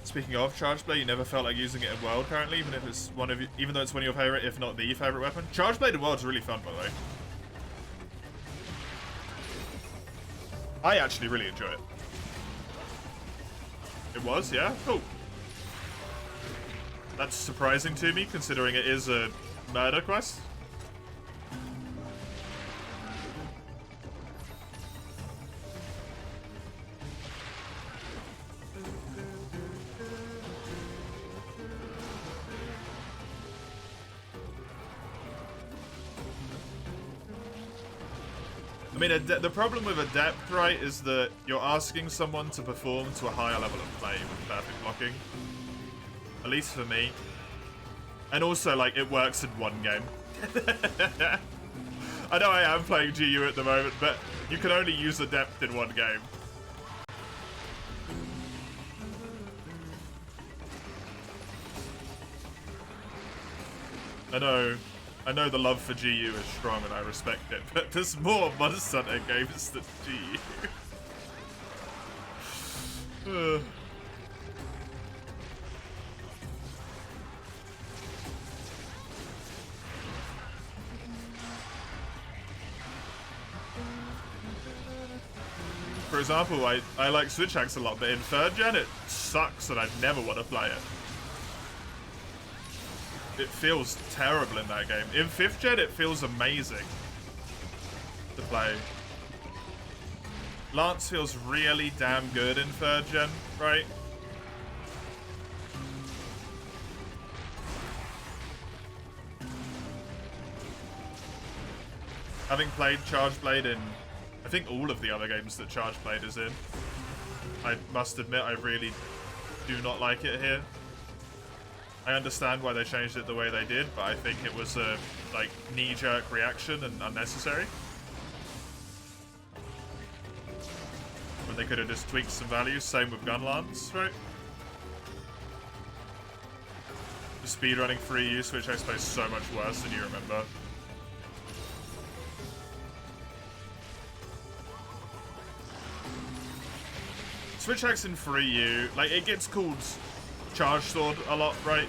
Speaking of Charge Blade, you never felt like using it in World currently, even if it's even though it's one of your favorite, if not the favorite weapon. Charge Blade in World is really fun, by the way. I actually really enjoy it. It was, yeah? Cool. That's surprising to me, considering it is a murder quest. I mean, the problem with Adept, right, is that you're asking someone to perform to a higher level of play with perfect blocking. At least for me. And also, like, it works in one game. I know I am playing GU at the moment, but you can only use Adept in one game. I know the love for GU is strong and I respect it, but there's more Monster Hunter games than GU. For example, I like Switch Axe a lot, but in 3rd gen it sucks and I'd never want to play it. It feels terrible in that game. In 5th gen it feels amazing to play. Lance feels really damn good in 3rd gen, right? Having played Charge Blade in I think all of the other games that Charge Blade is in, I must admit I really do not like it here. I understand why they changed it the way they did, but I think it was a like knee-jerk reaction and unnecessary. When they could have just tweaked some values, same with Gunlance, right? The speedrunning 3U Switch X plays so much worse than you remember. Switch Axe in 3U, like, it gets called Charge Sword a lot, right?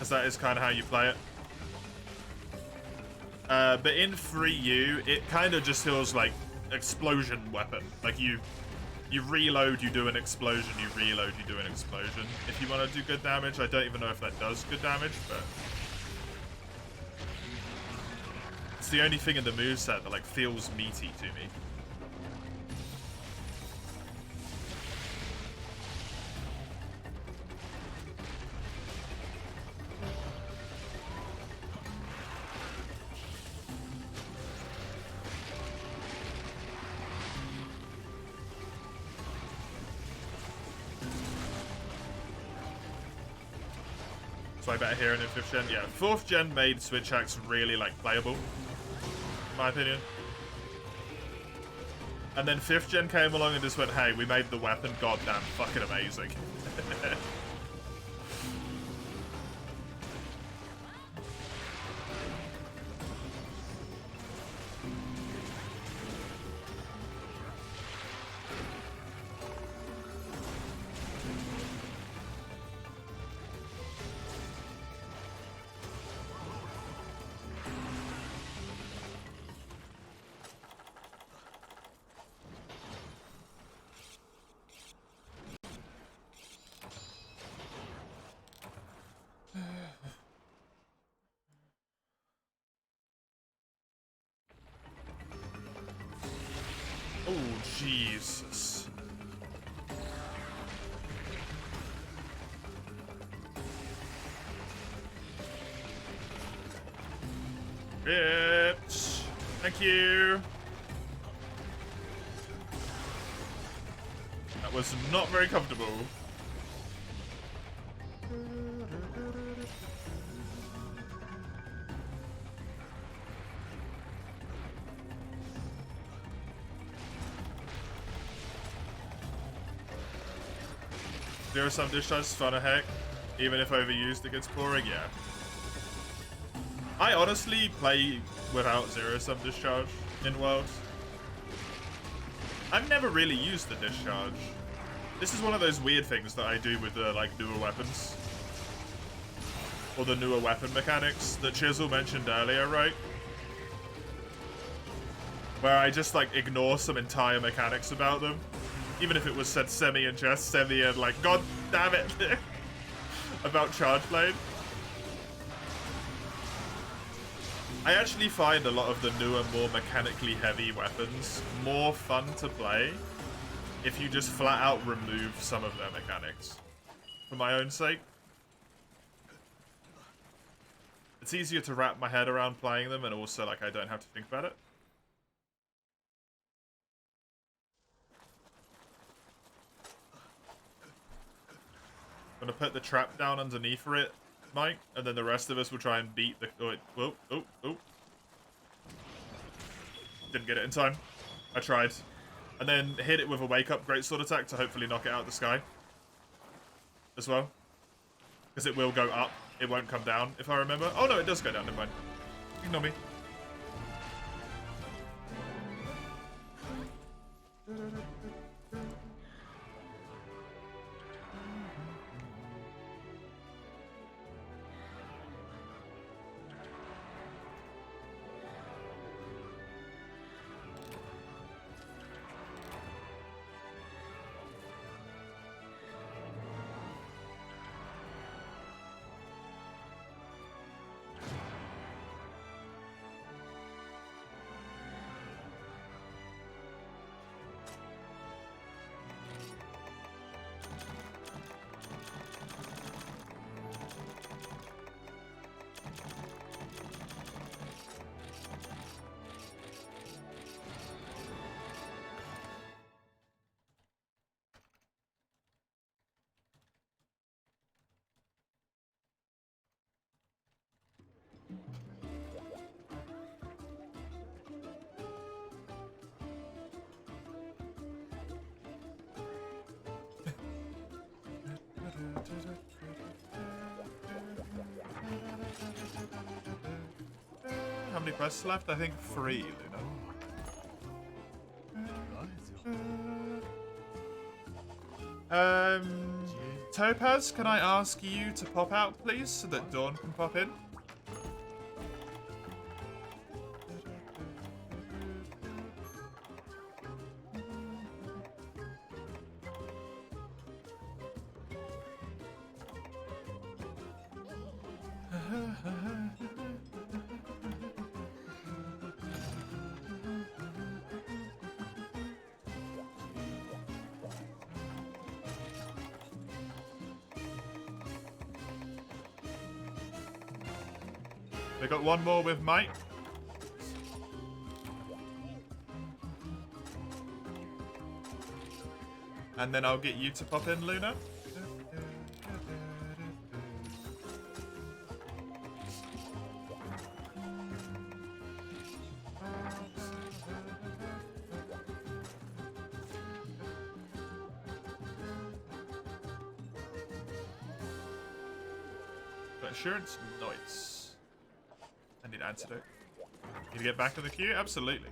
As that is kind of how you play it. But in 3U, it kind of just feels like explosion weapon. Like, you reload, you do an explosion, you reload, you do an explosion. If you want to do good damage, I don't even know if that does good damage, but... it's the only thing in the moveset that, like, feels meaty to me. So I better hear it in 5th gen. Yeah, 4th gen made Switch Axe really, like, playable. In my opinion. And then 5th gen came along and just went, hey, we made the weapon goddamn fucking amazing. Oh, Jesus. Bitch. Thank you. That was not very comfortable. Zero-sum discharge is fun as heck. Even if overused, it gets boring, yeah. I honestly play without zero-sum discharge in Worlds. I've never really used the discharge. This is one of those weird things that I do with the, like, newer weapons. Or the newer weapon mechanics that Chisel mentioned earlier, right? Where I just, like, ignore some entire mechanics about them. Even if it was said semi and just semi and like, god damn it, about Charge Blade. I actually find a lot of the newer, more mechanically heavy weapons more fun to play if you just flat out remove some of their mechanics. For my own sake. It's easier to wrap my head around playing them, and also, like, I don't have to think about it. I'm gonna put the trap down underneath for it, Mike, and then the rest of us will try and beat the... Oh, wait. Whoa, oh, oh. Didn't get it in time. I tried. And then hit it with a wake-up greatsword attack to hopefully knock it out of the sky. As well. Because it will go up. It won't come down, if I remember. Oh, no, it does go down. Never mind. Ignore me. How many quests left? I think 3, Luna. Topaz, can I ask you to pop out, please, so that Dawn can pop in? We got one more with Mike. And then I'll get you to pop in, Luna. But assurance, nice. I need antidote. Need to get back in the queue? Absolutely.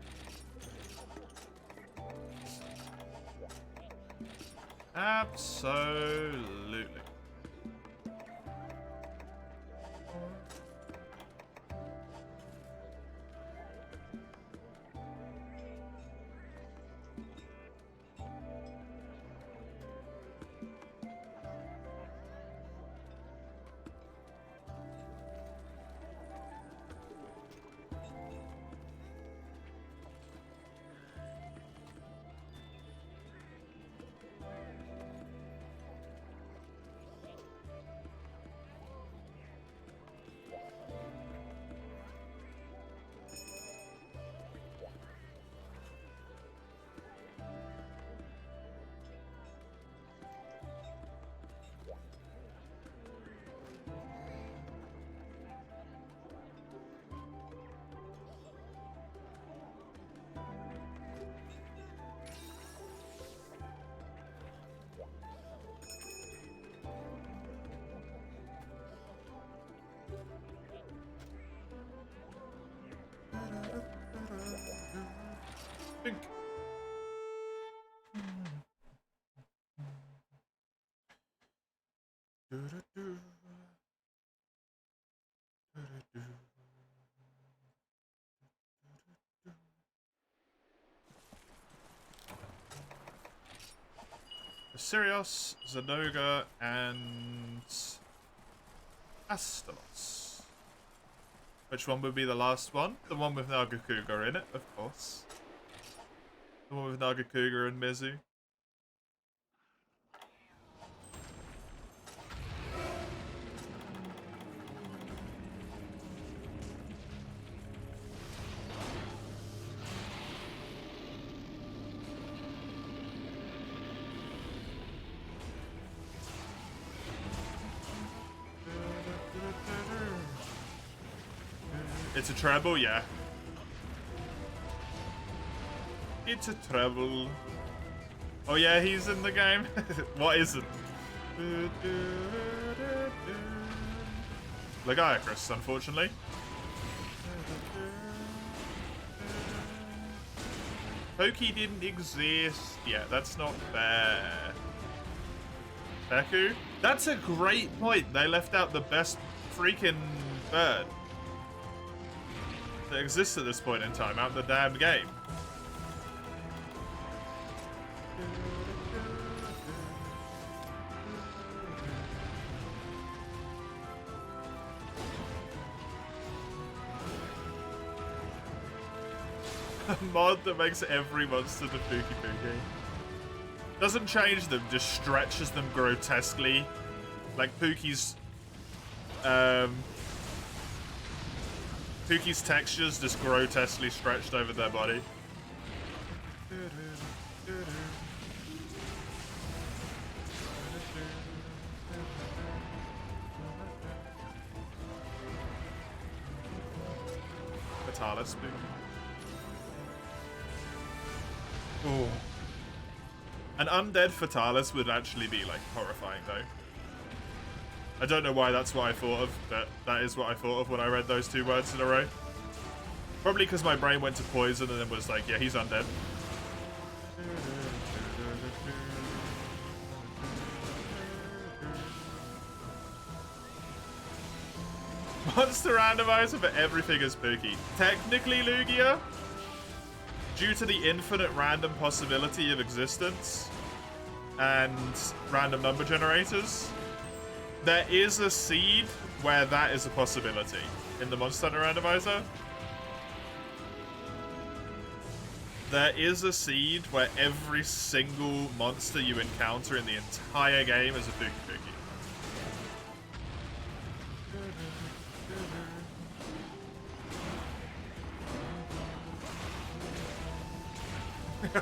Absolutely. Think. Sirius, Zanoga, and Astalos. Which one would be the last one? The one with Nagakuga in it, of course. The one with Nagakuga and Mizu. It's a treble, yeah. It's a treble. Oh yeah, he's in the game. What isn't? Legiacrus, unfortunately. Pokey didn't exist. Yeah, that's not fair. Deku? That's a great point. They left out the best freaking bird that exists at this point in time out of the damn game. A mod that makes every monster the Pookie Pookie. Doesn't change them, just stretches them grotesquely. Like Pookie's Pookie's textures just grotesquely stretched over their body. Fatalis Pookie. Oh. An undead Fatalis would actually be, like, horrifying, though. I don't know why that's what I thought of, but that is what I thought of when I read those two words in a row. Probably because my brain went to poison and then was like, yeah, he's undead. Monster randomizer for everything is Pookie. Technically, Lugia, due to the infinite random possibility of existence and random number generators, there is a seed where that is a possibility in the Monster Hunter randomizer. There is a seed where every single monster you encounter in the entire game is a Pookie Pookie.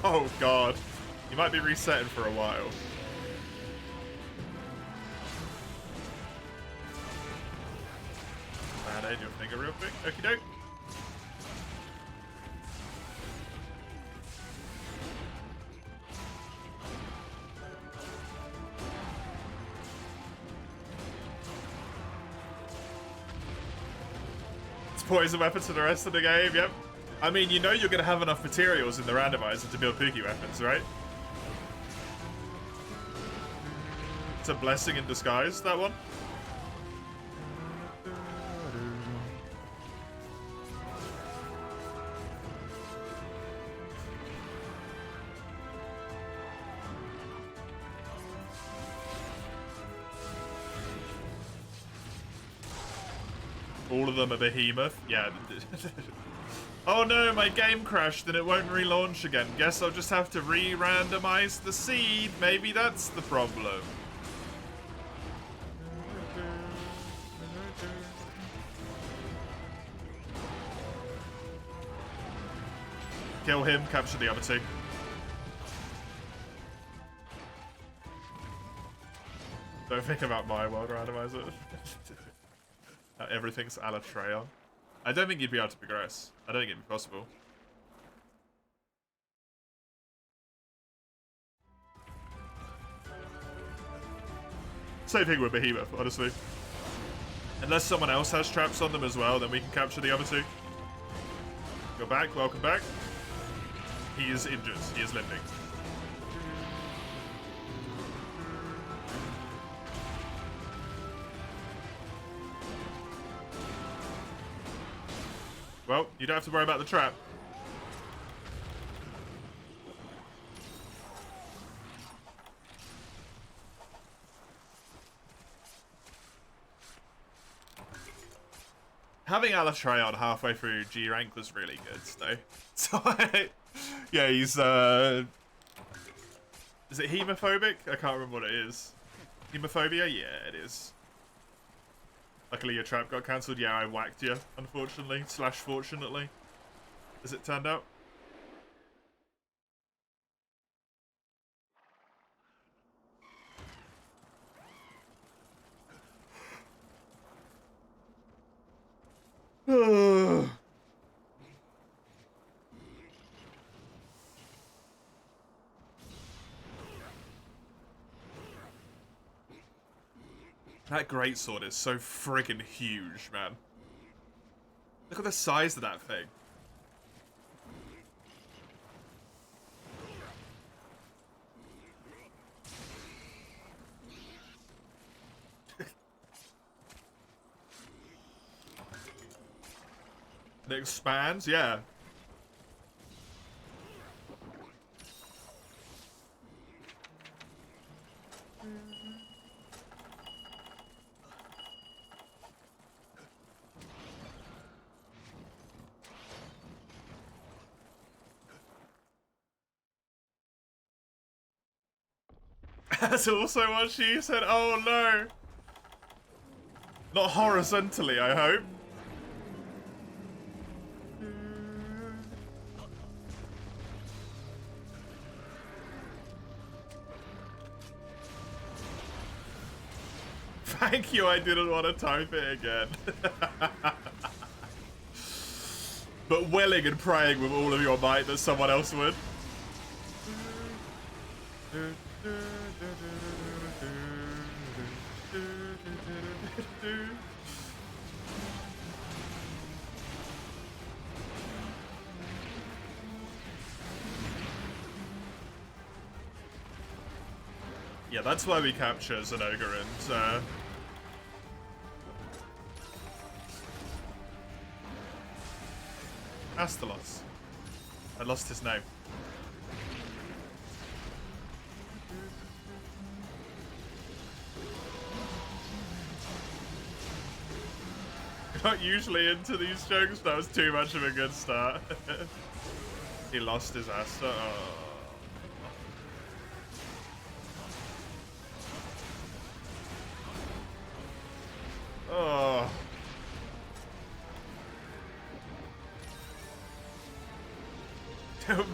Oh god. You might be resetting for a while. Band-aid your finger real quick. Okie doke. It's poison weapons for the rest of the game, yep. I mean, you know you're going to have enough materials in the randomizer to build Pookie weapons, right? It's a blessing in disguise, that one. All of them are behemoth. Yeah. Oh no, my game crashed and it won't relaunch again. Guess I'll just have to re-randomize the seed. Maybe that's the problem. Kill him, capture the other two. Don't think about my world randomizer. Everything's a la Treon. I don't think you'd be able to progress. I don't think it'd be possible. Same thing with Behemoth, honestly. Unless someone else has traps on them as well, then we can capture the other two. Go back, welcome back. He is injured, he is limping. Well, you don't have to worry about the trap. Having Alatreon halfway through G rank was really good, though. So, yeah, he's, is it hemophobic? I can't remember what it is. Hemophobia? Yeah, it is. Luckily your trap got cancelled. Yeah, I whacked you, unfortunately. / fortunately. As it turned out. That greatsword is so friggin' huge, man. Look at the size of that thing. It expands, yeah. That's also what she said. Oh no. Not horizontally, I hope. Thank you, I didn't want to type it again. But willing and praying with all of your might that someone else would. Yeah, that's why we capture Zinogre and Astalos. I lost his name. Not usually into these jokes, that was too much of a good start. He lost his ass. Oh.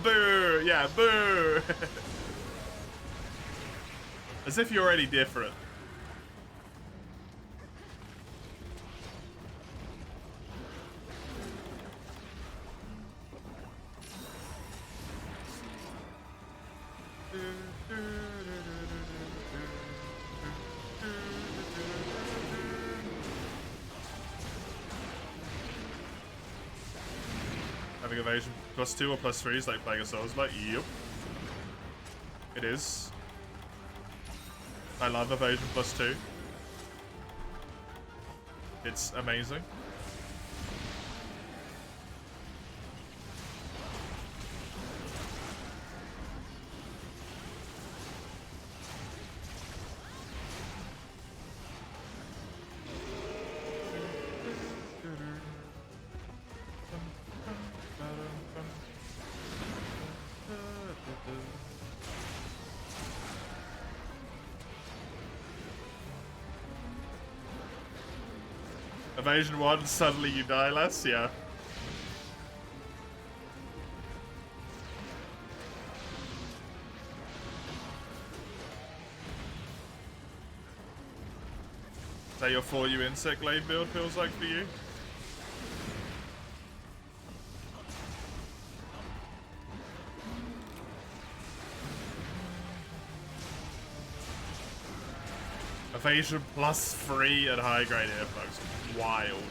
Boo! Yeah, boo! As if you're already different. Having evasion +2 or +3 is like playing a Souls like, yep. It is. I love evasion +2. It's amazing. Evasion 1, suddenly you die less? Yeah. Is that your 4U insect glaive build feels like for you? Evasion +3 at high grade earplugs. Wild.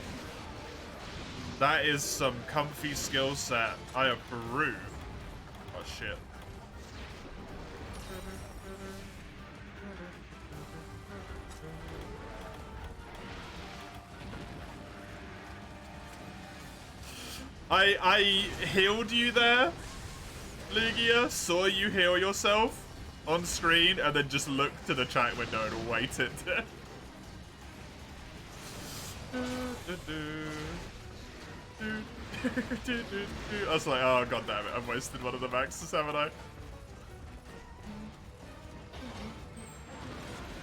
That is some comfy skill set. I approve. Oh shit. I healed you there, Lugia. Saw you heal yourself on screen and then just looked to the chat window and waited. I was like, oh god damn it, I've wasted one of the maxes, haven't I?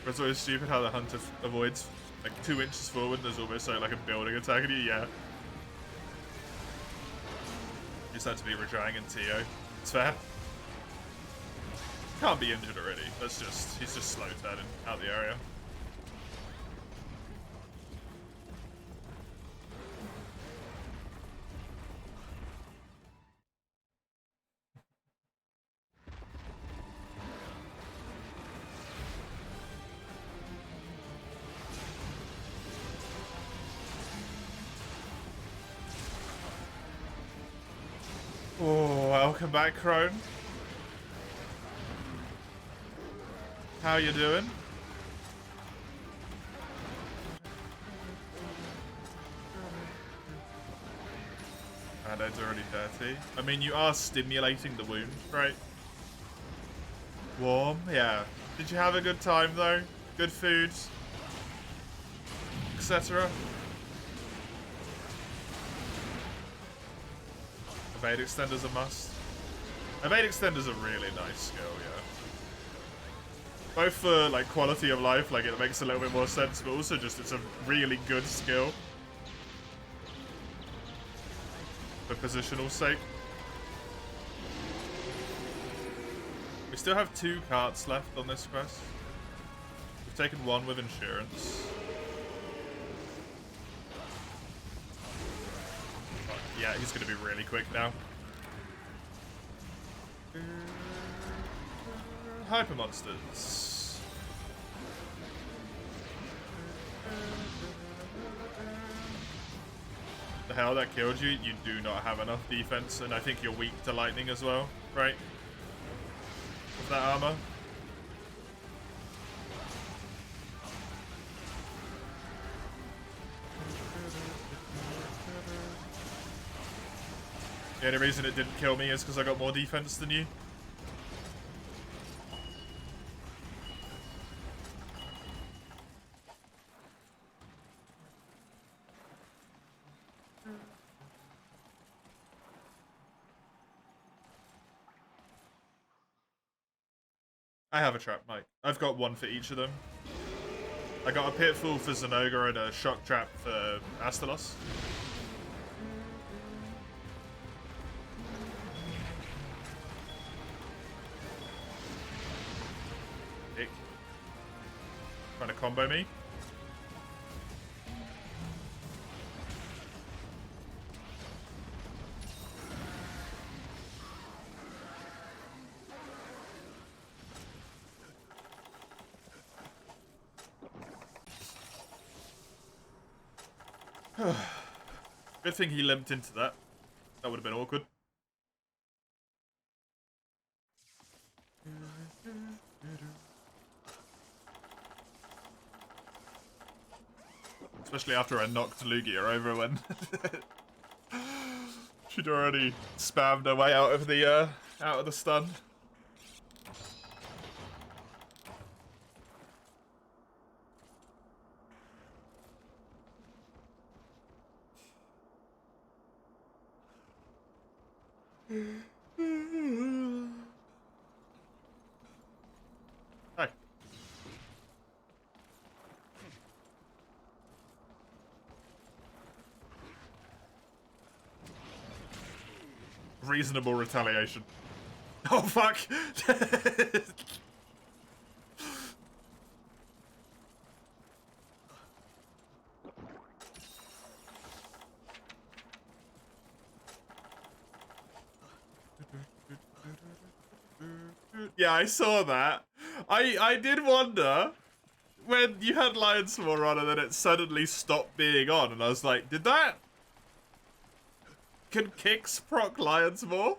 It's always stupid how the hunter avoids like 2 inches forward and there's almost like a building attacking you, yeah. You just had to be retrying in TO. It's fair. Can't be injured already. That's just, he's just slow turning out the area. Welcome back, Crone. How you doing? Band-Aid's already dirty. I mean, you are stimulating the wound, right? Warm? Yeah. Did you have a good time, though? Good food? Etc. Evade extender's a must. Evade extender's a really nice skill, yeah. Both for, like, quality of life, like, it makes a little bit more sense, but also just it's a really good skill. For positional sake. We still have 2 carts left on this quest. We've taken 1 with insurance. Yeah, he's gonna be really quick now. Hyper monsters. The hell that killed you? You do not have enough defense, and I think you're weak to lightning as well, right? With that armor. The only reason it didn't kill me is because I got more defense than you. I have a trap, Mike. I've got 1 for each of them. I got a pitfall for Zenoga and a shock trap for Astalos. Dick. Trying to combo me. Good thing he limped into that. That would have been awkward. Especially after I knocked Lugia over when she'd already spammed her way out of the stun. Hi. Reasonable retaliation. Oh fuck! Yeah, I saw that. I did wonder when you had Lion Swarm on and then it suddenly stopped being on, and I was like, did that? Can Kix proc Lion Swarm?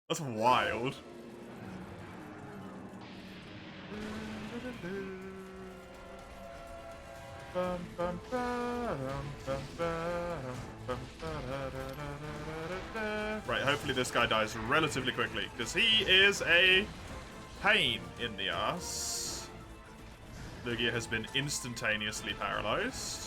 That's wild. Right, hopefully this guy dies relatively quickly, because he is a pain in the ass. Lugia has been instantaneously paralyzed.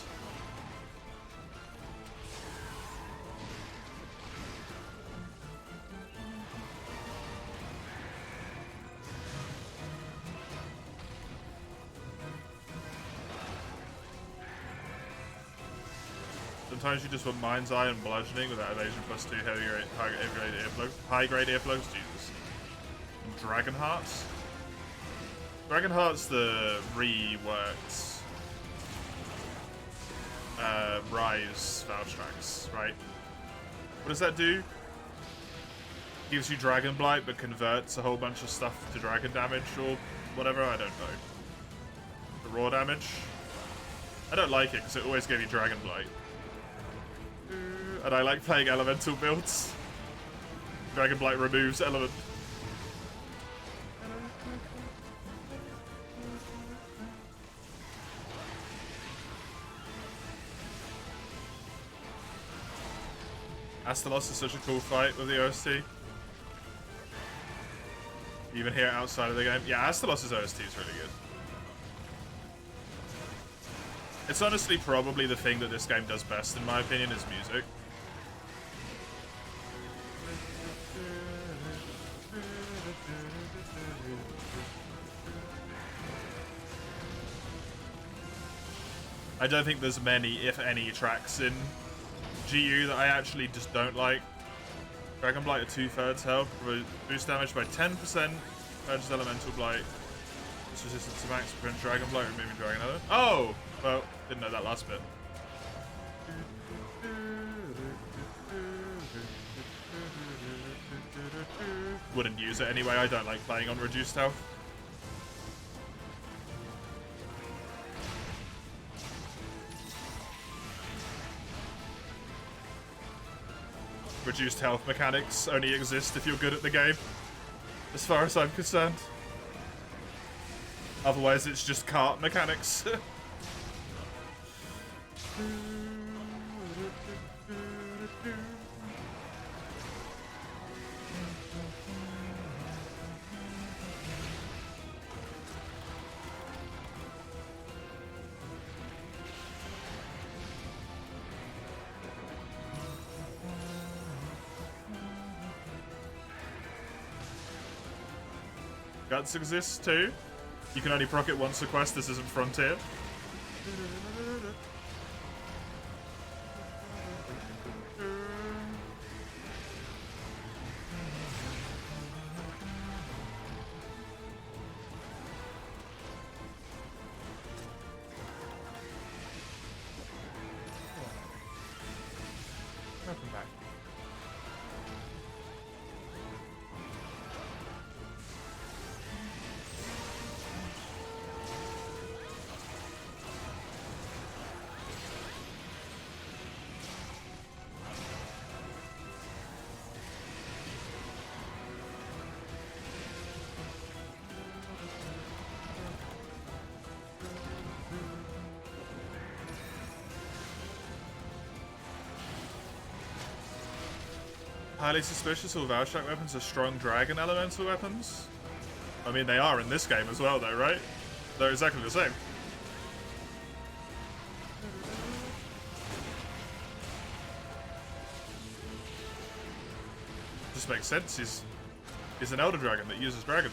Sometimes you just want Mind's Eye and Bludgeoning without evasion plus 2 high grade earplugs. Jesus. And Dragon Hearts. Dragon Heart's the reworked Rise Valstrax, right? What does that do? Gives you Dragon Blight but converts a whole bunch of stuff to dragon damage or whatever, I don't know. The raw damage? I don't like it because it always gave you Dragon Blight. And I like playing elemental builds. Dragon Blight removes element. Astalos is such a cool fight with the OST. You even hear it outside of the game. Yeah, Astalos' OST is really good. It's honestly probably the thing that this game does best, in my opinion, is music. I don't think there's many, if any, tracks in GU that I actually just don't like. Dragon Blight at 2/3 health, boost damage by 10%, purges Elemental Blight, boost resistance to max, prevent Dragon Blight, removing Dragon Element. Oh! Well, didn't know that last bit. Wouldn't use it anyway, I don't like playing on reduced health. Reduced health mechanics only exist if you're good at the game, as far as I'm concerned. Otherwise, it's just cart mechanics. Guts exists too. You can only proc it once a quest. This isn't Frontier. Welcome back. Highly suspicious all Valshark weapons are strong dragon elemental weapons. I mean, they are in this game as well, though, right? They're exactly the same. Just makes sense. He's an elder dragon that uses dragon.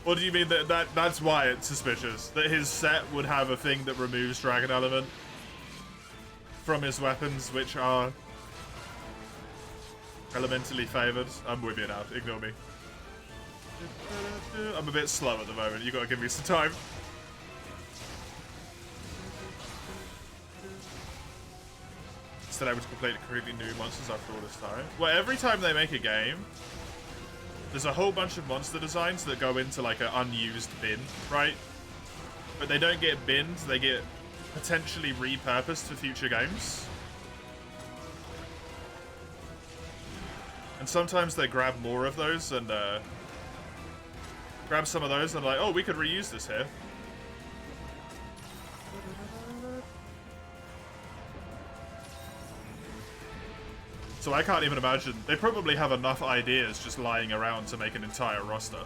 What do you mean that's why it's suspicious? That his set would have a thing that removes dragon element from his weapons, which are elementally favored. I'm with you now. Ignore me. I'm a bit slow at the moment. You gotta give me some time. Still able to complete completely new monsters after all this time. Well, every time they make a game, there's a whole bunch of monster designs that go into like an unused bin, right? But they don't get binned. They get potentially repurposed for future games. And sometimes they grab more of those and grab some of those and like, oh, we could reuse this here. So I can't even imagine. They probably have enough ideas just lying around to make an entire roster.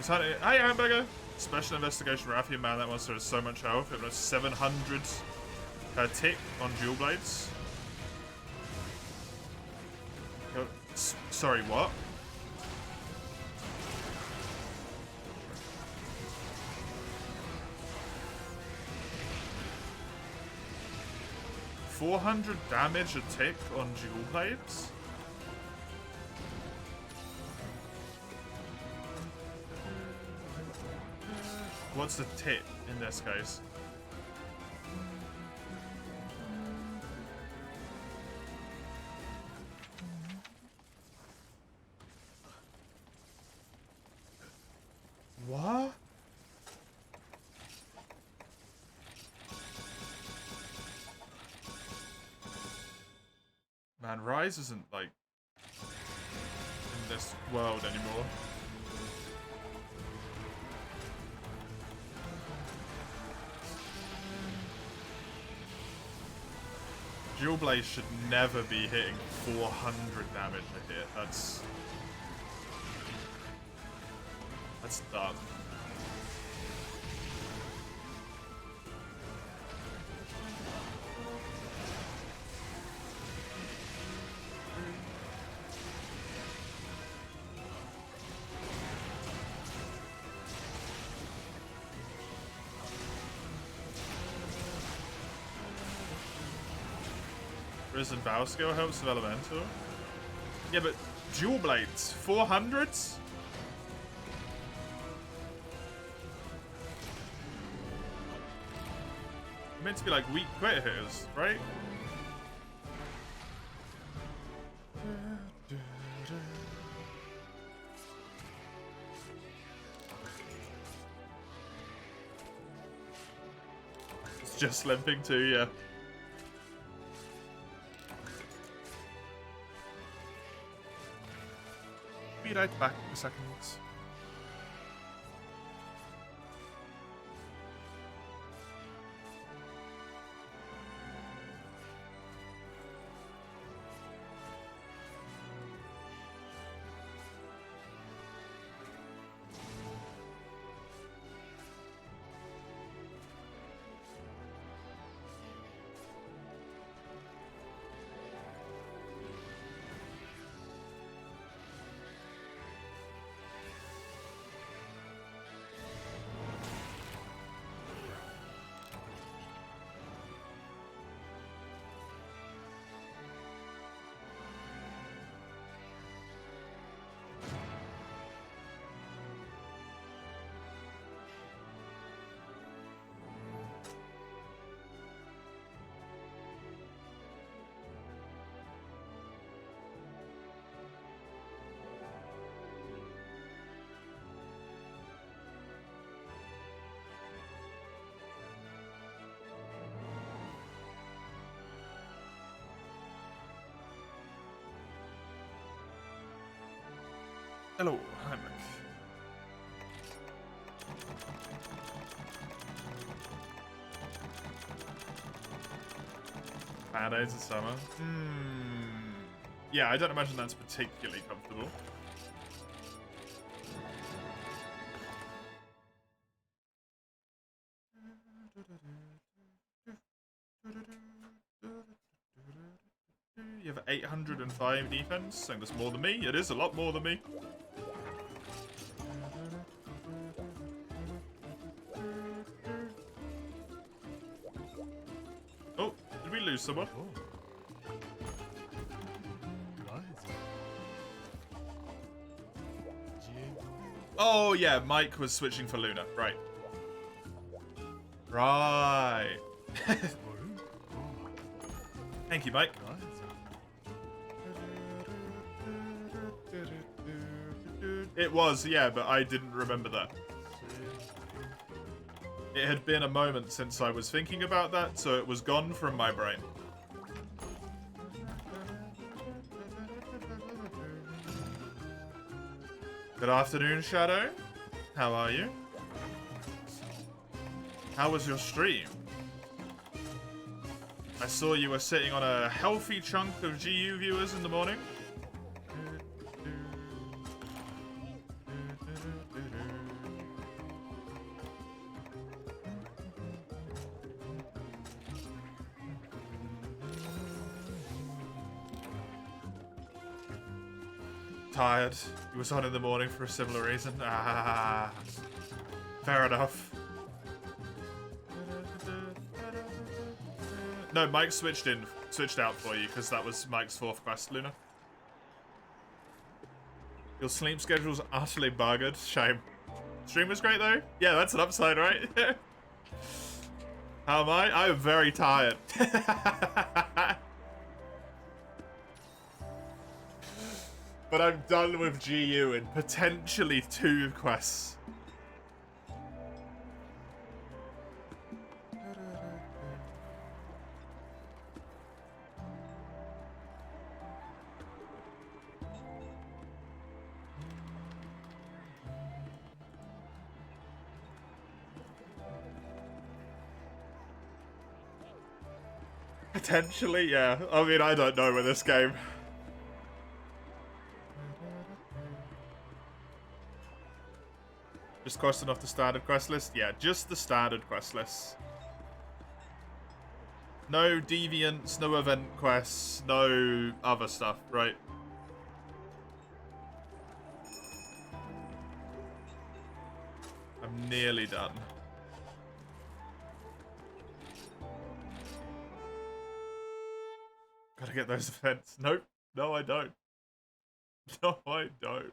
Hi, Hamburger! Special investigation Raffian, man, that monster has so much health. It was 700 per tick on dual blades. Sorry, what? $400 damage a tick on dual blades? What's the tip in this case? Man, Rise isn't, like, in this world anymore. Dual Blaze should never be hitting 400 damage a hit. That's dumb. Risen Bow Skill helps with Elemental. Yeah, but Dual Blades, 400s? Meant to be like weak crit hitters, right? It's just limping too, yeah. Be right back in a second. Hello, I'm back. Bad days of summer. Yeah, I don't imagine that's particularly comfortable. You have 805 defense, and that's more than me. It is a lot more than me. Oh, did we lose someone? Oh yeah, Mike was switching for Luna. Right. Right. Thank you, Mike. It was, yeah, but I didn't remember that. It had been a moment since I was thinking about that, so it was gone from my brain. Good afternoon, Shadow. How are you? How was your stream? I saw you were sitting on a healthy chunk of GU viewers in the morning. Tired. He was on in the morning for a similar reason. Ah, fair enough. No, Mike switched out for you because that was Mike's 4th quest, Luna. Your sleep schedule's utterly buggered. Shame. Stream was great though. Yeah, that's an upside, right? How am I? I am very tired. But I'm done with GU in potentially 2 quests. Potentially, yeah. I mean, I don't know with this game. Just crossing off the standard quest list? Yeah, just the standard quest list. No deviants, no event quests, no other stuff, right? I'm nearly done. Gotta get those events. Nope. No, I don't. No, I don't.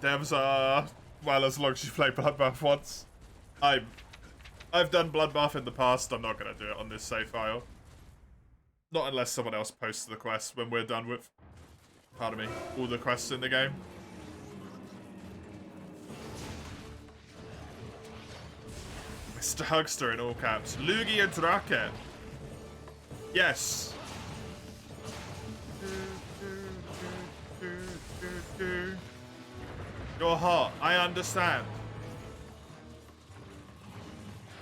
Devs are, well, as long as you play Bloodbath once. I've done Bloodbath in the past. I'm not gonna do it on this save file. Not unless someone else posts the quest when we're done with, pardon me, all the quests in the game. Mr. Hugster in all caps. Lugia Drake. Yes. You're hot. I understand.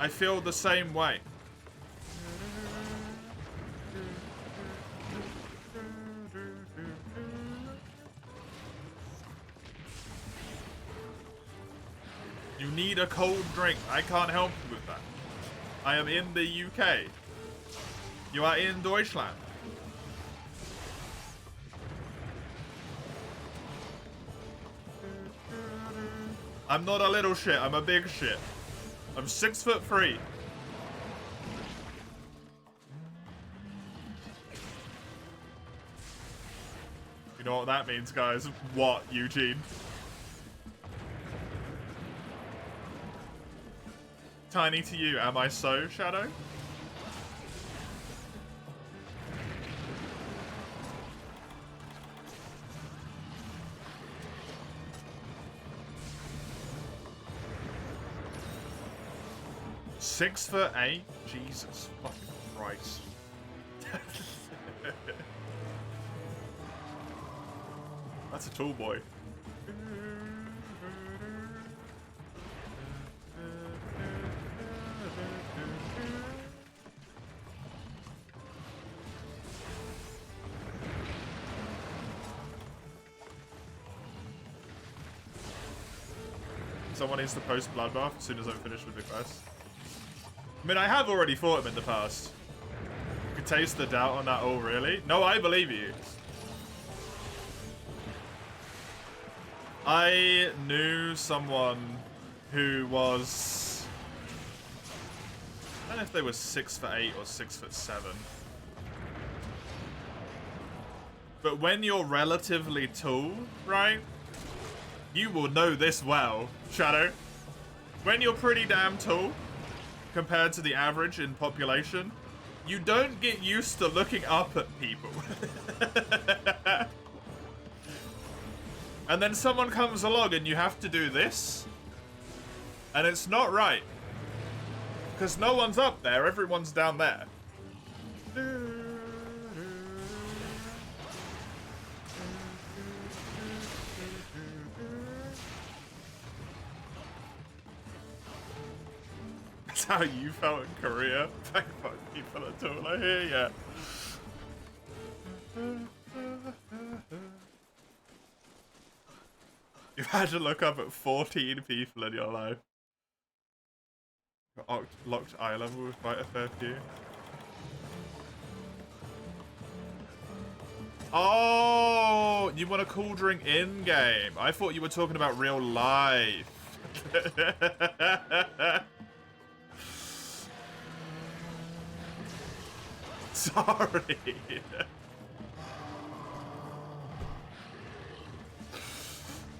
I feel the same way. You need a cold drink. I can't help you with that. I am in the UK. You are in Deutschland. I'm not a little shit. I'm a big shit. I'm 6'3". You know what that means, guys? What, Eugene? Tiny to you, am I so, Shadow? "6'8"? Jesus fucking Christ. That's a tall boy. Someone needs to post Bloodbath as soon as I'm finished with the quest. I mean, I have already fought him in the past. You could taste the doubt on that. Oh, really? No, I believe you. I knew someone who was... I don't know if they were 6'8" or 6'7". But when you're relatively tall, right? You will know this well, Shadow. When you're pretty damn tall, compared to the average in population, you don't get used to looking up at people. And then someone comes along and you have to do this, and it's not right. Because no one's up there, everyone's down there. That's how you felt in Korea. Fuck people at all, I hear ya. You've had to look up at 14 people in your life. Locked eye level with quite a fair few. Oh, you want a cool drink in-game. I thought you were talking about real life. Sorry.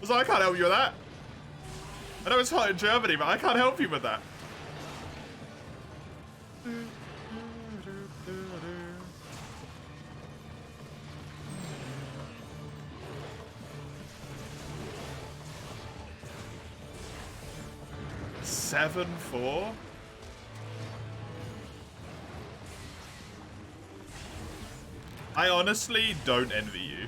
So I can't help you with that. I know it's hot in Germany, but I can't help you with that. "7-4"? I honestly don't envy you.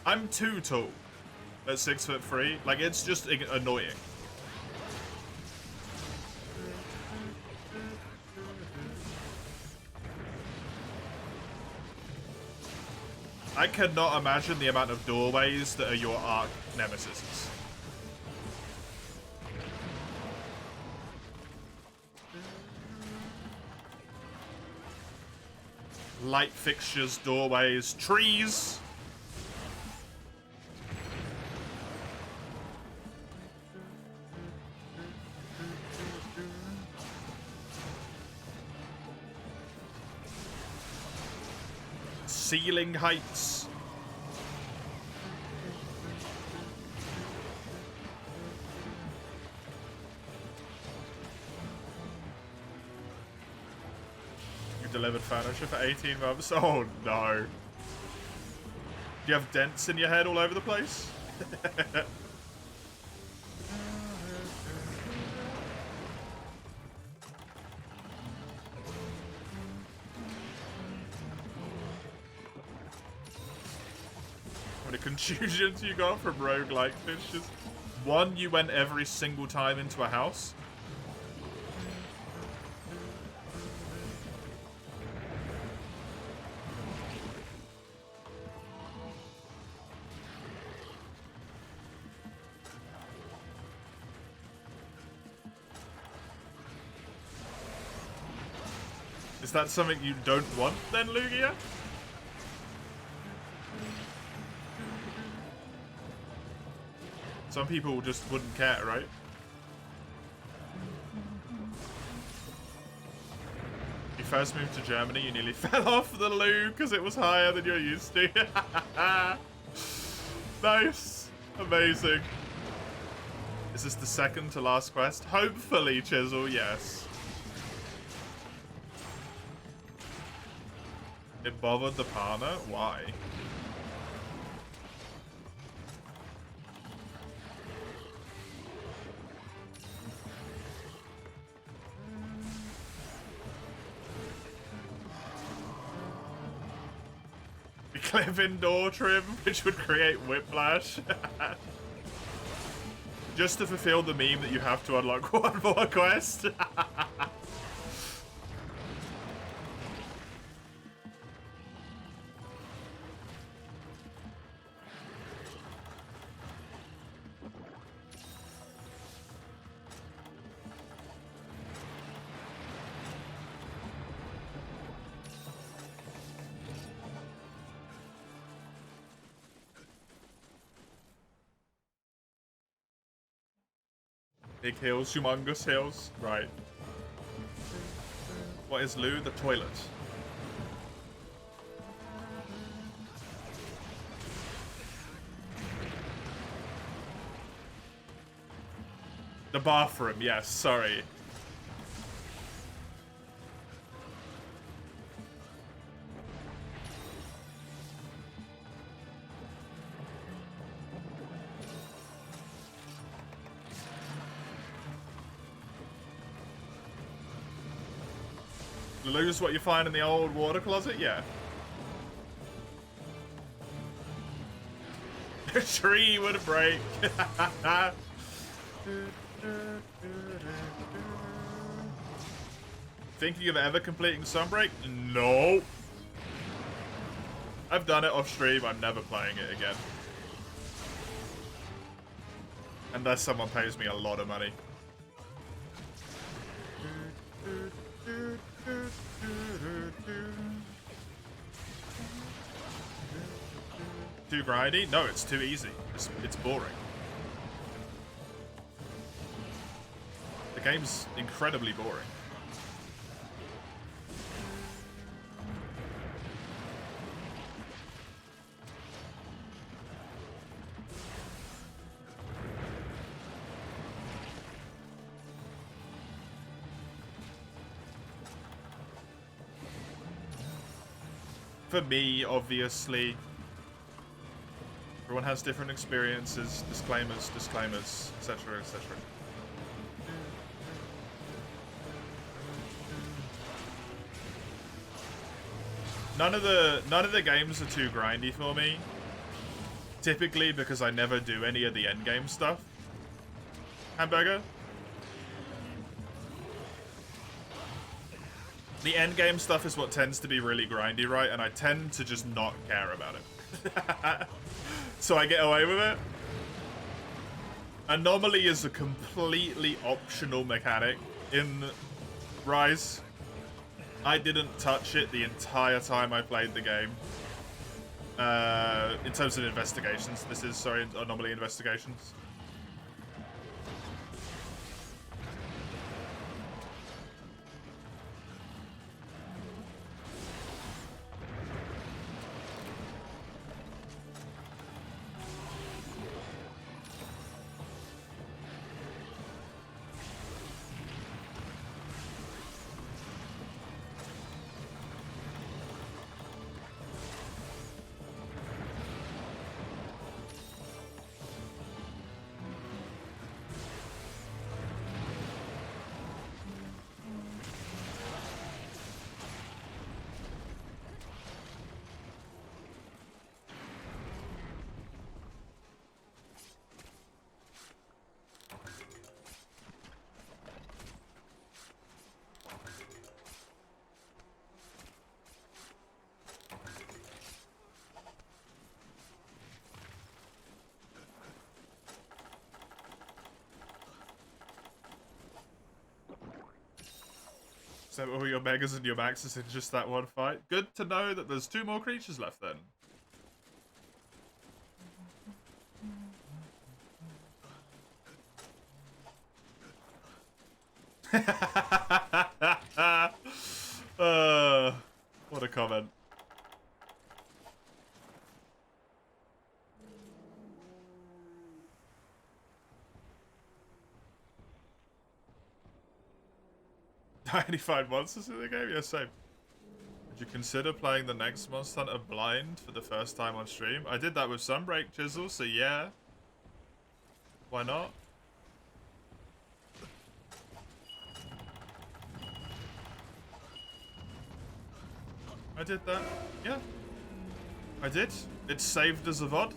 I'm too tall at 6'3". Like, it's just annoying. I cannot imagine the amount of doorways that are your arch nemesis. Light fixtures, doorways, trees. Ceiling heights. You delivered furniture for 18 months? Oh no. Do you have dents in your head all over the place? Contusions you got from roguelike fishes. One, you went every single time into a house. Is that something you don't want then, Lugia? Some people just wouldn't care, right? You first moved to Germany, you nearly fell off the loo because it was higher than you're used to. Nice. Amazing. Is this the second to last quest? Hopefully, Chisel, yes. It bothered the partner? Why? Clip-in door trim, which would create whiplash. Just to fulfill the meme that you have to unlock one more quest. Big hills, humongous hills. Right. What is loo? The toilet. The bathroom, yes, sorry. Lose what you find in the old water closet? Yeah. The tree would break. Thinking of ever completing Sunbreak? No. I've done it off stream. I'm never playing it again. Unless someone pays me a lot of money. Too grindy? No, it's too easy. It's boring. The game's incredibly boring. For me, obviously, everyone has different experiences, disclaimers, etc., etc. None of the games are too grindy for me. Typically because I never do any of the end game stuff. Hamburger. The end game stuff is what tends to be really grindy, right? And I tend to just not care about it. So I get away with it. Anomaly is a completely optional mechanic in Rise. I didn't touch it the entire time I played the game. In terms of investigations, this is, sorry, Anomaly investigations. So all your megas and your maxes in just that one fight. Good to know that there's 2 more creatures left then. What a comment. I only find monsters in the game? Yeah, same. Would you consider playing the next Monster Hunter blind for the first time on stream? I did that with Sunbreak Chisel, so yeah. Why not? I did that. Yeah. I did. It's saved as a VOD.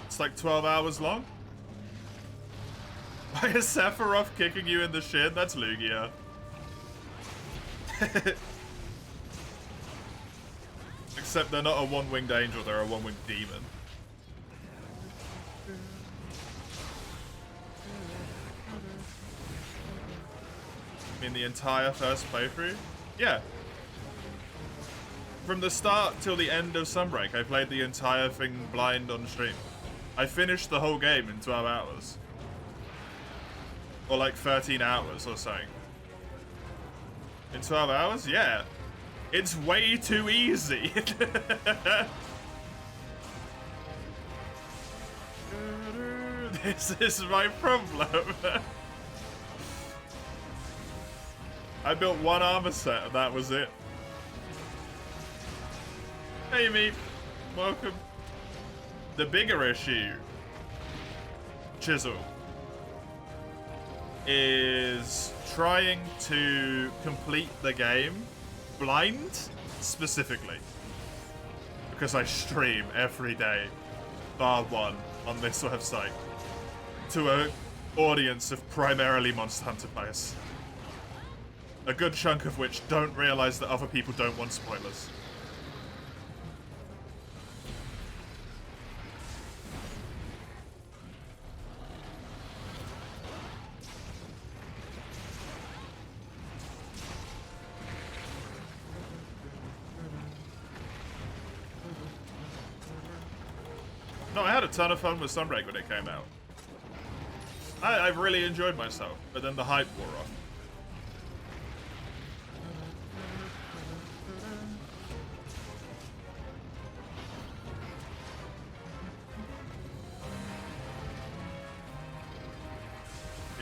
It's like 12 hours long. Why is Sephiroth kicking you in the shin? That's Lugia. Except they're not a one-winged angel, they're a one-winged demon. In the entire first playthrough? Yeah. From the start till the end of Sunbreak, I played the entire thing blind on stream. I finished the whole game in 12 hours. Or like 13 hours or something. In 12 hours? Yeah. It's way too easy. This is my problem. I built one armor set and that was it. Hey, Meep. Welcome. The bigger issue, Chisel, is trying to complete the game blind, specifically. Because I stream every day, bar one, on this website, to an audience of primarily Monster Hunter players. A good chunk of which don't realize that other people don't want spoilers. No, I had a ton of fun with Sunbreak when it came out. I've really enjoyed myself, but then the hype wore off.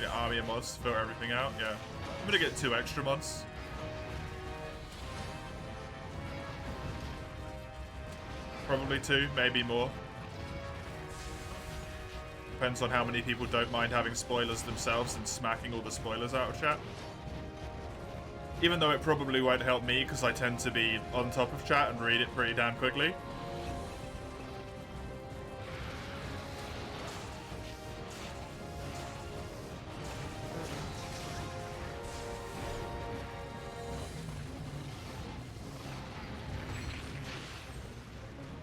Yeah, army of mods to fill everything out, yeah. I'm gonna get 2 extra mods. Probably 2, maybe more. Depends on how many people don't mind having spoilers themselves and smacking all the spoilers out of chat. Even though it probably won't help me because I tend to be on top of chat and read it pretty damn quickly.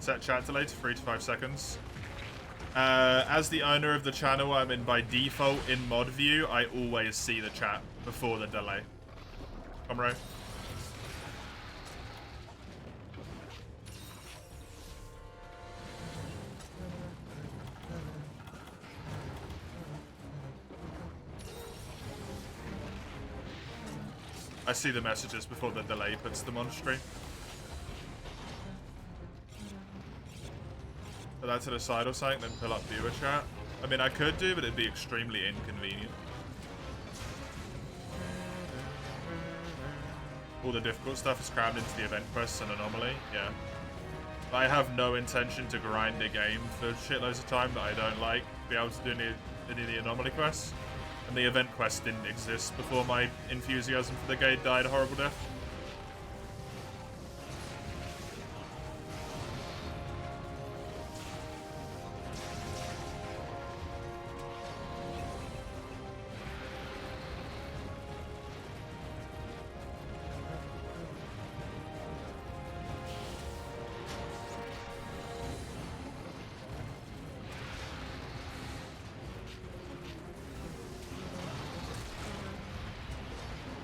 Set chat delay to 3 to 5 seconds. As the owner of the channel I'm in by default in mod view, I always see the chat before the delay. Come right. I see the messages before the delay puts them on stream. Put that to the side or something, then pull up viewer chat. I mean, I could do, but it'd be extremely inconvenient. All the difficult stuff is crammed into the event quests and anomaly, yeah. I have no intention to grind a game for shitloads of time that I don't like, be able to do any of the anomaly quests. And the event quest didn't exist before my enthusiasm for the game died a horrible death.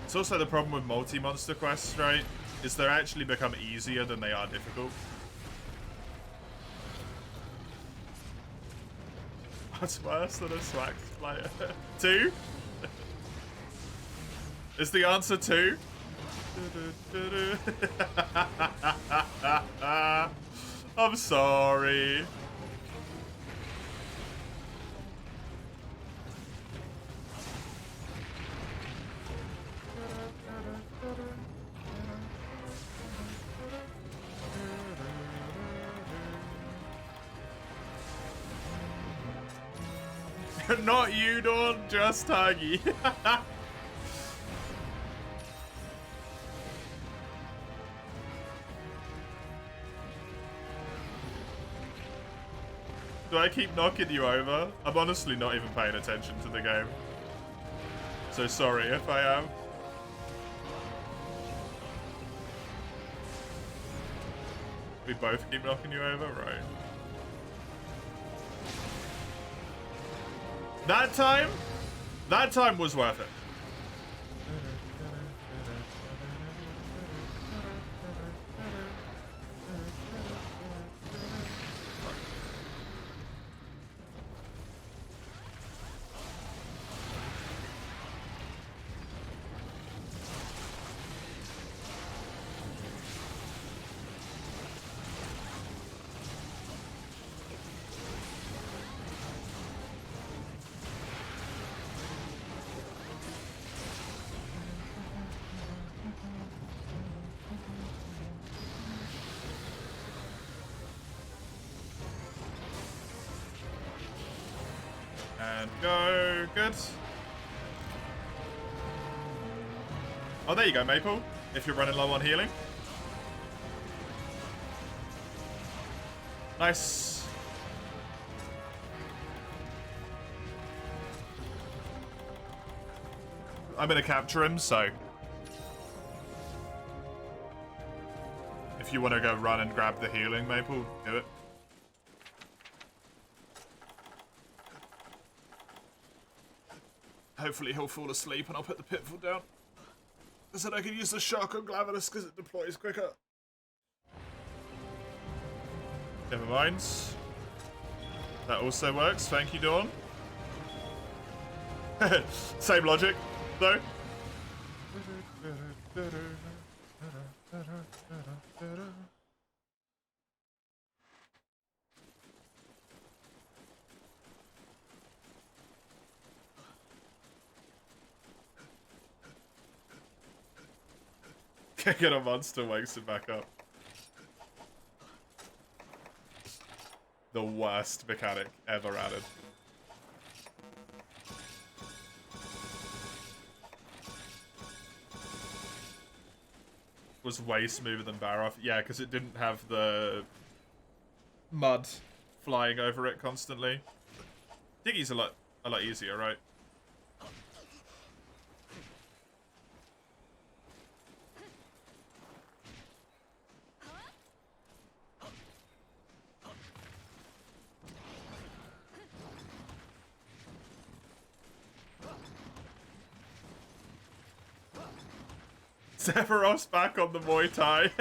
It's also the problem with multi-monster quests, right? Is they actually become easier than they are difficult. What's worse than a swacked player? 2? Is the answer 2? I'm sorry. Not you, Dawn, just Huggy. Do I keep knocking you over? I'm honestly not even paying attention to the game. So sorry if I am. We both keep knocking you over? Right. That time was worth it. And go. Good. Oh, there you go, Maple. If you're running low on healing. Nice. I'm gonna capture him, so if you want to go run and grab the healing, Maple, do it. Hopefully he'll fall asleep and I'll put the pitfall down. I said I could use the shock on Glavenus because it deploys quicker. Never mind. That also works. Thank you, Dawn. Same logic, though. Get a monster wakes him back up. The worst mechanic ever added. was way smoother than Barroth. Yeah, because it didn't have the mud flying over it constantly. Diggy's a lot easier, right? Sephiroth's back on the Muay Thai.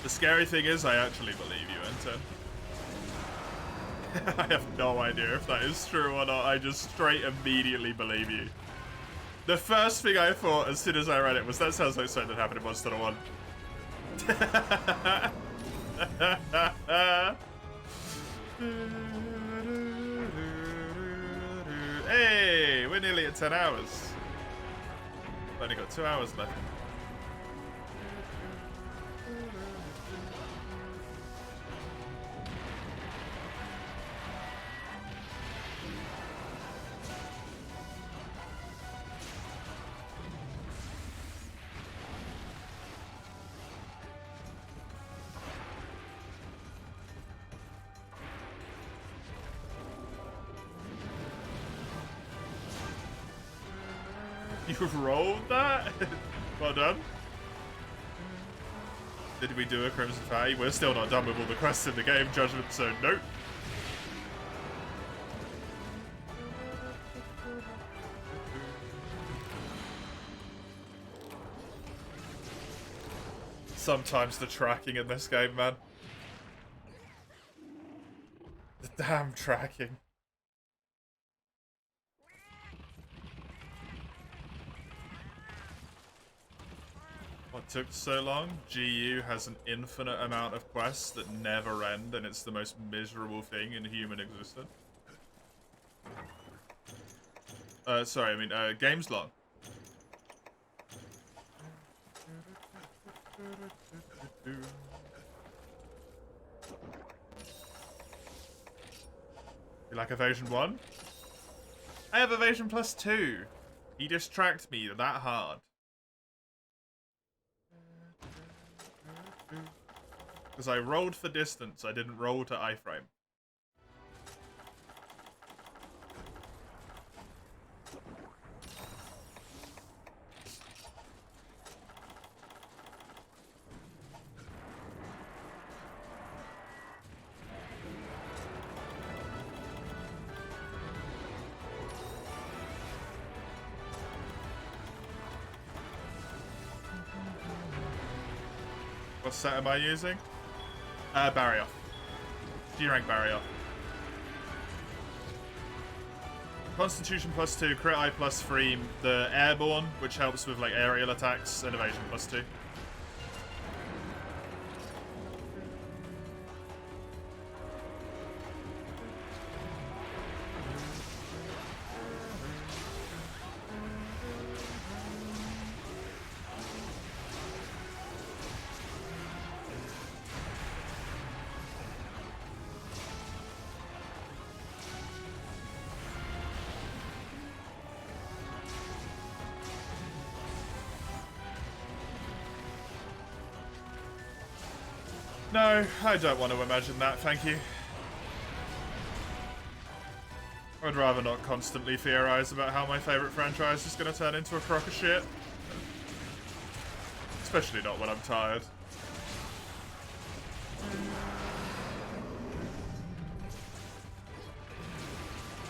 The scary thing is, I actually believe you, Enten. I have no idea if that is true or not. I just straight immediately believe you. The first thing I thought as soon as I read it was, that sounds like something that happened in Monster Hunter 1. Hey, we're nearly at 10 hours. I've only got 2 hours left. You've rolled that? Well done. Did we do a Crimson Fatty? We're still not done with all the quests in the game, Judgment, so nope. Sometimes the tracking in this game, man. The damn tracking. What took so long? GU has an infinite amount of quests that never end, and it's the most miserable thing in human existence. Sorry, I mean, game's long. You like evasion 1? I have evasion +2. He just tracked me that hard. Because I rolled for distance, I didn't roll to iframe. What set am I using? Barrier. G-rank barrier. Constitution +2, crit eye +3, the airborne, which helps with like aerial attacks, and evasion +2. No, I don't want to imagine that, thank you. I'd rather not constantly theorize about how my favorite franchise is going to turn into a crock of shit. Especially not when I'm tired.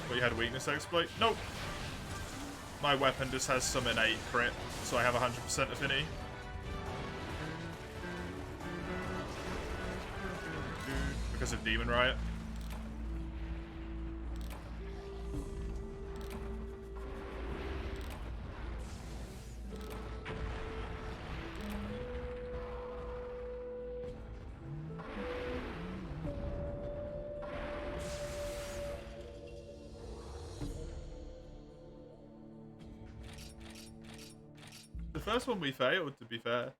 What, you had a weakness exploit? Nope. My weapon just has some innate crit, so I have 100% affinity. Because of Demon Riot. first one we failed, to be fair.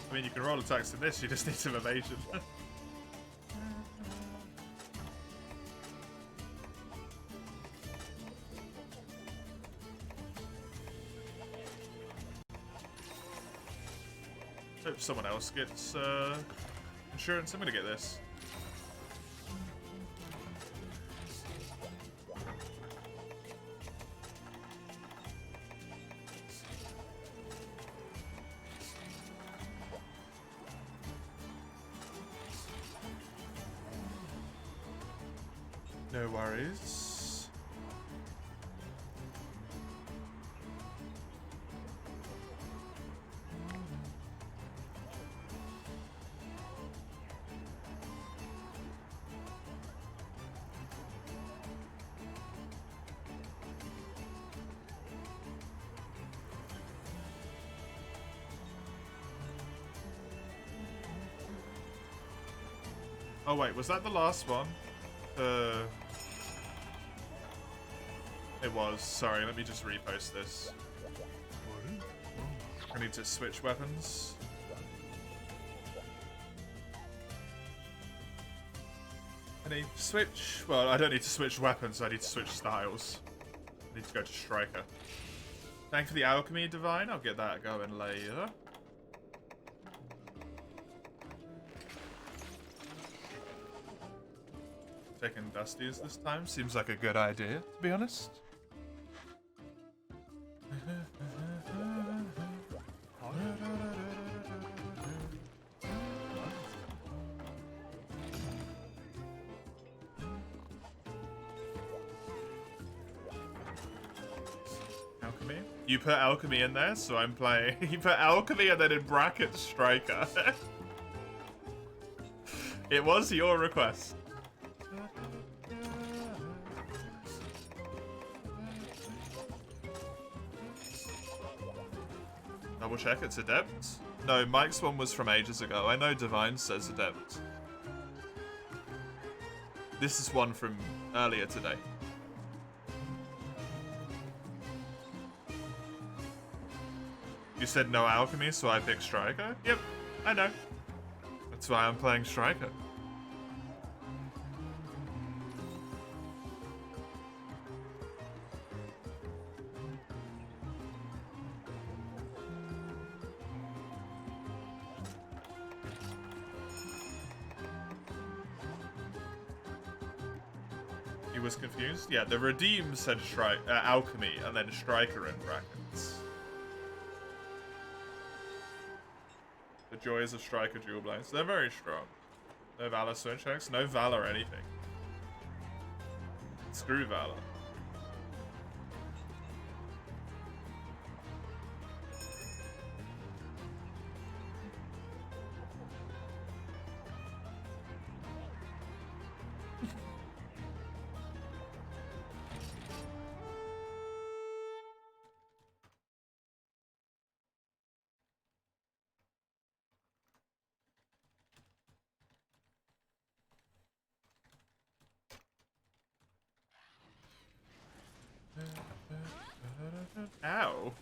I mean, you can roll attacks in this, you just need some evasion. Hope someone else gets insurance. I'm gonna get this. No worries. Oh wait, was that the last one? It was. Sorry, let me just repost this. I need to switch weapons. I need to switch... Well, I don't need to switch weapons, I need to switch styles. I need to go to Striker. Thank you for the Alchemy Divine, I'll get that going later. Taking Dusty's this time seems like a good idea, to be honest. Alchemy? You put Alchemy in there, so I'm playing. You put Alchemy and then in brackets Striker. It was your request. Double check, it's Adept. No, Mike's one was from ages ago. I know Divine says Adept. This is one from earlier today. You said no Alchemy, so I picked Striker? Yep, I know. That's why I'm playing Striker. You was confused? Yeah, the Redeem said Alchemy and then Striker in brackets. The joys of Striker dual blades. They're very strong. No Valor switch checks, no Valor anything. Screw Valor. Ow.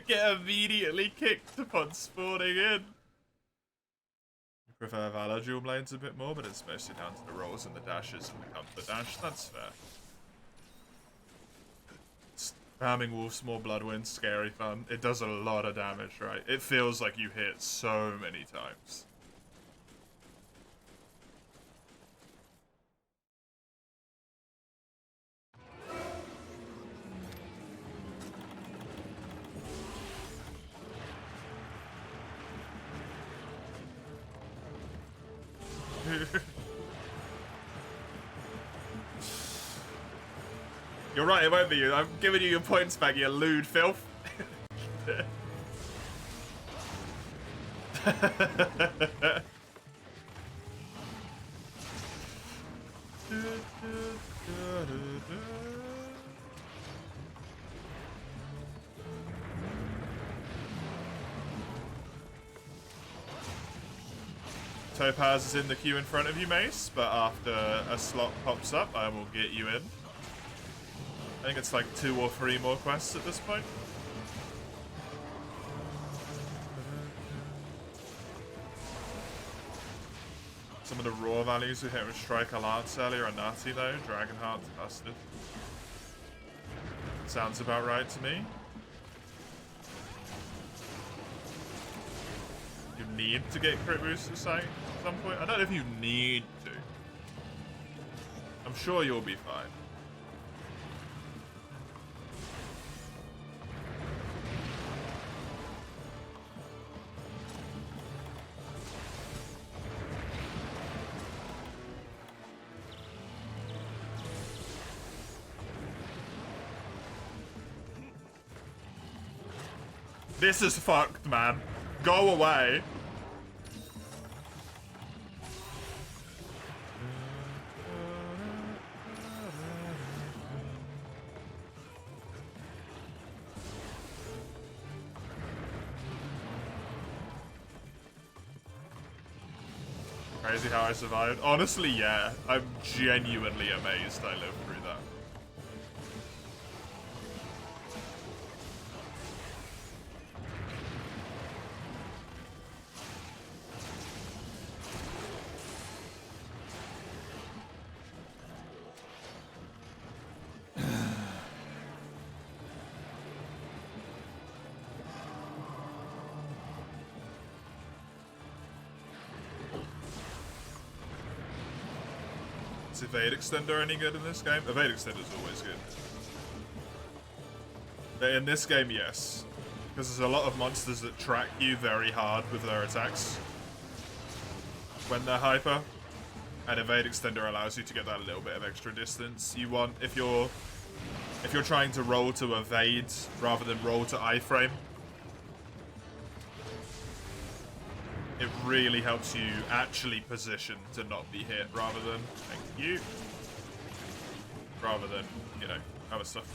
Get immediately kicked upon spawning in. I prefer Valor dual blades a bit more, but it's mostly down to the rolls and the dashes and the comfort dash. That's fair. Spamming Wolf's more Bloodwind, scary fun. It does a lot of damage, right? It feels like you hit so many times. You're right, it won't be you. I'm giving you your points back, you lewd filth. Topaz is in the queue in front of you, Mace, but after a slot pops up, I will get you in. I think it's like 2 or 3 more quests at this point. Some of the raw values we hit with Striker Lance earlier are nutty though. Dragonheart's busted. Sounds about right to me. You need to get crit boost at some point. I don't know if you need to. I'm sure you'll be fine. This is fucked, man. Go away. Crazy how I survived. Honestly, yeah. I'm genuinely amazed I lived through that. Is Evade Extender any good in this game? Evade Extender is always good. But in this game, yes. Because there's a lot of monsters that track you very hard with their attacks when they're hyper. And Evade Extender allows you to get that little bit of extra distance you want if you're trying to roll to evade rather than roll to iframe. It really helps you actually position to not be hit rather than, thank you, rather than, you know, other stuff.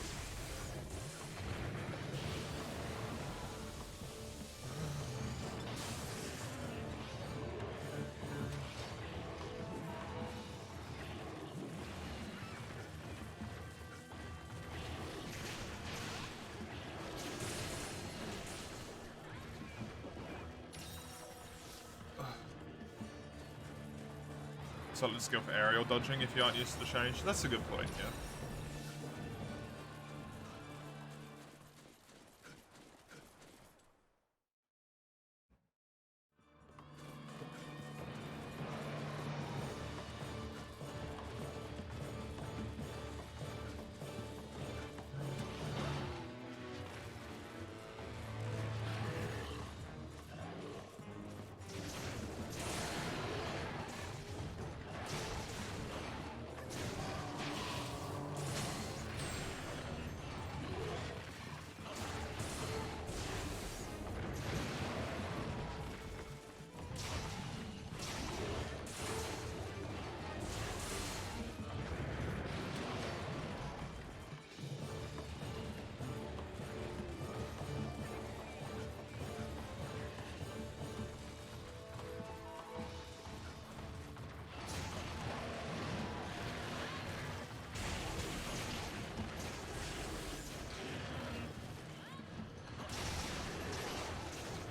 Solid skill for aerial dodging if you aren't used to the change. That's a good point, yeah.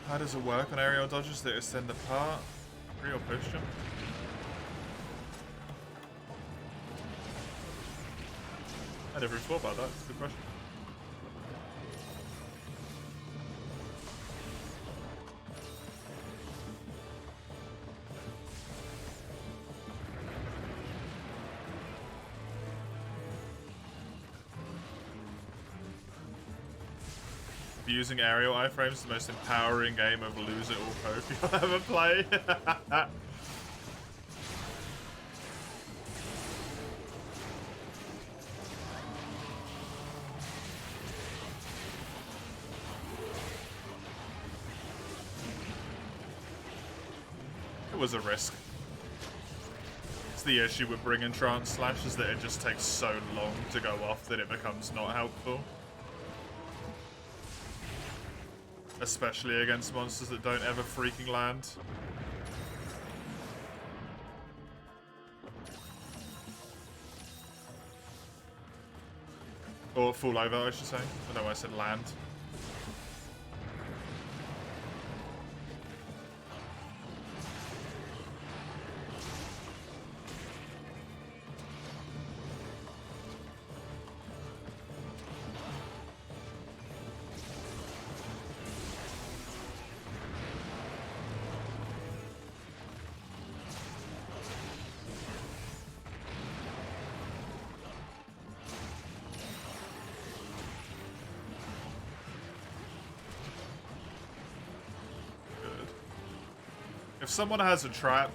How does it work on aerial dodges that extend apart? Real push jump? I never thought about that. It's a good question. Using aerial iframes is the most empowering game of lose it all poke you'll ever play. It was a risk. It's the issue with bringing Trance Slash is that it just takes so long to go off that it becomes not helpful. Especially against monsters that don't ever freaking land. Or fall over, I should say. I know I said land. If someone has a trap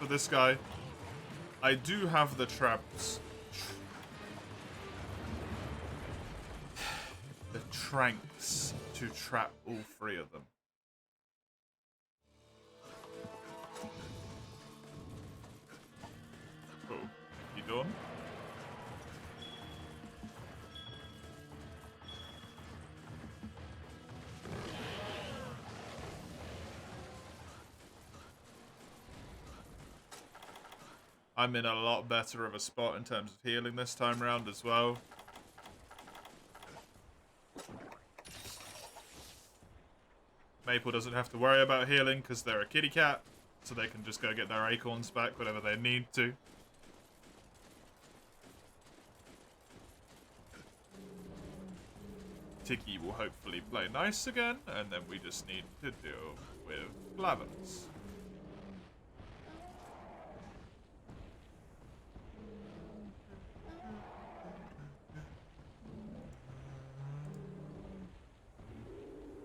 for this guy, I do have the traps. The tranks to trap all three of them. Cool. You done? I'm in a lot better of a spot in terms of healing this time around as well. Maple doesn't have to worry about healing because they're a kitty cat, so they can just go get their acorns back whenever they need to. Tiki will hopefully play nice again, and then we just need to deal with Flavins.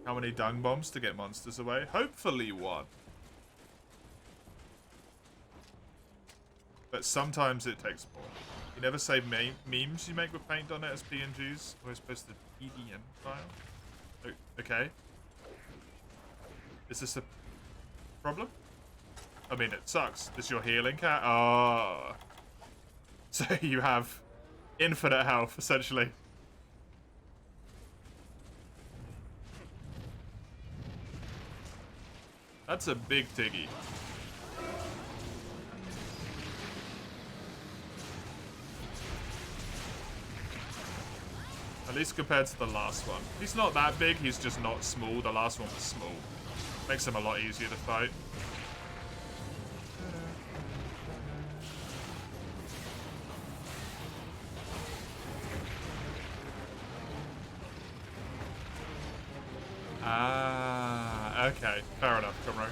How many dung bombs to get monsters away? Hopefully one. But sometimes it takes more. You never save memes you make with paint on it as PNGs. Always post the PDM file. Oh, okay. Is this a problem? I mean, it sucks. Is your healing cat? Oh. So you have infinite health, essentially. That's a big Tiggy. At least compared to the last one. He's not that big, he's just not small. The last one was small. Makes him a lot easier to fight. Ah, okay. Fair enough, Comro.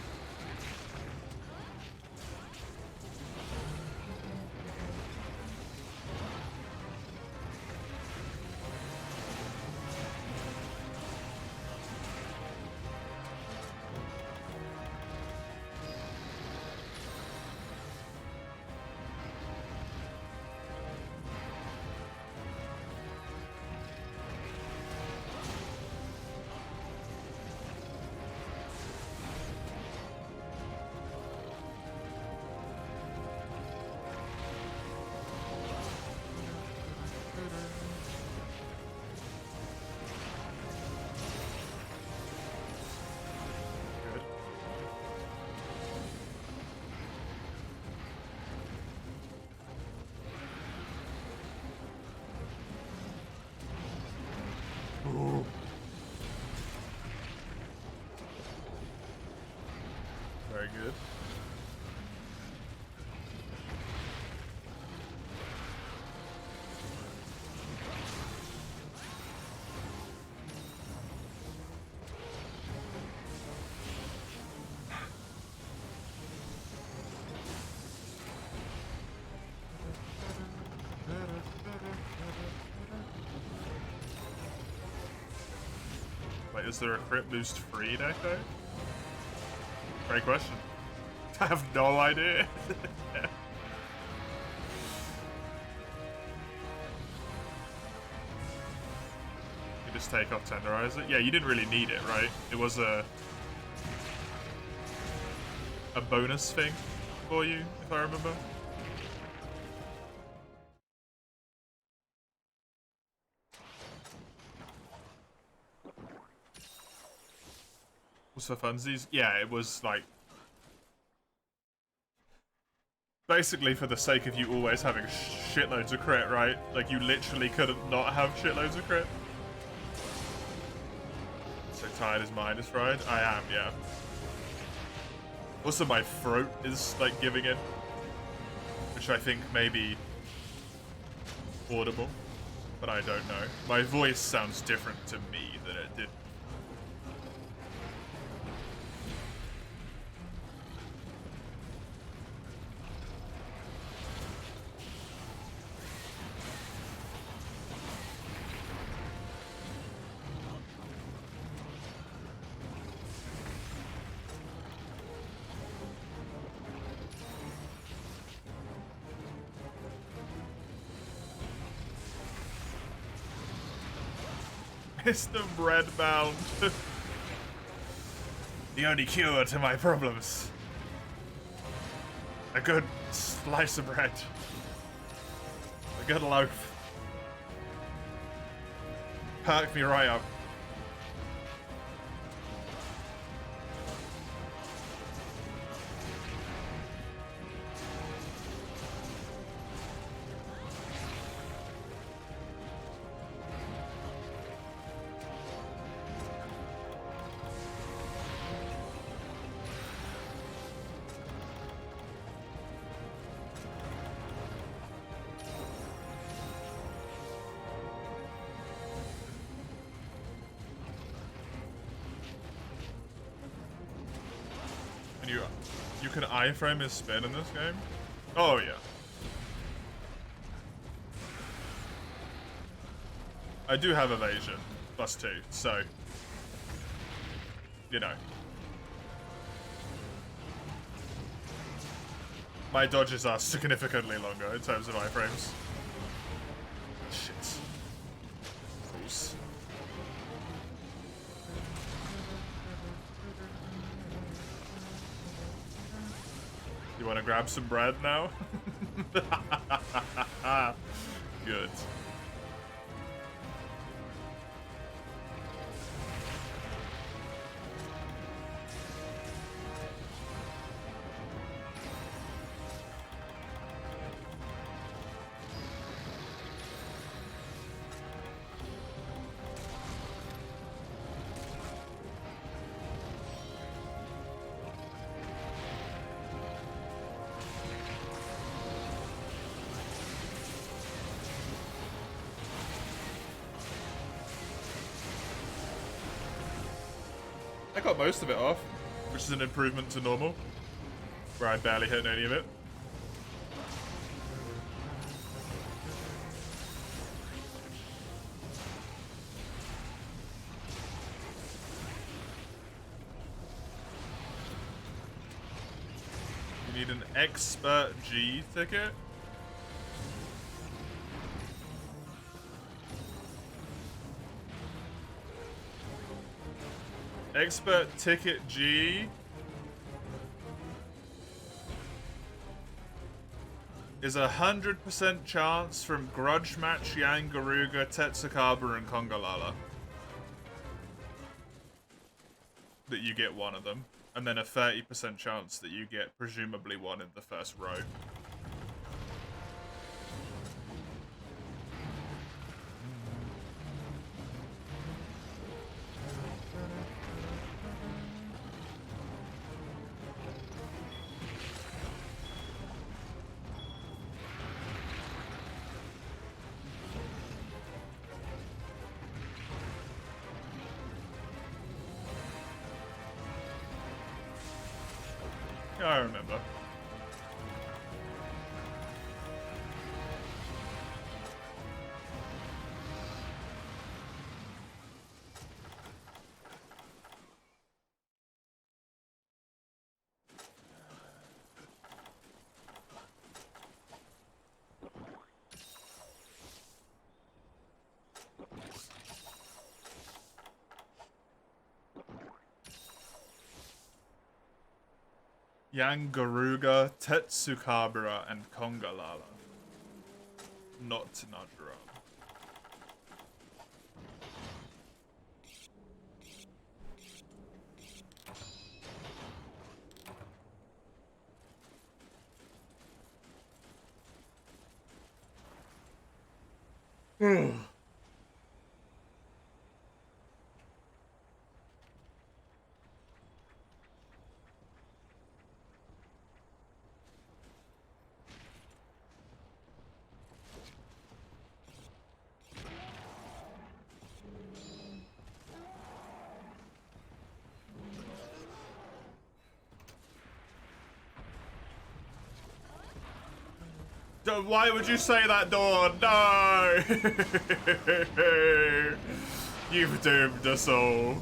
Very good. Wait, is there a crit boost free Echo? Great question. I have no idea. You just take off Tenderizer. Yeah, you didn't really need it, right? It was a bonus thing for you, if I remember. Was for funsies? Yeah, it was like Basically, for the sake of you always having shitloads of crit, right? Like, you literally couldn't not have shitloads of crit. So tired is mine is fried? I am, yeah. Also, my throat is, like, giving in. Which I think may be audible. But I don't know. My voice sounds different to me than it did. Mr. Breadbound. The only cure to my problems. A good slice of bread. A good loaf. Perk me right up. You can iframe his spin in this game? Oh, yeah. I do have evasion, +2, so... You know. My dodges are significantly longer in terms of iframes. Shit. Fools. You want to grab some bread now? Good. I got most of it off, which is an improvement to normal, where I barely hit any of it. You need an expert G ticket? Expert ticket G is 100% chance from Grudge Match, Yang, Garuga, Tetsukaba, and Kongalala that you get one of them, and then a 30% chance that you get presumably one in the first row. Yeah, I remember. Yang, Garuga, Tetsukabura, and Kongalala. Not Najura. Why would you say that, Dawn? No! You've doomed us all.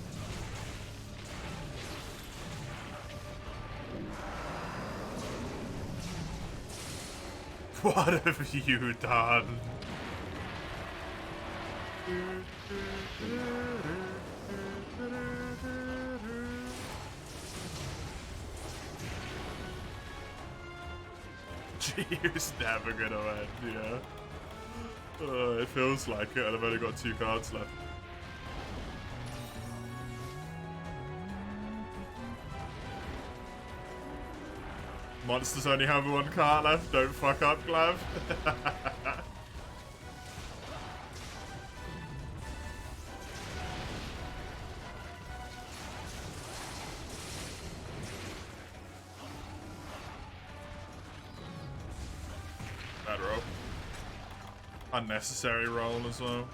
What have you done? GU's never gonna end, yeah. It feels like it, and I've only got 2 cards left. Monsters only have 1 card left, don't fuck up, Glav. Bad roll. Unnecessary roll as well.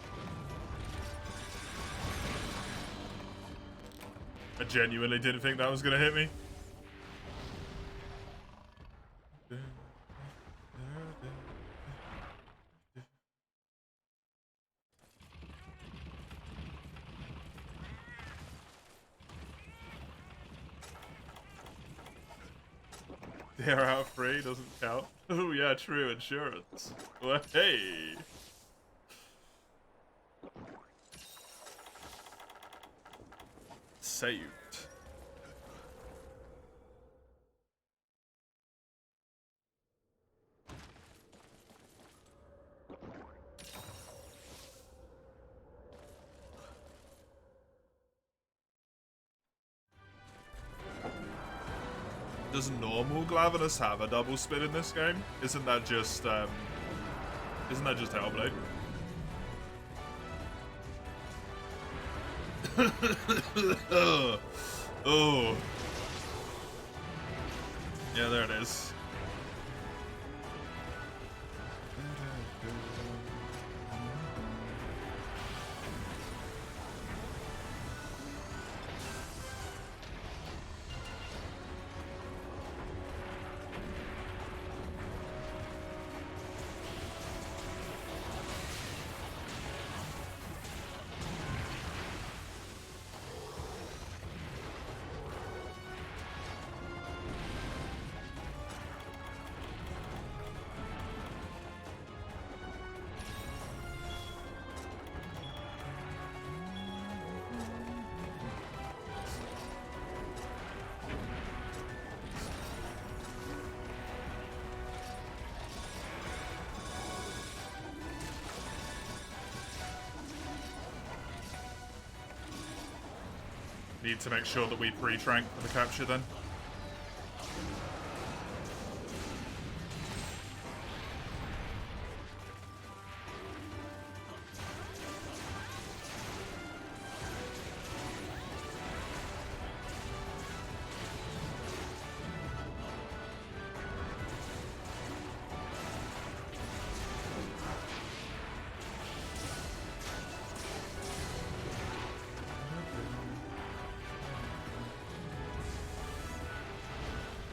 I genuinely didn't think that was gonna hit me. They're out free, doesn't count. Oh yeah, true, insurance. Well, hey! Saved. Does normal Glavenus have a double spin in this game? Isn't that just Hellblade? Oh. Yeah, there it is. Need to make sure that we pre-trank for the capture then.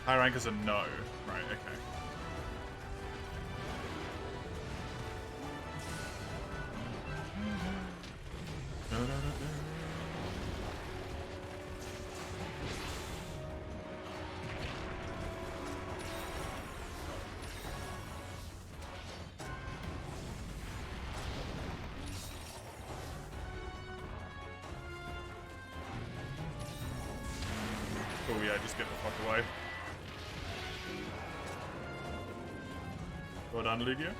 High rank is a no. Right, okay. Oh yeah, just get the fuck away. Well done, Lugia.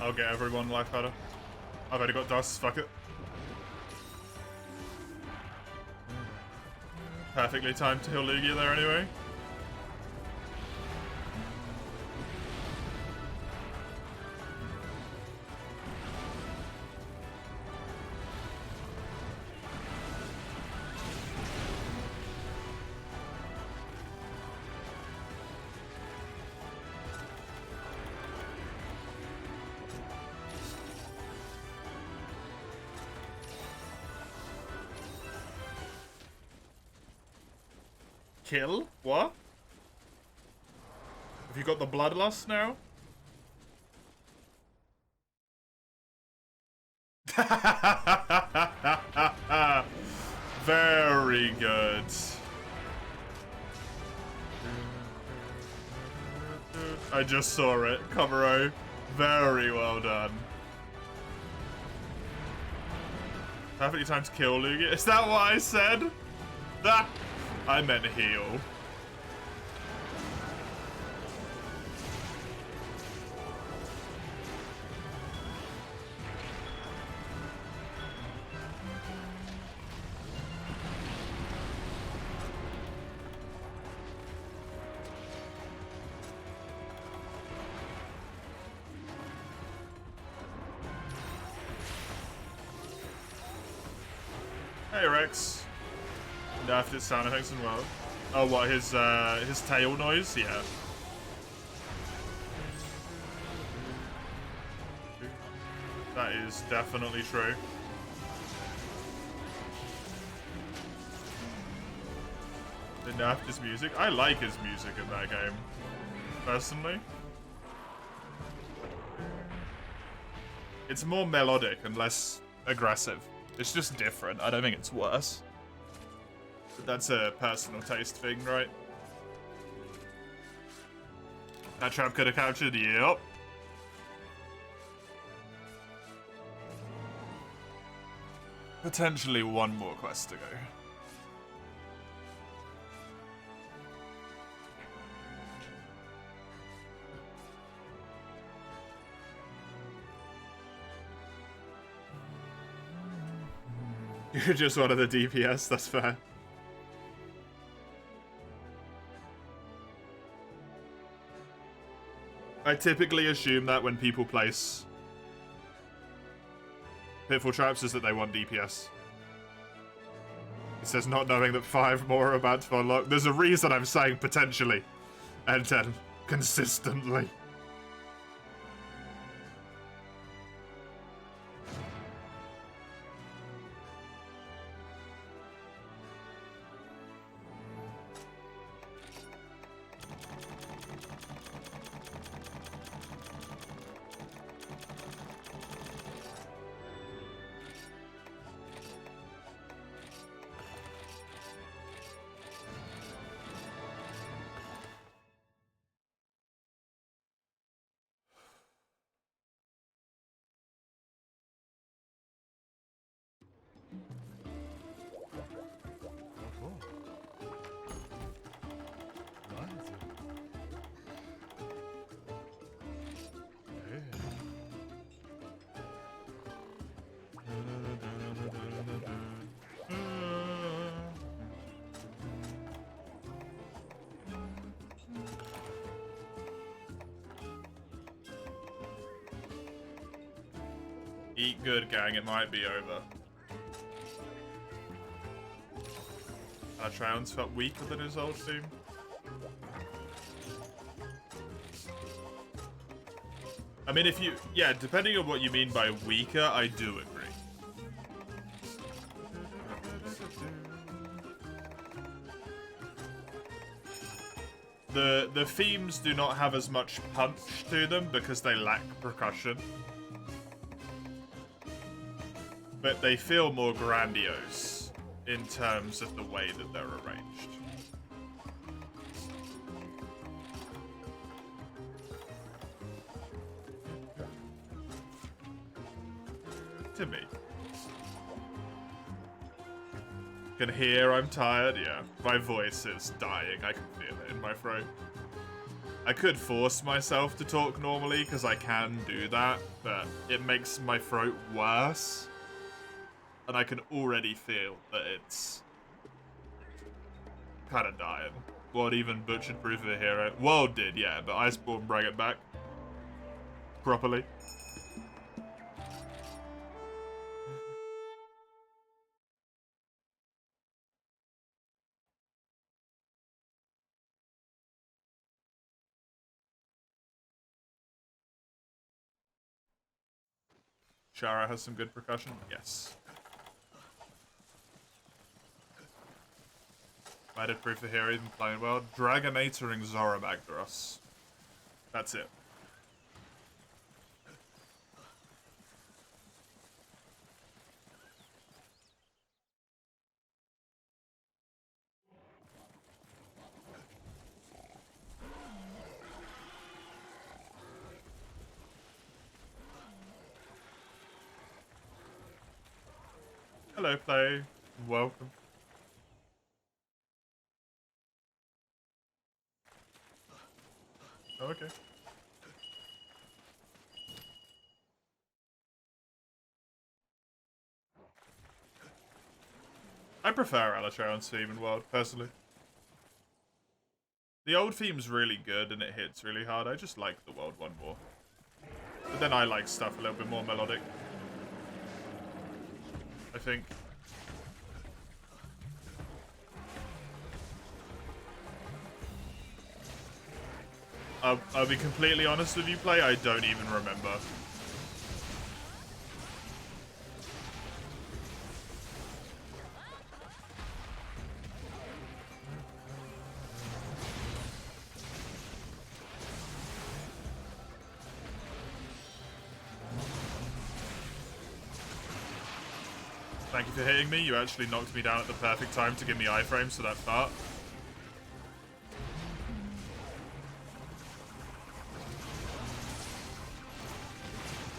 I'll get everyone life better. I've already got dust, fuck it. Perfectly timed to heal Lugia there anyway. Kill? What? Have you got the bloodlust now? Very good. I just saw it. Comero. Very well done. Perfectly timed to kill Lugia. Is that what I said? That I meant heal. Hey Rex. Nerfed its sound effects as well. Oh, what, his tail noise? Yeah. That is definitely true. They nerfed his music. I like his music in that game, personally. It's more melodic and less aggressive. It's just different. I don't think it's worse. But that's a personal taste thing, right? That trap could have captured, yep. Potentially one more quest to go. You're just one of the DPS, that's fair. I typically assume that when people place Pitfall Traps is that they want DPS. It says not knowing that 5 more are about to unlock. There's a reason I'm saying potentially. And 10 consistently. Eat good, gang. It might be over. Trowns felt weaker than his old team. I mean, if you... Yeah, depending on what you mean by weaker, I do agree. The themes do not have as much punch to them because they lack percussion. But they feel more grandiose in terms of the way that they're arranged. To me. Can hear I'm tired? Yeah. My voice is dying. I can feel it in my throat. I could force myself to talk normally, because I can do that, but it makes my throat worse. And I can already feel that it's kind of dying. World even butchered Proof of a Hero. World did, yeah, but Iceborne bring it back properly. Shara has some good percussion. Yes. Why did Proof of Hero even playing well? Dragonatoring Zora Magdaros. That's it. Hello, Play. Welcome. Oh, okay. I prefer Alashar on Steam and World, personally. The old theme's really good and it hits really hard. I just like the World one more. But then I like stuff a little bit more melodic. I think. I'll be completely honest with you, Play, I don't even remember. Thank you for hitting me. You actually knocked me down at the perfect time to give me iframes, so that's that.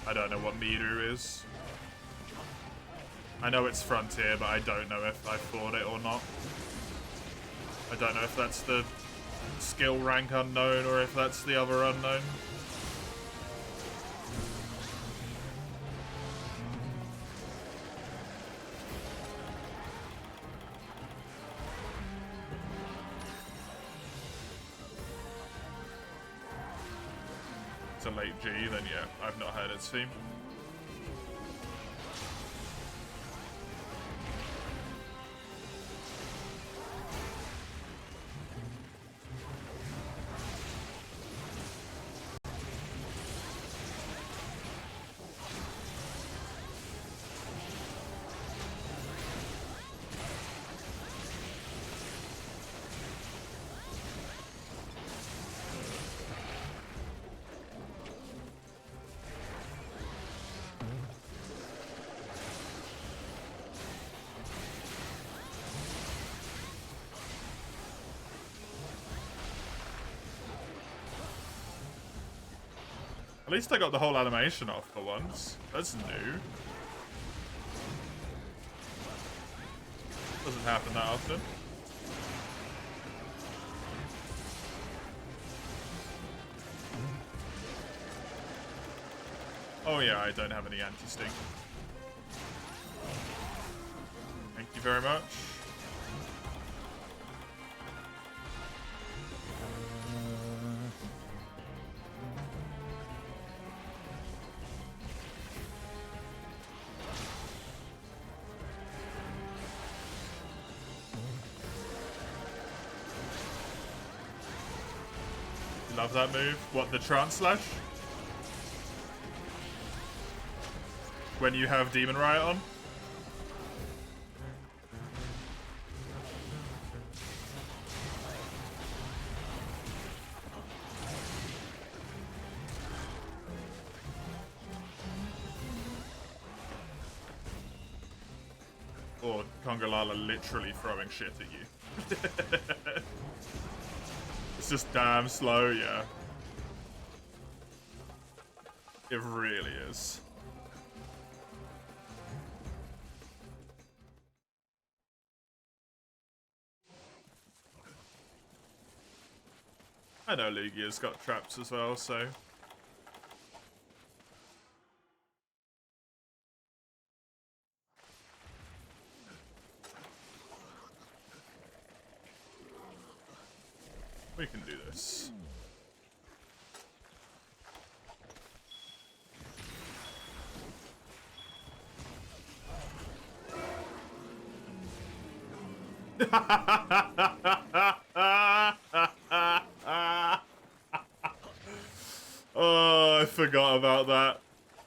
I don't know what Miru is. I know it's Frontier, but I don't know if I fought it or not. I don't know if that's the skill rank unknown or if that's the other unknown. It's a late G, then yeah, I've not heard its theme. At least I got the whole animation off for once. That's new. Doesn't happen that often. Oh yeah, I don't have any anti-sting. Thank you very much. Love that move. What, the Trance Slash? When you have Demon Riot on? Or Congalala literally throwing shit at you. It's just damn slow, yeah. It really is. I know Lugia's got traps as well, so... we can do this. Oh, I forgot about that.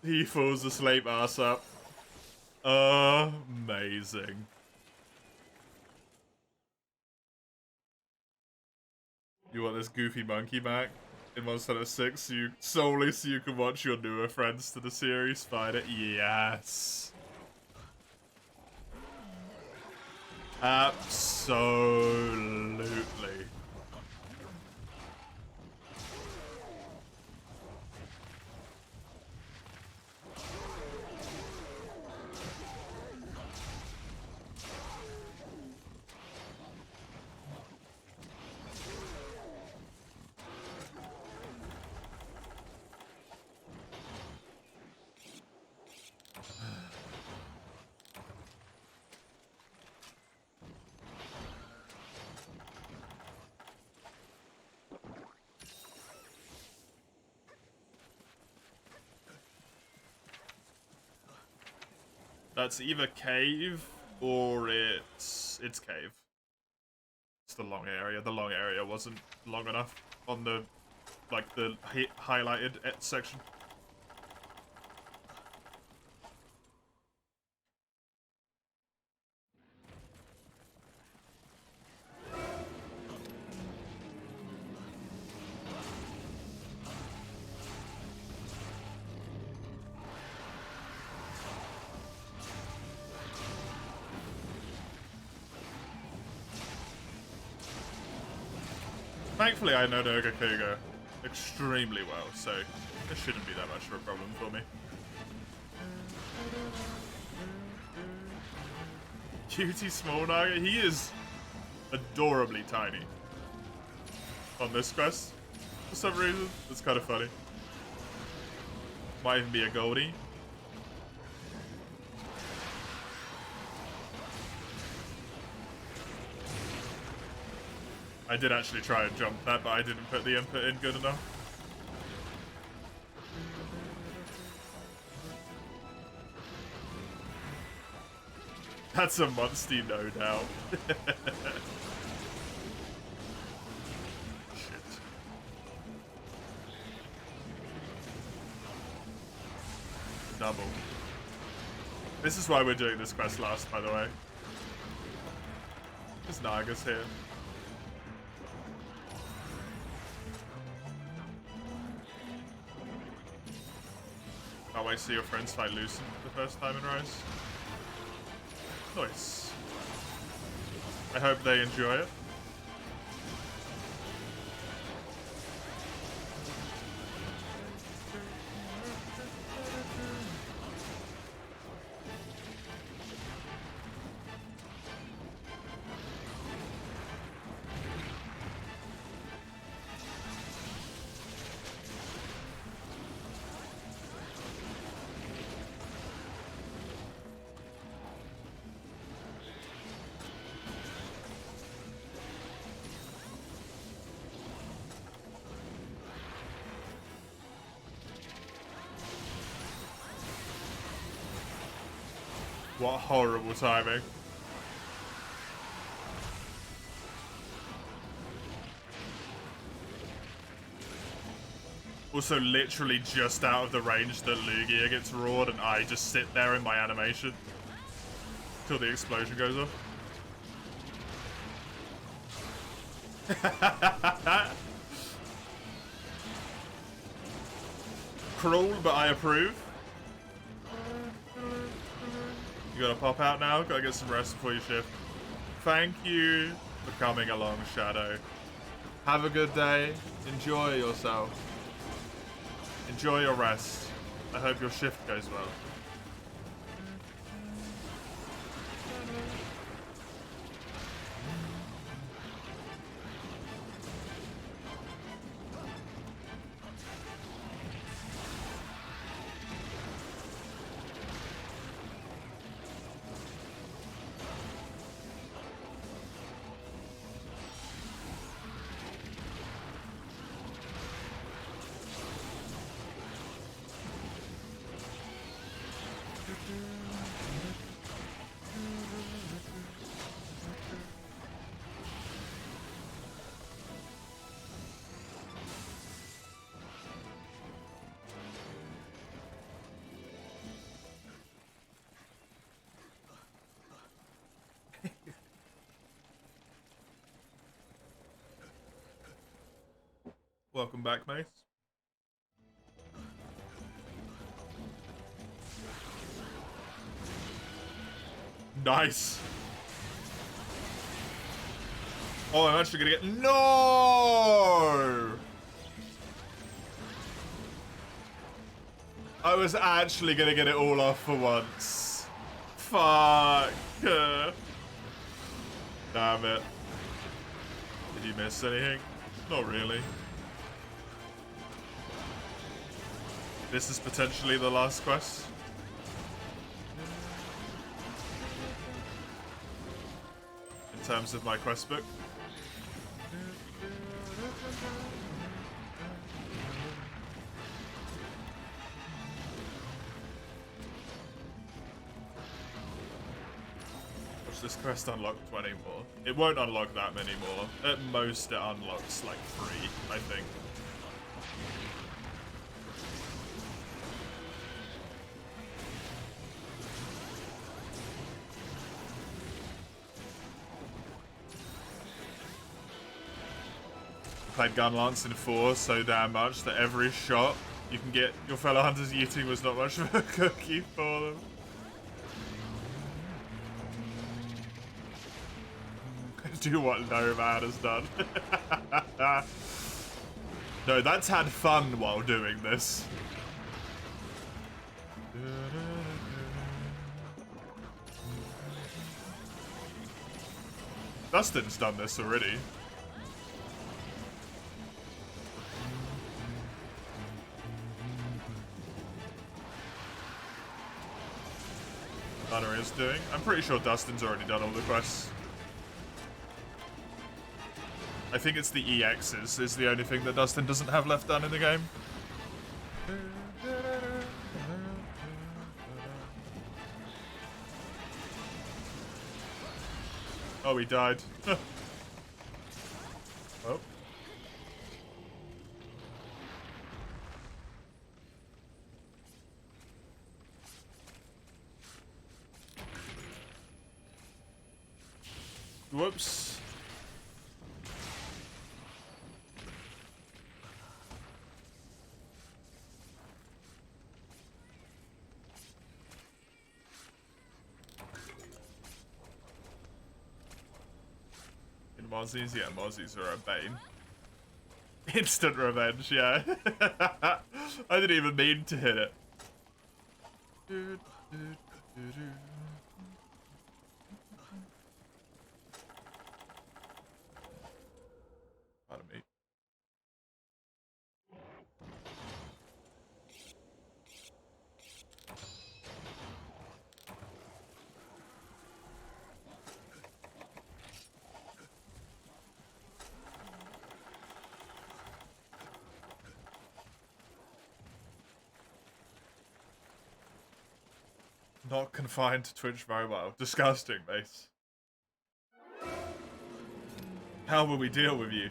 He falls asleep ass up. Amazing. You want this goofy monkey back in Monster Hunter 6 solely so you can watch your newer friends to the series fight it? Yes. Absolutely. That's either cave or it's cave. It's the long area. The long area wasn't long enough on the like the highlighted section. Thankfully, I know Nogakuga extremely well, so this shouldn't be that much of a problem for me. Cutie Small Naga, he is adorably tiny on this quest for some reason. It's kind of funny. Might even be a Goldie. I did actually try and jump that, but I didn't put the input in good enough. That's a musty, no doubt. Shit. Double. This is why we're doing this quest last, by the way. There's Naga's here. Can't wait to see your friends fight Lucent for the first time in Rise. Nice. I hope they enjoy it. What horrible timing. Also literally just out of the range that Lugia gets roared and I just sit there in my animation till the explosion goes off. Cruel, but I approve. You gotta pop out now, gotta get some rest before you shift. Thank you for coming along, Shadow. Have a good day. Enjoy yourself. Enjoy your rest. I hope your shift goes well. Welcome back, mate. Nice. Oh, I'm actually gonna get... No! I was actually gonna get it all off for once. Fuck. Damn it. Did you miss anything? Not really. This is potentially the last quest. In terms of my quest book. Watch this quest unlock 20 more. It won't unlock that many more. At most it unlocks like 3, I think. Played Gun Lance in 4 so damn much that every shot you can get your fellow hunters eating was not much of a cookie for them. Do what no man has done. No, that's had fun while doing this. Dustin's done this already. Hunter is doing. I'm pretty sure Dustin's already done all the quests. I think it's the EXs is the only thing that Dustin doesn't have left done in the game. Oh, he died. Oh. Whoops. Mozzies? Yeah, Mozzies are a bane. Instant revenge, yeah. I didn't even mean to hit it. Pardon me. Not confined to Twitch Mobile. Disgusting, mate. How will we deal with you?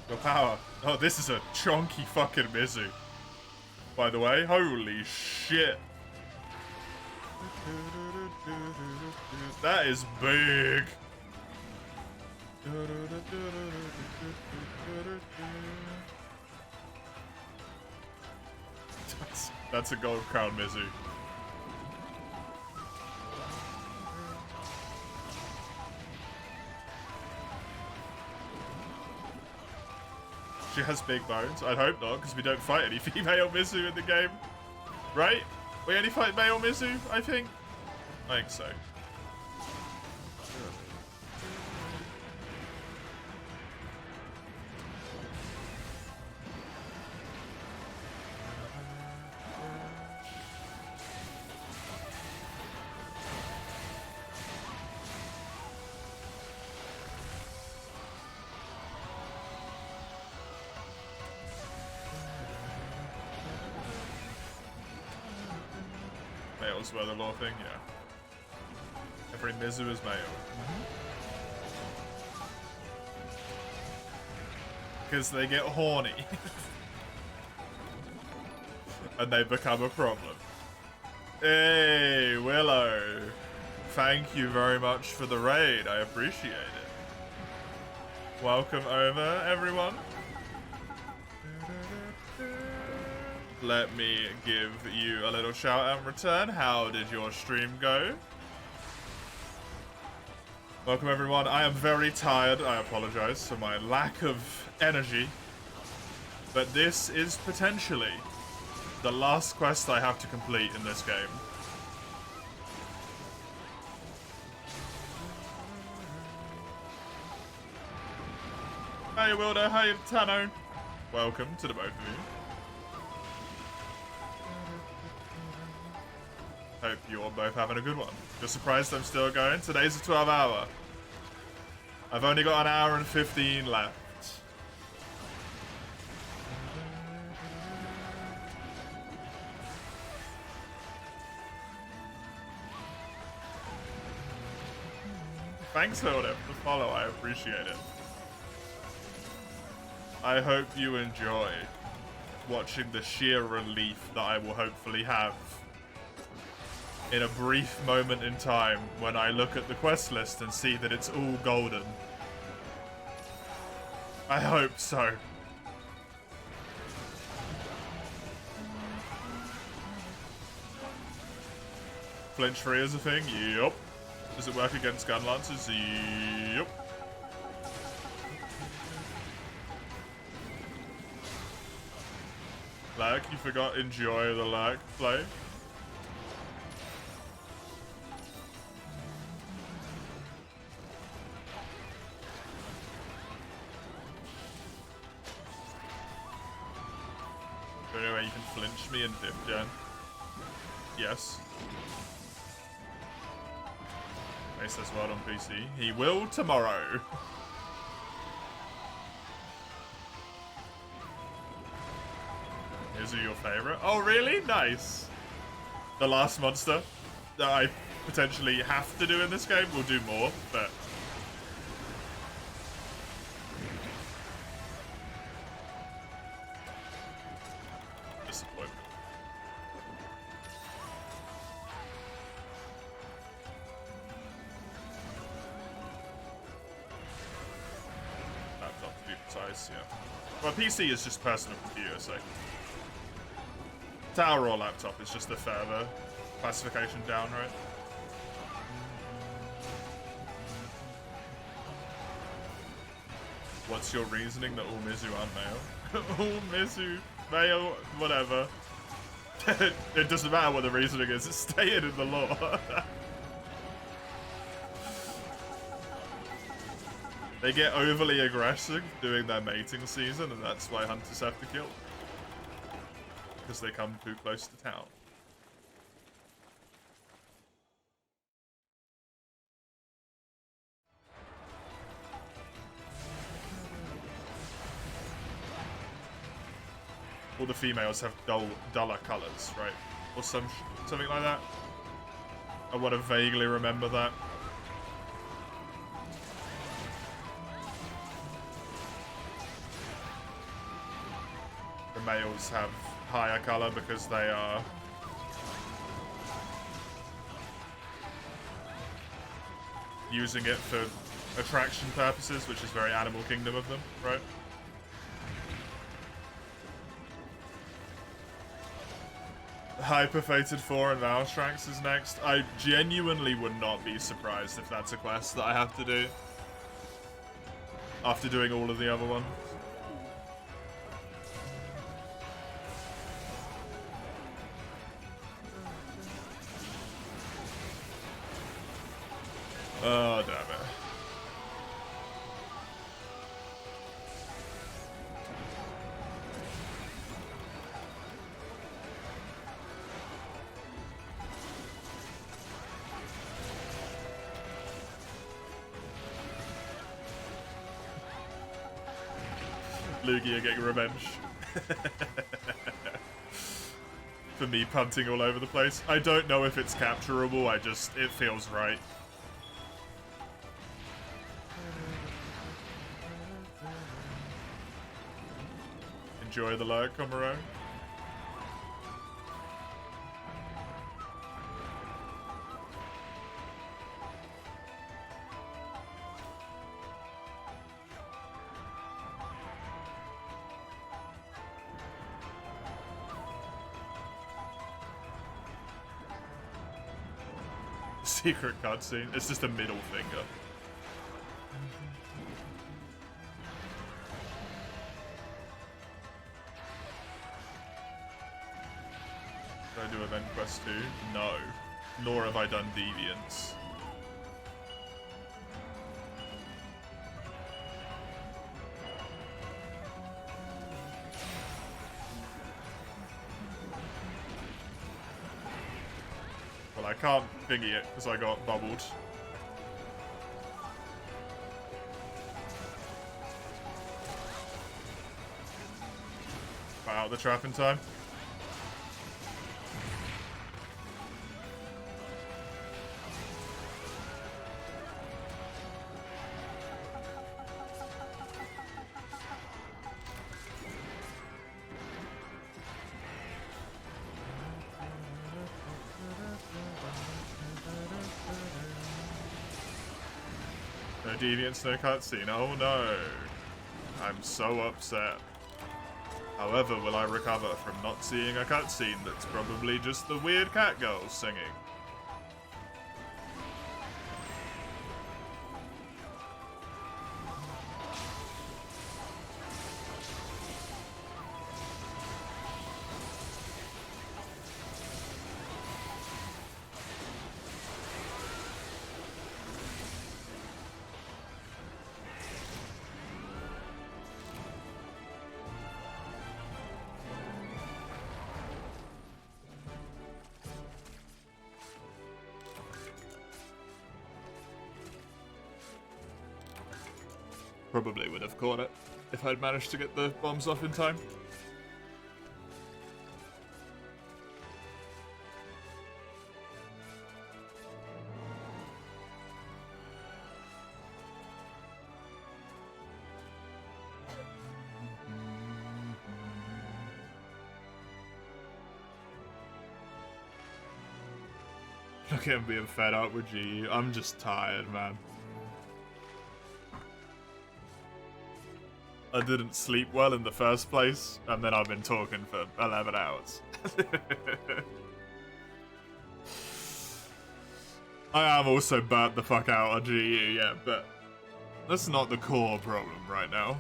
Your power. Oh, this is a chonky fucking Mizu. By the way, holy shit. That is big. That's a gold crown Mizu. She has big bones. I'd hope not, because we don't fight any female Mizu in the game. Right? We only fight male Mizu, I think? I think so. Males were the law thing, yeah. Every Mizu is male. Because they get horny. And they become a problem. Hey, Willow. Thank you very much for the raid. I appreciate it. Welcome over, everyone. Let me give you a little shout out in return. How did your stream go? Welcome, everyone. I am very tired. I apologize for my lack of energy. But this is potentially the last quest I have to complete in this game. Hey Wilder, hey Tano. Welcome to the both of you. Hope you're both having a good one. You're surprised I'm still going? Today's a 12-hour. I've only got an hour and 15 left. Thanks, Hilda, for the follow. I appreciate it. I hope you enjoy watching the sheer relief that I will hopefully have in a brief moment in time when I look at the quest list and see that it's all golden. I hope so. Flinch free is a thing? Yup. Does it work against gun lancers? Yup. Lag, you forgot enjoy the lag play. Anyway, you can flinch me in 5th gen. Yes. Ace says well on PC. He will tomorrow. Is he your favorite? Oh, really? Nice. The last monster that I potentially have to do in this game. We'll do more, but disappointment. Laptop to be precise, yeah. Well, PC is just personal computer, so tower or laptop is just a further classification down, right? What's your reasoning that all Mizu aren't male? All Mizu, male, whatever. It doesn't matter what the reasoning is, it's stated in the law. They get overly aggressive during their mating season, and that's why hunters have to kill. Because they come too close to town. All the females have duller colours, right? Or something like that. I want to vaguely remember that. The males have higher colour because they are using it for attraction purposes, which is very Animal Kingdom of them, right? Hyper-fated 4 and Mousetrax is next. I genuinely would not be surprised if that's a quest that I have to do after doing all of the other ones. Oh, damn it. Lugia getting revenge. For me punting all over the place. I don't know if it's capturable, it feels right. Enjoy the lurk, Komaro. secret cutscene. It's just a middle finger. Did I do Event Quest 2? No. Nor have I done Deviants. Well, I can't thingy it because I got bubbled. Got out the trap in time. No deviants, no cutscene. Oh no. I'm so upset. However, will I recover from not seeing a cutscene that's probably just the weird cat girls singing? Probably would have caught it if I'd managed to get the bombs off in time. Look at him being fed up with GU. I'm just tired, man. I didn't sleep well in the first place, and then I've been talking for 11 hours. I am also burnt the fuck out on GU, yeah, but that's not the core problem right now.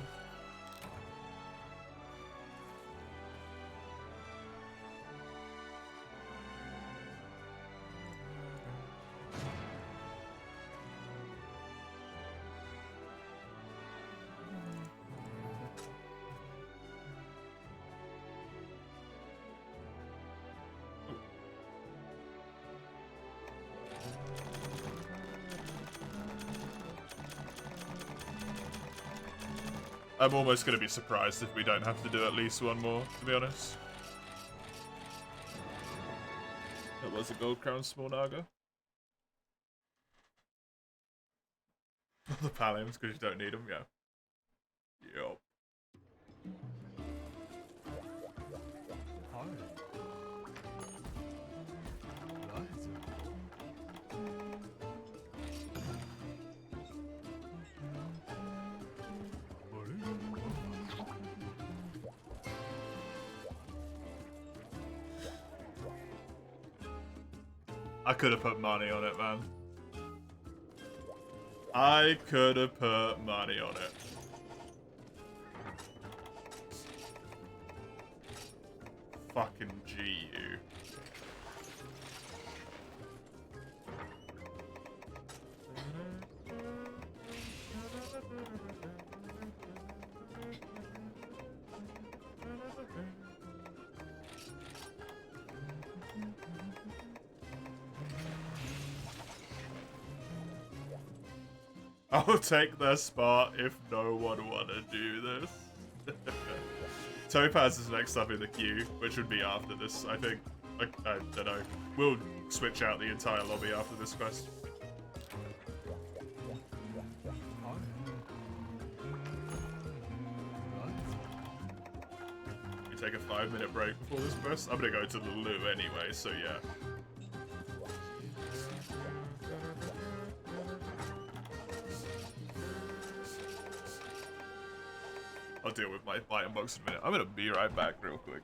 I'm almost going to be surprised if we don't have to do at least one more, to be honest. That was a gold crown small naga. The palliums, because you don't need them, yeah. Yup. I could have put money on it, man. I could have put money on it. Fucking GU. I'll take their spot if no one wanna do this. Topaz is next up in the queue, which would be after this, I think. I don't know. We'll switch out the entire lobby after this quest. We take a 5-minute break before this quest. I'm gonna go to the loo anyway, so yeah. I'll deal with my item box in a minute. I'm gonna be right back real quick.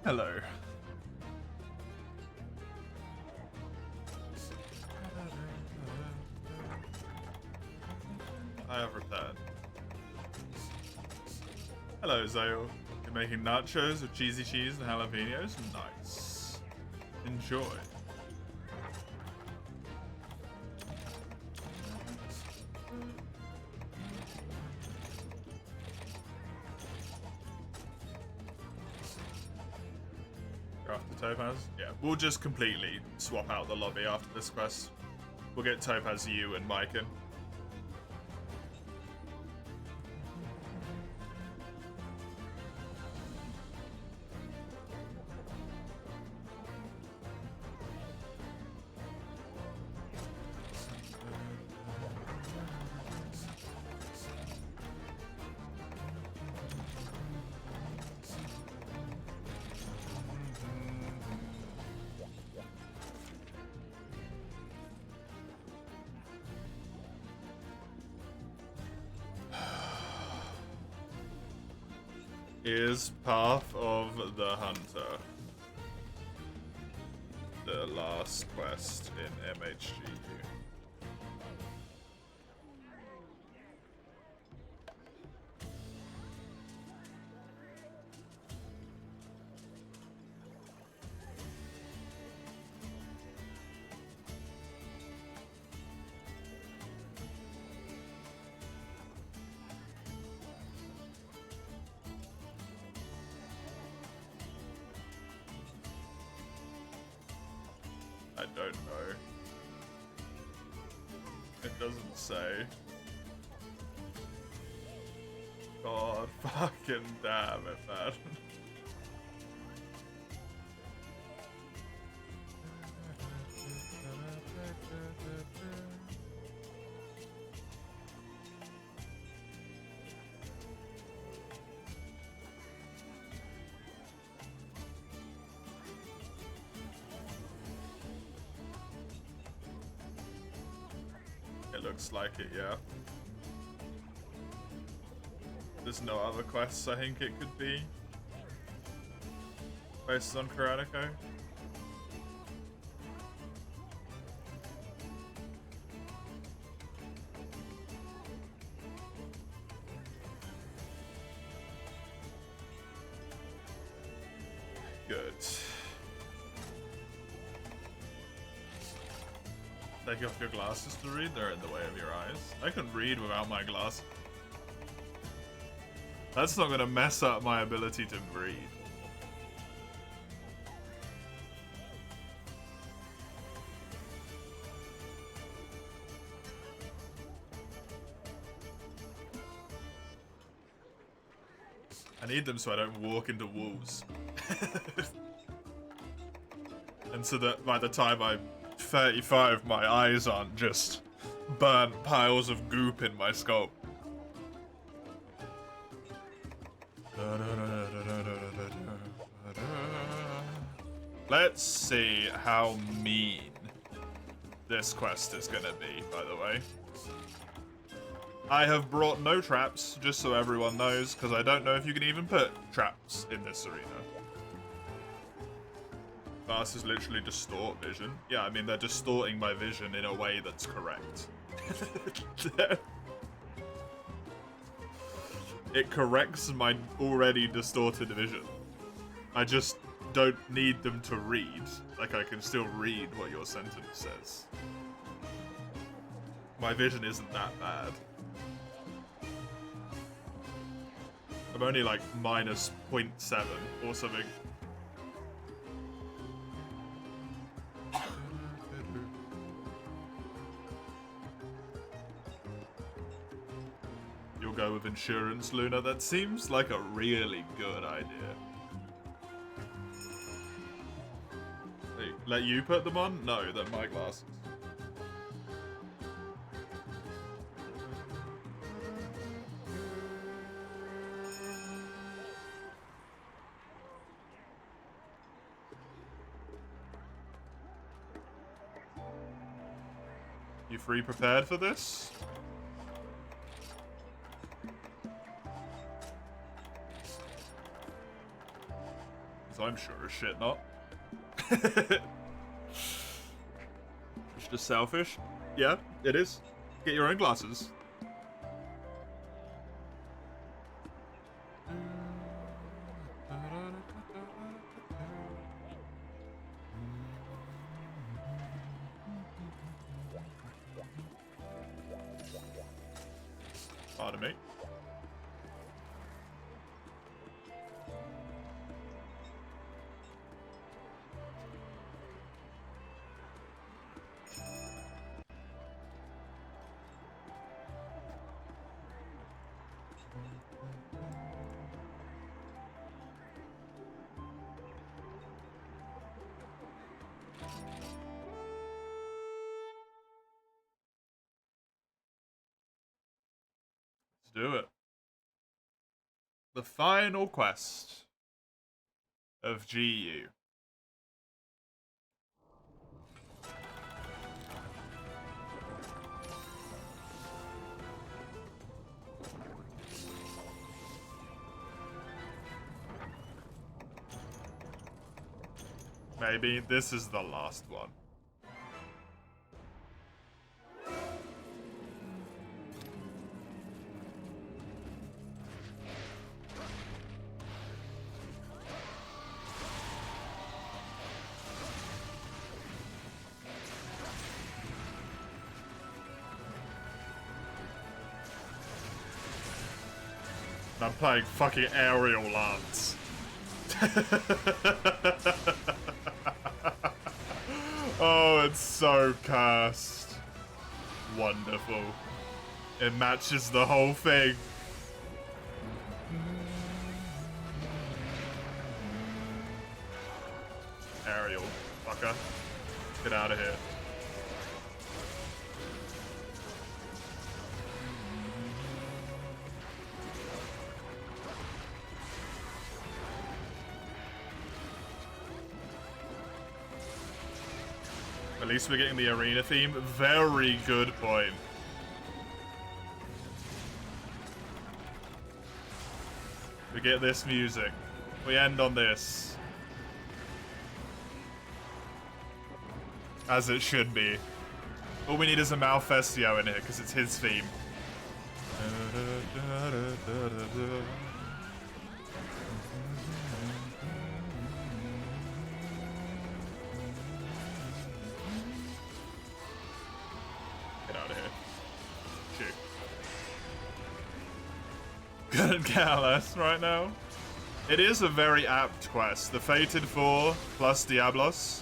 Hello. I have returned. Hello, Zale. You're making nachos with cheesy cheese and jalapenos? Nice. Enjoy. After Topaz? Yeah, we'll just completely swap out the lobby after this quest. We'll get Topaz, you, and Mike in. Is Path of the Hunter the last quest in MHGU? I don't know. It doesn't say. God fucking damn it, man. It looks like it, yeah. There's no other quests I think it could be based on Karatico. Good. Take off your glasses to read, they're in the way of your eyes. I can read without my glasses. That's not gonna mess up my ability to breathe. I need them so I don't walk into walls. And so that by the time I'm 35, my eyes aren't just burnt piles of goop in my skull. Let's see how mean this quest is gonna be, by the way. I have brought no traps, just so everyone knows, because I don't know if you can even put traps in this arena. Glasses literally distort vision. Yeah, I mean, they're distorting my vision in a way that's correct. It corrects my already distorted vision. I just don't need them to read. Like, I can still read what your sentence says. My vision isn't that bad. I'm only like minus 0.7 or something. You'll go with insurance, Luna? That seems like a really good idea. Hey, let you put them on? No, they're my glasses. You free prepared for this? I'm sure as shit not. It's just selfish. Yeah, it is. Get your own glasses. Pardon me. Let's do it. The final quest of GU. Maybe this is the last one. I'm playing fucking aerial lance. Oh, it's so cursed. Wonderful. It matches the whole thing. Aerial, fucker. Get out of here. At least we're getting the arena theme. Very good point. We get this music. We end on this. As it should be. All we need is a Malfestio in here, because it's his theme. Couldn't care less right now. It is a very apt quest. The Fated 4 plus Diablos.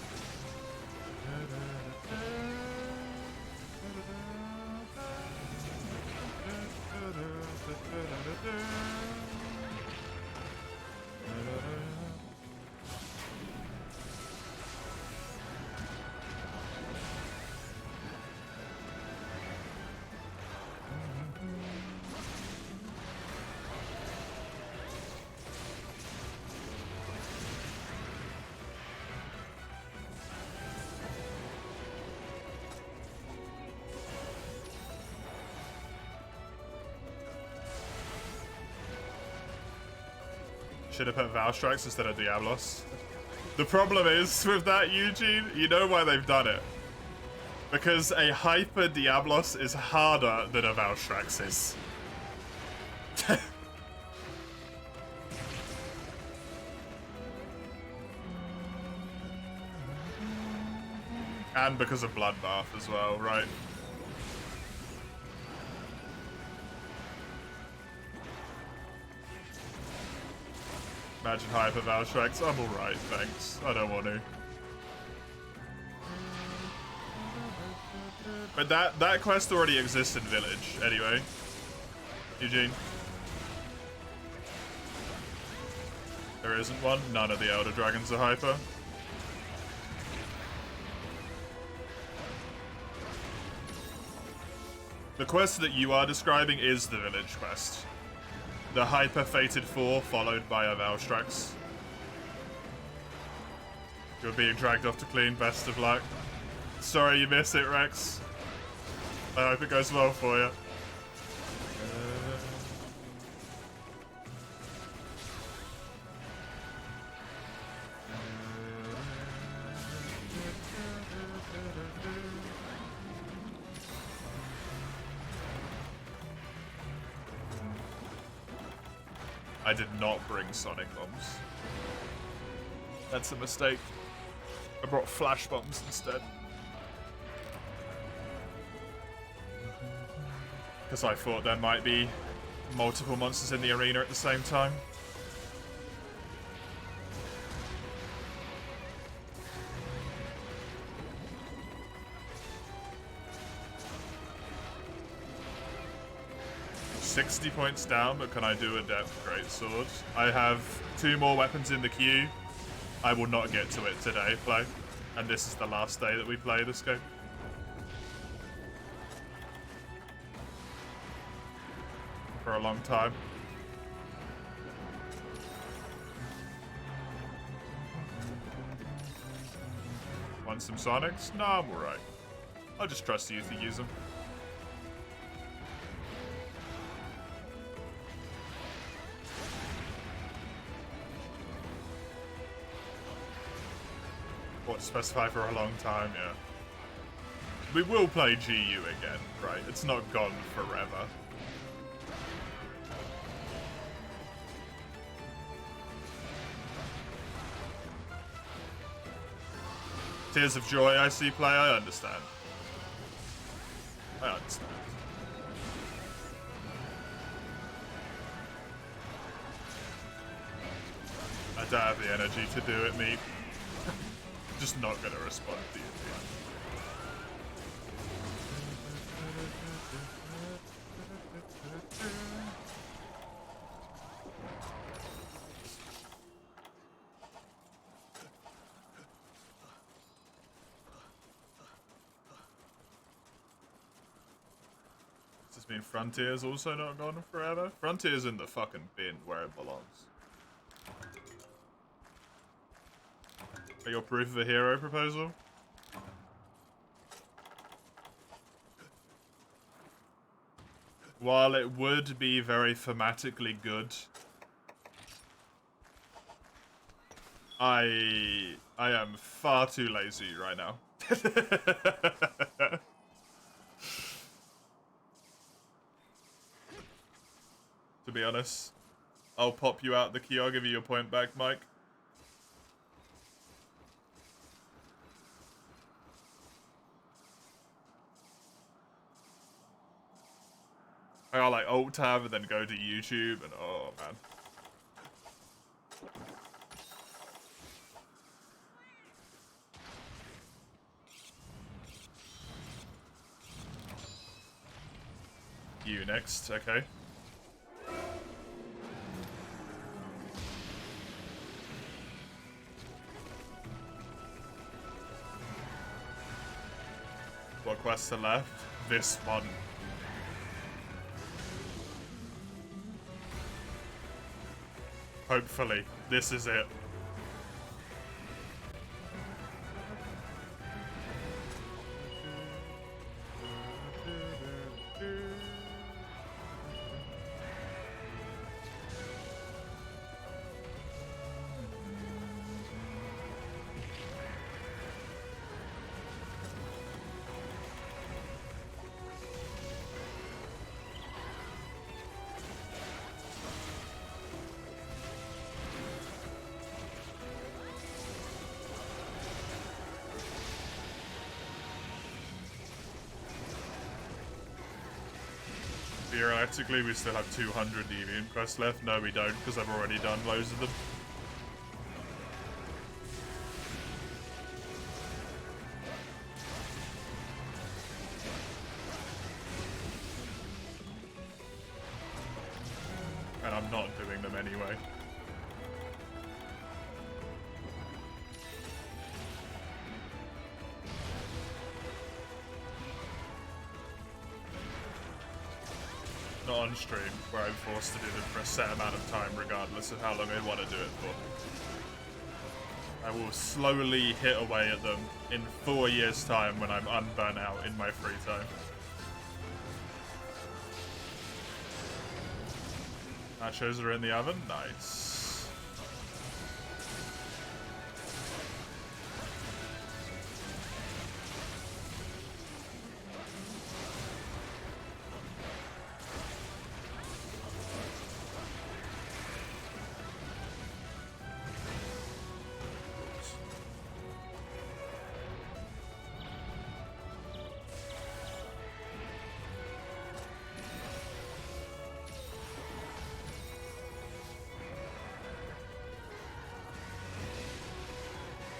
Should have put Valstrax instead of Diablos. The problem is, with that, Eugene, you know why they've done it. Because a Hyper Diablos is harder than a Valstrax is. And because of Bloodbath as well, right? Imagine Hyper Valstrax. I'm alright, thanks. I don't want to. But that quest already exists in Village, anyway. Eugene. There isn't one. None of the Elder Dragons are Hyper. The quest that you are describing is the Village quest. The Hyper Fated 4 followed by a Valstrax. You're being dragged off to clean, best of luck. Sorry you missed it, Rex. I hope it goes well for you. I did not bring Sonic Bombs. That's a mistake. I brought Flash Bombs instead. Because I thought there might be multiple monsters in the arena at the same time. $60 points down, but can I do a depth greatsword? I have 2 more weapons in the queue. I will not get to it today, play. And this is the last day that we play this game. For a long time. Want some Sonics? Nah, I'm alright. I'll just trust you to use them. What, specify for a long time, yeah. We will play GU again, right? It's not gone forever. Tears of Joy, I see play, I understand. I understand. I don't have the energy to do it, me. Just not gonna respond to you. Does this mean Frontier's also not gone forever? Frontier's in the fucking bin where it belongs. Your proof of a hero proposal? While it would be very thematically good, I am far too lazy right now. To be honest, I'll pop you out the key. I'll give you your point back, Mike. I got like alt tab and then go to YouTube and oh man. You next, okay. What quests are left? This one. Hopefully, this is it. Theoretically, we still have 200 deviant quests left. No, we don't, because I've already done loads of them. And I'm not doing them anyway. Not on stream, where I'm forced to do them for a set amount of time regardless of how long I want to do it for. I will slowly hit away at them in 4 years' time when I'm unburnt out in my free time. Nachos are in the oven? Nice.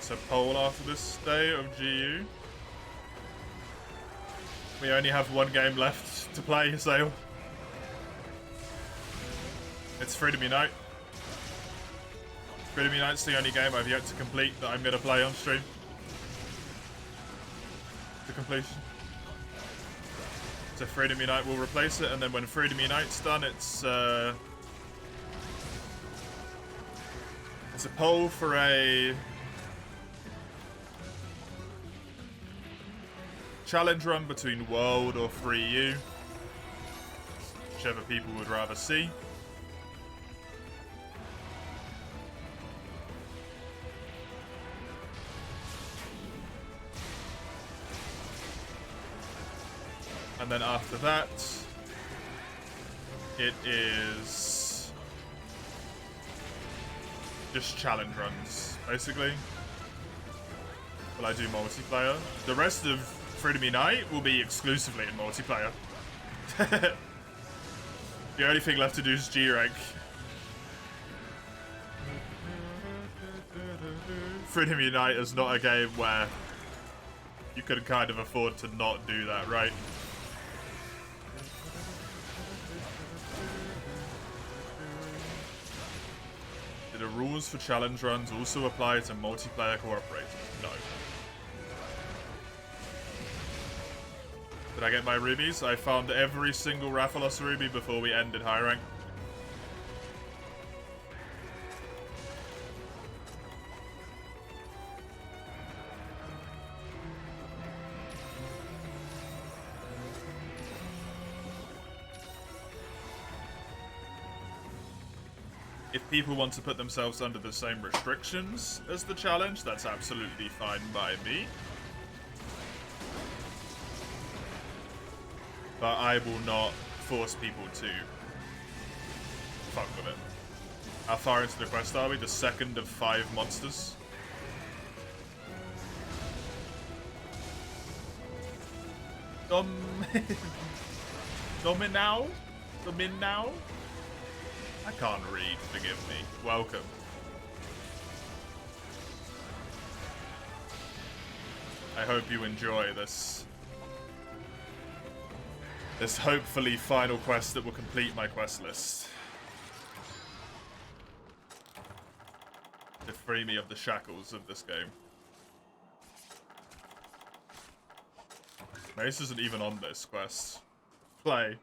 So poll after this day of GU. We only have one game left to play, so it's Freedom Unite. Freedom Unite's the only game I've yet to complete that I'm going to play on stream. To completion. So Freedom Unite will replace it, and then when Freedom Unite's done, it's a poll for a challenge run between World or Free U, whichever people would rather see. And then after that, it is just challenge runs, basically. Will I do multiplayer? The rest of Freedom Unite will be exclusively in multiplayer. The only thing left to do is G-Rank. Freedom Unite is not a game where you could kind of afford to not do that, right? Do the rules for challenge runs also apply to multiplayer cooperators? No. Did I get my rubies? I found every single Rathalos ruby before we ended high rank. If people want to put themselves under the same restrictions as the challenge, that's absolutely fine by me. But I will not force people to fuck with it. How far into the quest are we? The second of 5 monsters. Dominau? Dominau? I can't read, forgive me. Welcome. I hope you enjoy this hopefully final quest that will complete my quest list. To free me of the shackles of this game. Mace isn't even on this quest. Play.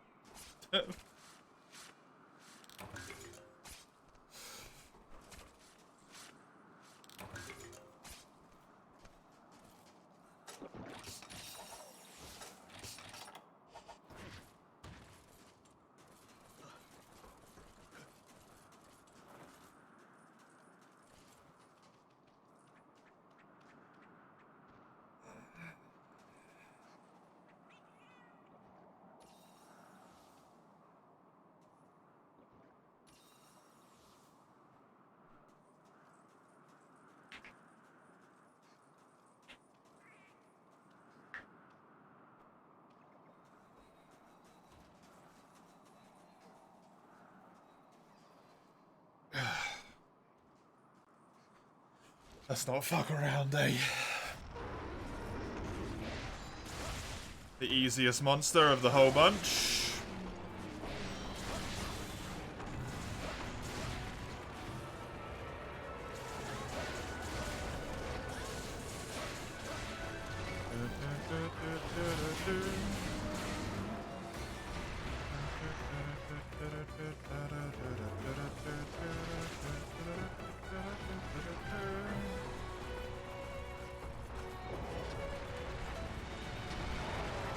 Let's not fuck around, eh? The easiest monster of the whole bunch.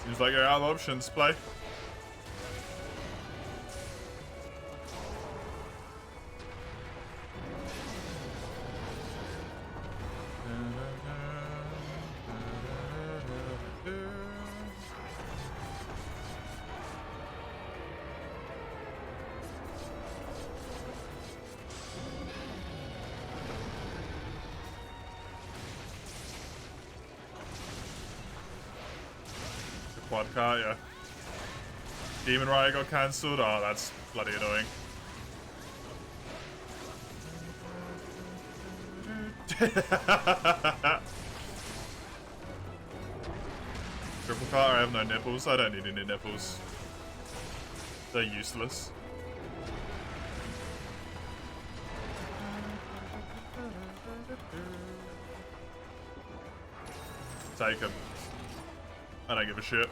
Seems like you're out of options, play. Quad car, yeah. Demon Riot got cancelled. Oh, that's bloody annoying. Triple cart, I have no nipples. I don't need any nipples. They're useless. Take him. I don't give a shit.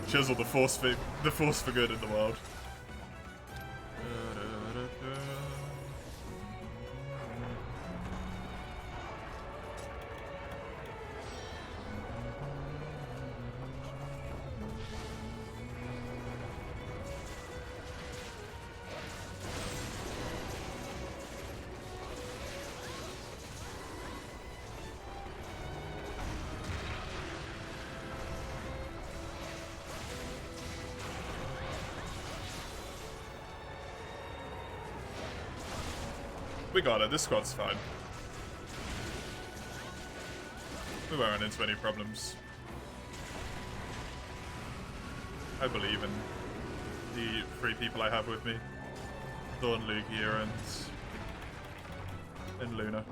Chisel, the force for good in the world. We got it. This squad's fine. We won't run into any problems. I believe in the 3 people I have with me. Thorn, Lugia, and Luna.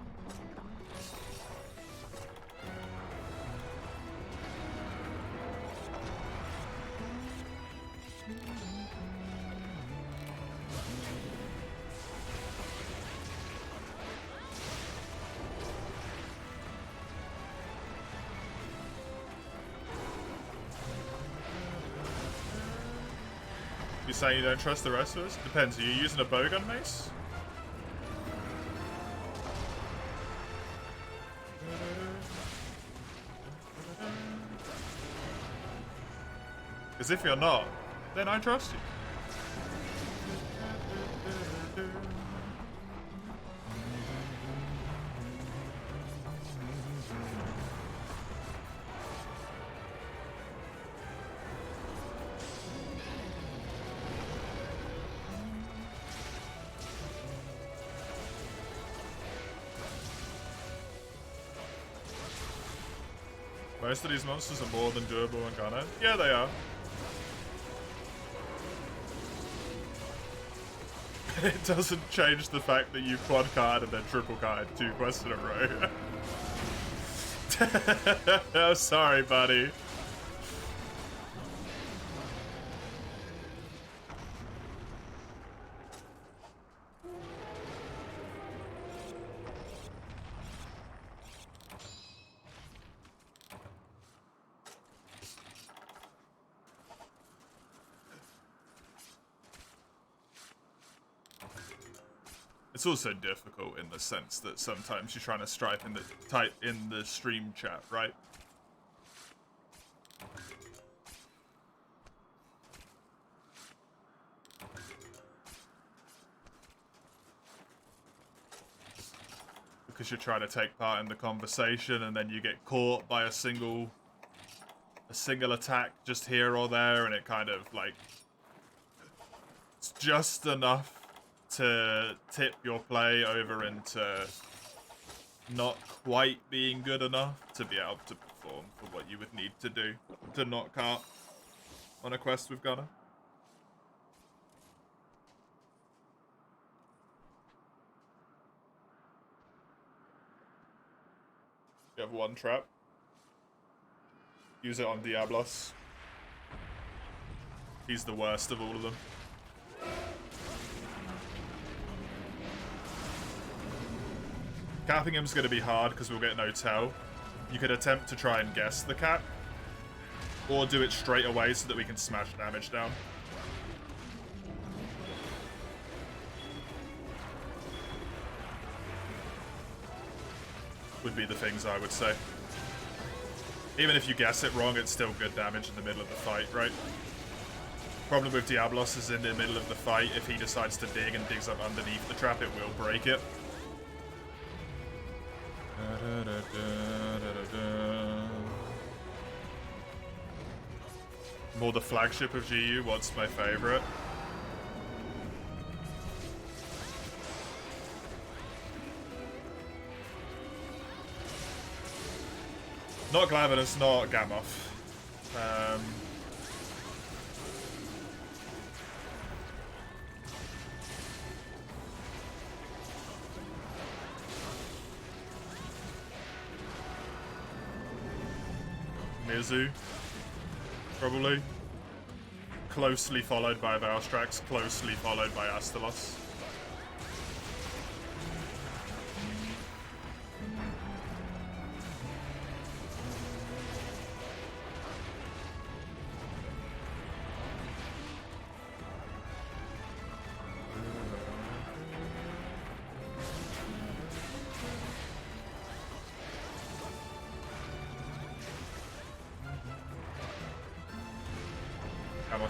You saying you don't trust the rest of us? Depends. Are you using a bowgun mace? Because if you're not, then I trust you. Most of these monsters are more than doable and gunner. Yeah, they are. It doesn't change the fact that you quad card and then triple card 2 quests in a row. Oh, sorry, buddy. It's also difficult in the sense that sometimes you're trying to type in the stream chat, right? Because you're trying to take part in the conversation and then you get caught by a single attack just here or there, and it kind of like it's just enough to tip your play over into not quite being good enough to be able to perform for what you would need to do to knock out on a quest with Gunner. You have 1 trap. Use it on Diablos. He's the worst of all of them. Capping him's going to be hard because we'll get no tell. You could attempt to try and guess the cap, or do it straight away so that we can smash damage down. Would be the things I would say. Even if you guess it wrong, it's still good damage in the middle of the fight, right? Problem with Diablos is in the middle of the fight, if he decides to dig and digs up underneath the trap, it will break it. More the flagship of GU, what's my favorite? Not Glavenus, not Gamoth. Mizu, probably. Closely followed by Valstrax, closely followed by Astalos.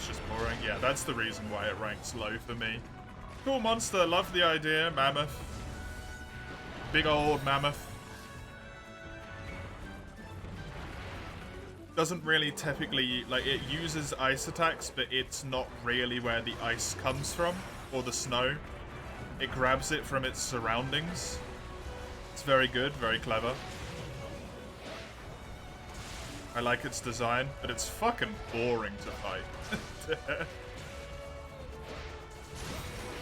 Just boring. Yeah, that's the reason why it ranks low for me. Cool monster, love the idea. Mammoth. Big old mammoth. Doesn't really typically, like, it uses ice attacks, but it's not really where the ice comes from, or the snow. It grabs it from its surroundings. It's very good, very clever. I like its design, but it's fucking boring to fight.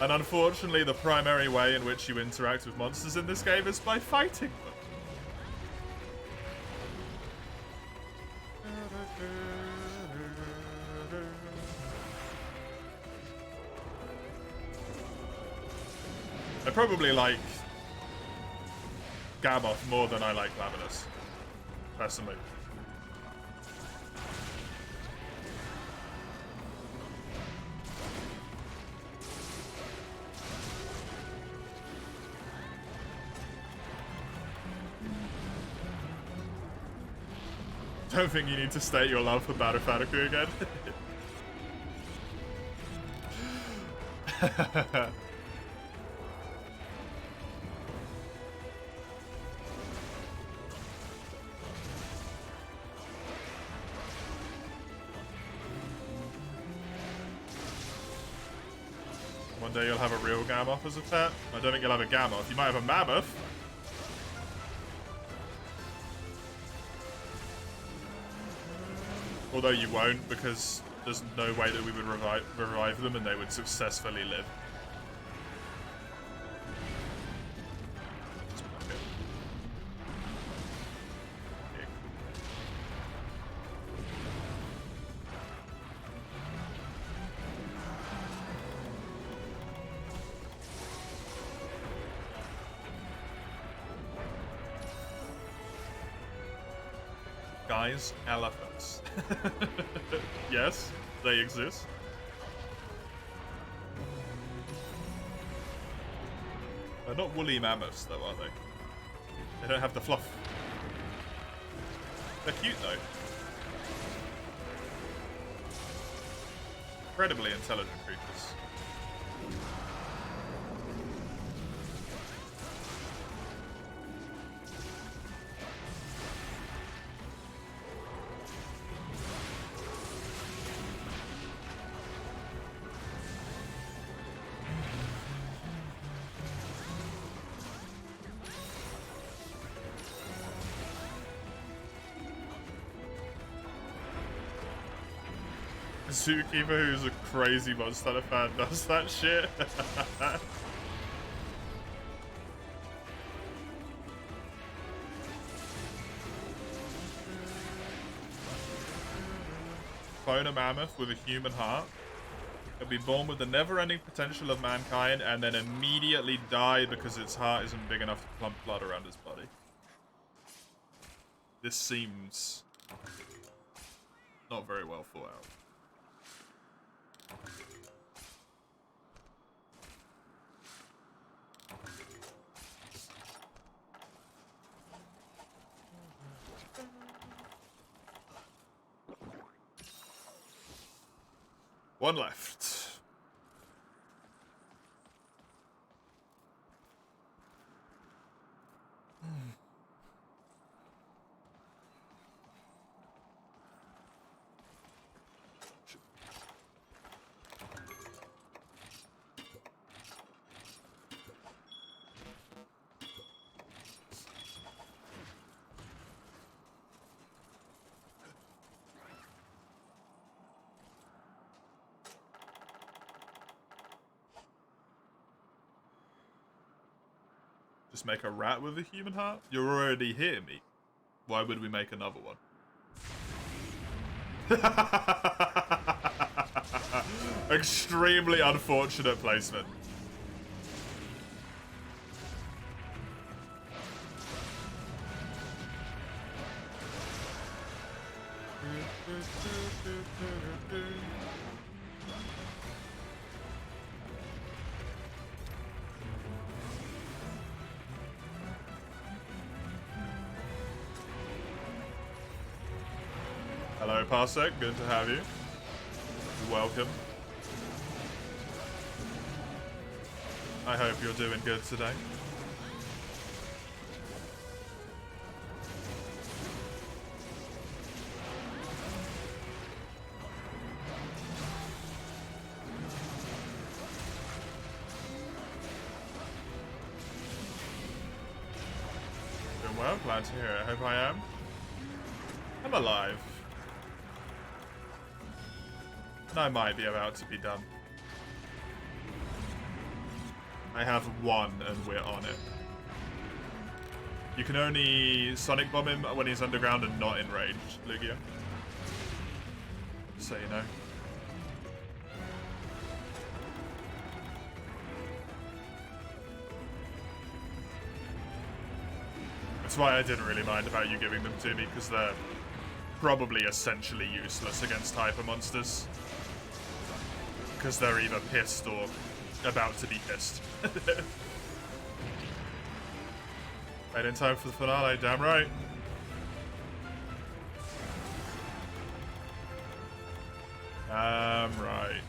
And unfortunately, the primary way in which you interact with monsters in this game is by fighting them. I probably like Gamoth more than I like Glavenus, personally. Don't think you need to state your love for Badafataku again. One day you'll have a real Gamoth as a pet. I don't think you'll have a Gamoth. You might have a Mammoth. Although you won't, because there's no way that we would revive them and they would successfully live. Guys, elephants. Yes, they exist. They're not woolly mammoths, though, are they? They don't have the fluff. They're cute, though. Incredibly intelligent creatures. Zookeeper, who's a crazy Monster fan, does that shit. Clone a mammoth with a human heart. It'll be born with the never-ending potential of mankind and then immediately die because its heart isn't big enough to pump blood around its body. This seems not very well thought out. One left. Just make a rat with a human heart? You're already here, me. Why would we make another one? Extremely unfortunate placement. Hello, Parsec. Good to have you. Welcome. I hope you're doing good today. Doing well, glad to hear it. I hope I am. I'm alive. And I might be about to be done. I have one and we're on it. You can only Sonic Bomb him when he's underground and not in range, Lugia. So you know. That's why I didn't really mind about you giving them to me, because they're probably essentially useless against hyper monsters. Because they're either pissed or about to be pissed. Right in time for the finale, damn right. Damn right.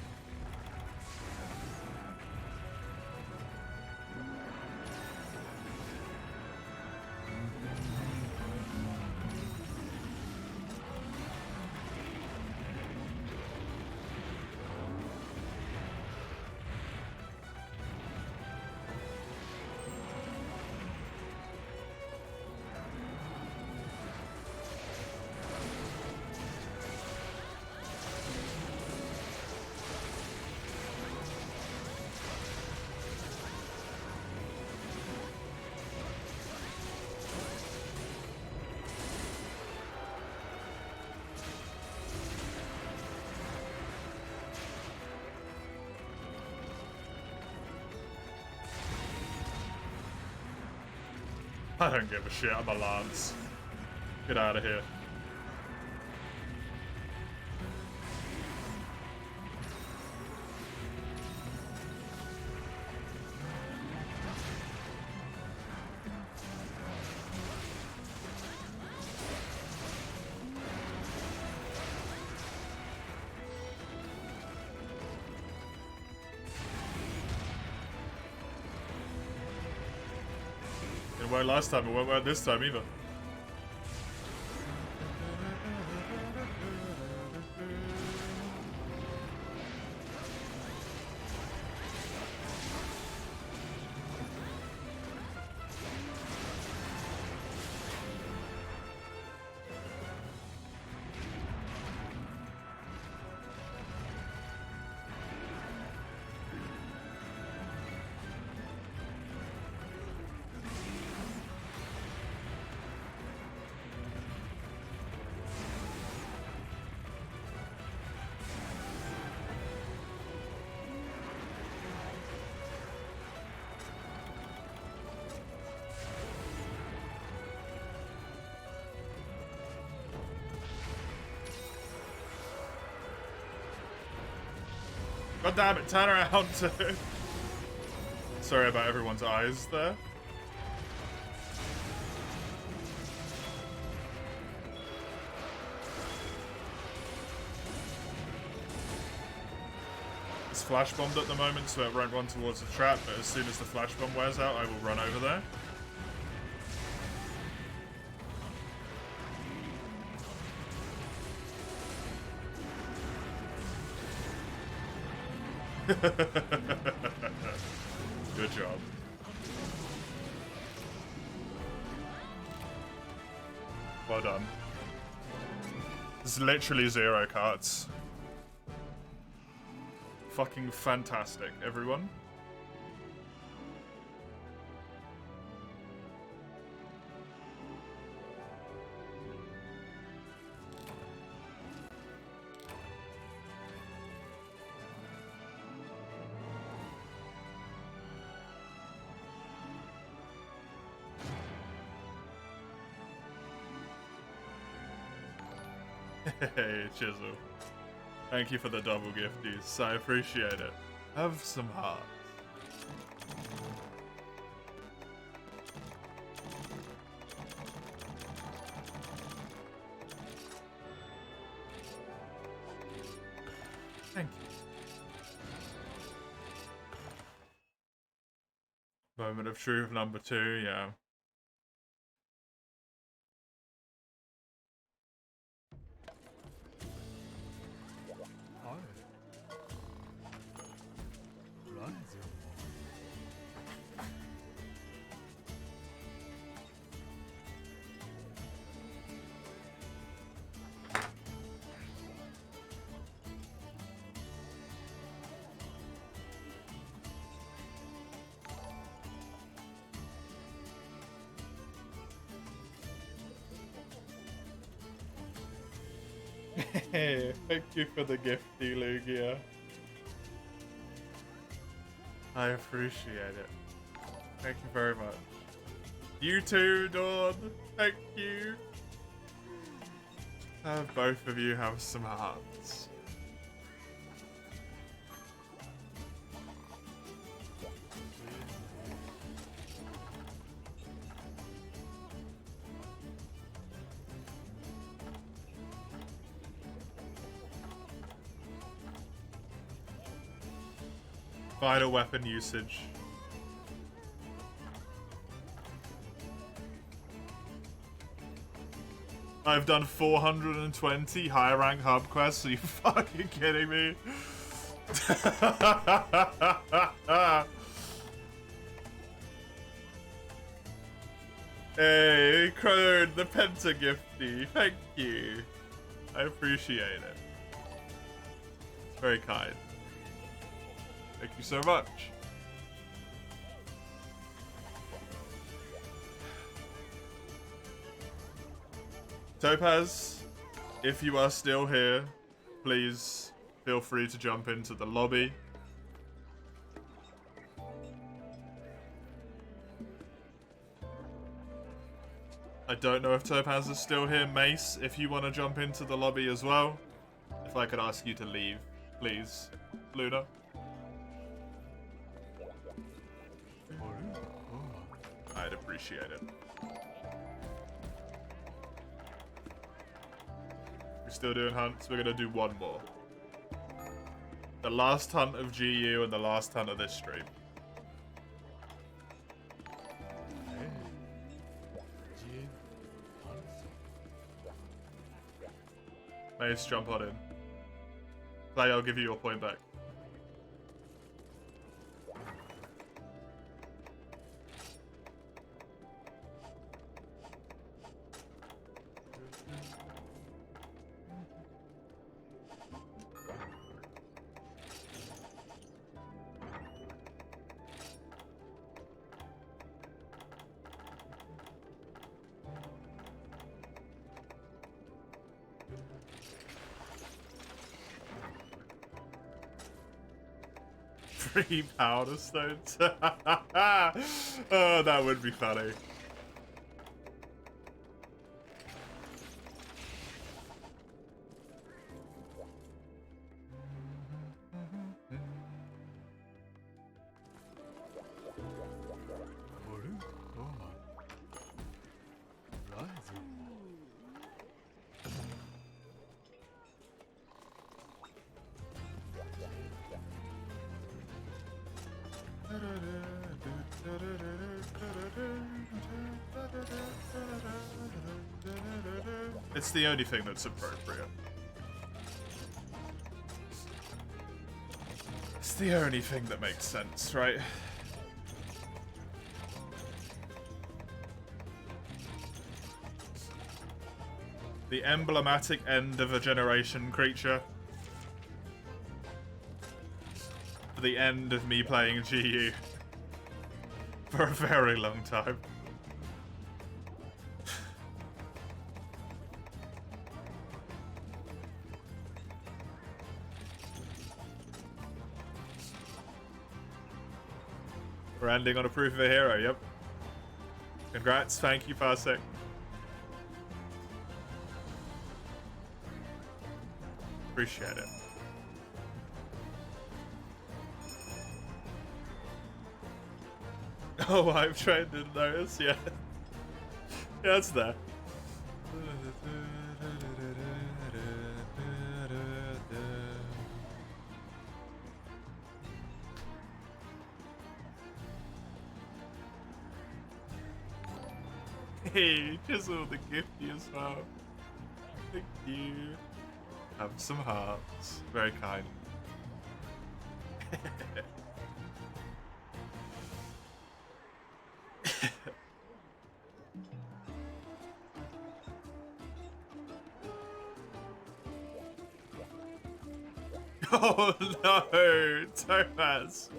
I don't give a shit, I'm a Lance. Get out of here. It won't last time, it won't work this time either. God damn it, turn around. Sorry about everyone's eyes there. It's flash bombed at the moment, so it won't run towards the trap, but as soon as the flash bomb wears out, I will run over there. Good job. Well done. There's literally 0 cards. Fucking fantastic, everyone. Hey, Chisel. Thank you for the double gifties. I appreciate it. Have some hearts. Thank you. Moment of truth number 2, yeah. Hey, thank you for the gifty, Lugia. I appreciate it. Thank you very much. You too, Dawn. Thank you. Have both of you have some hearts. Final weapon usage. I've done 420 high rank hub quests. Are you fucking kidding me? Hey, Crone, the Penta gifty. Thank you. I appreciate it. It's very kind. Thank you so much. Topaz, if you are still here, please feel free to jump into the lobby. I don't know if Topaz is still here. Mace, if you want to jump into the lobby as well, if I could ask you to leave, please. Luna. I'd appreciate it. We're still doing hunts. We're gonna do one more. The last hunt of GU and the last hunt of this stream. Mace, jump on in. Play, I'll give you your point back. Three powder stones. Oh, that would be funny. It's the only thing that's appropriate. It's the only thing that makes sense, right? The emblematic end of a generation creature. The end of me playing GU for a very long time. We're ending on a proof of a hero, yep. Congrats, thank you, Parsec. appreciate it. Oh, I'm trying to notice, yeah. Yeah, it's there. Hey, Chisel the gifty as well. Thank you. Have some hearts. Very kind. Oh no, Thomas.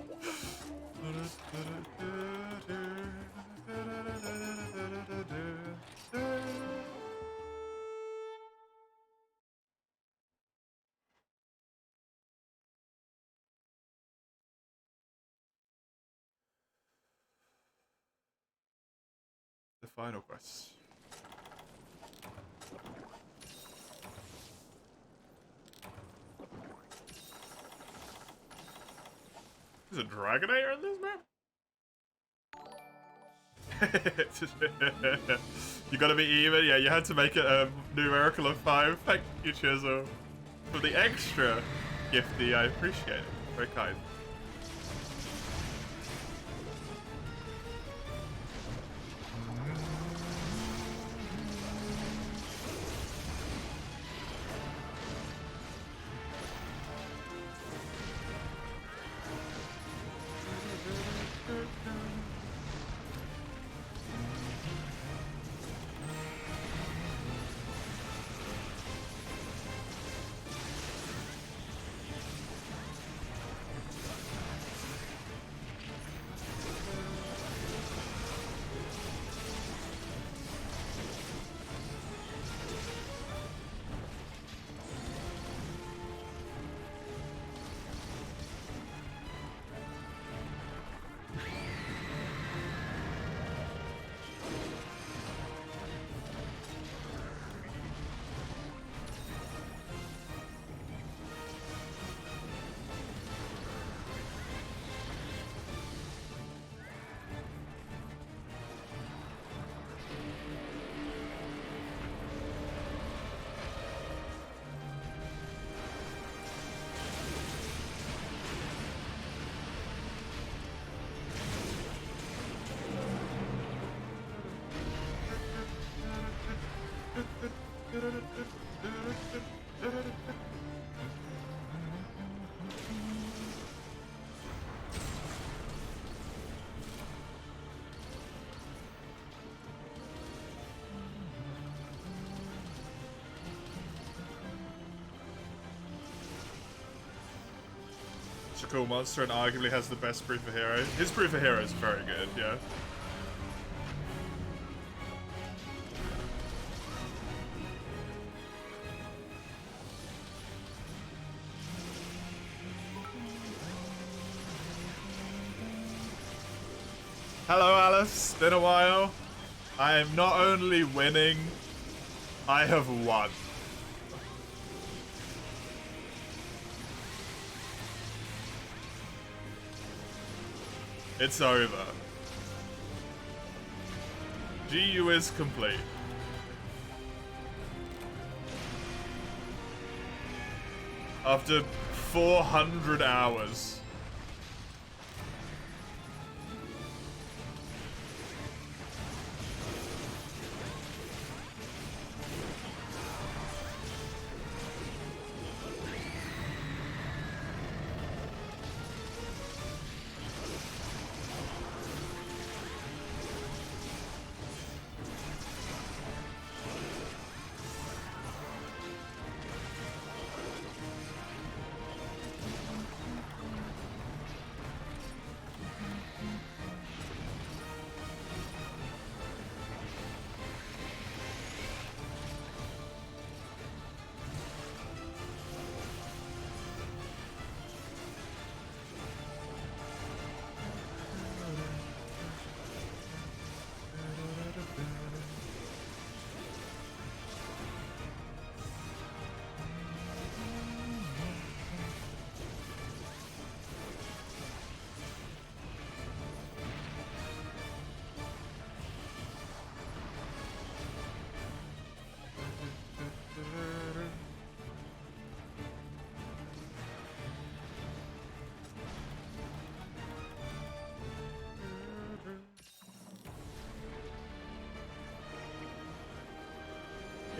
The final quest. There's a Dragonator in this map? You gotta be even? Yeah, you had to make it a numerical of 5. Thank you, Chisel. For the extra gifty, I appreciate it. Very kind. It's a cool monster and arguably has the best proof of hero. His proof of hero is very good, yeah. Hello, Alice. Been a while. I am not only winning, I have won. It's over. GU is complete. After 400 hours.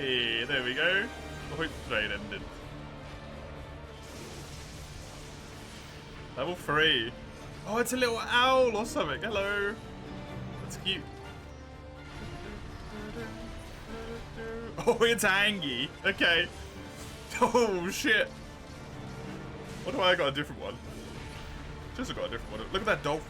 Hey, there we go. The hope trade ended. Level 3. Oh, it's a little owl or something. Hello. That's cute. Oh, it's Angie. Okay. Oh, shit. What do I got? A different one. Just got a different one. Look at that dolphin.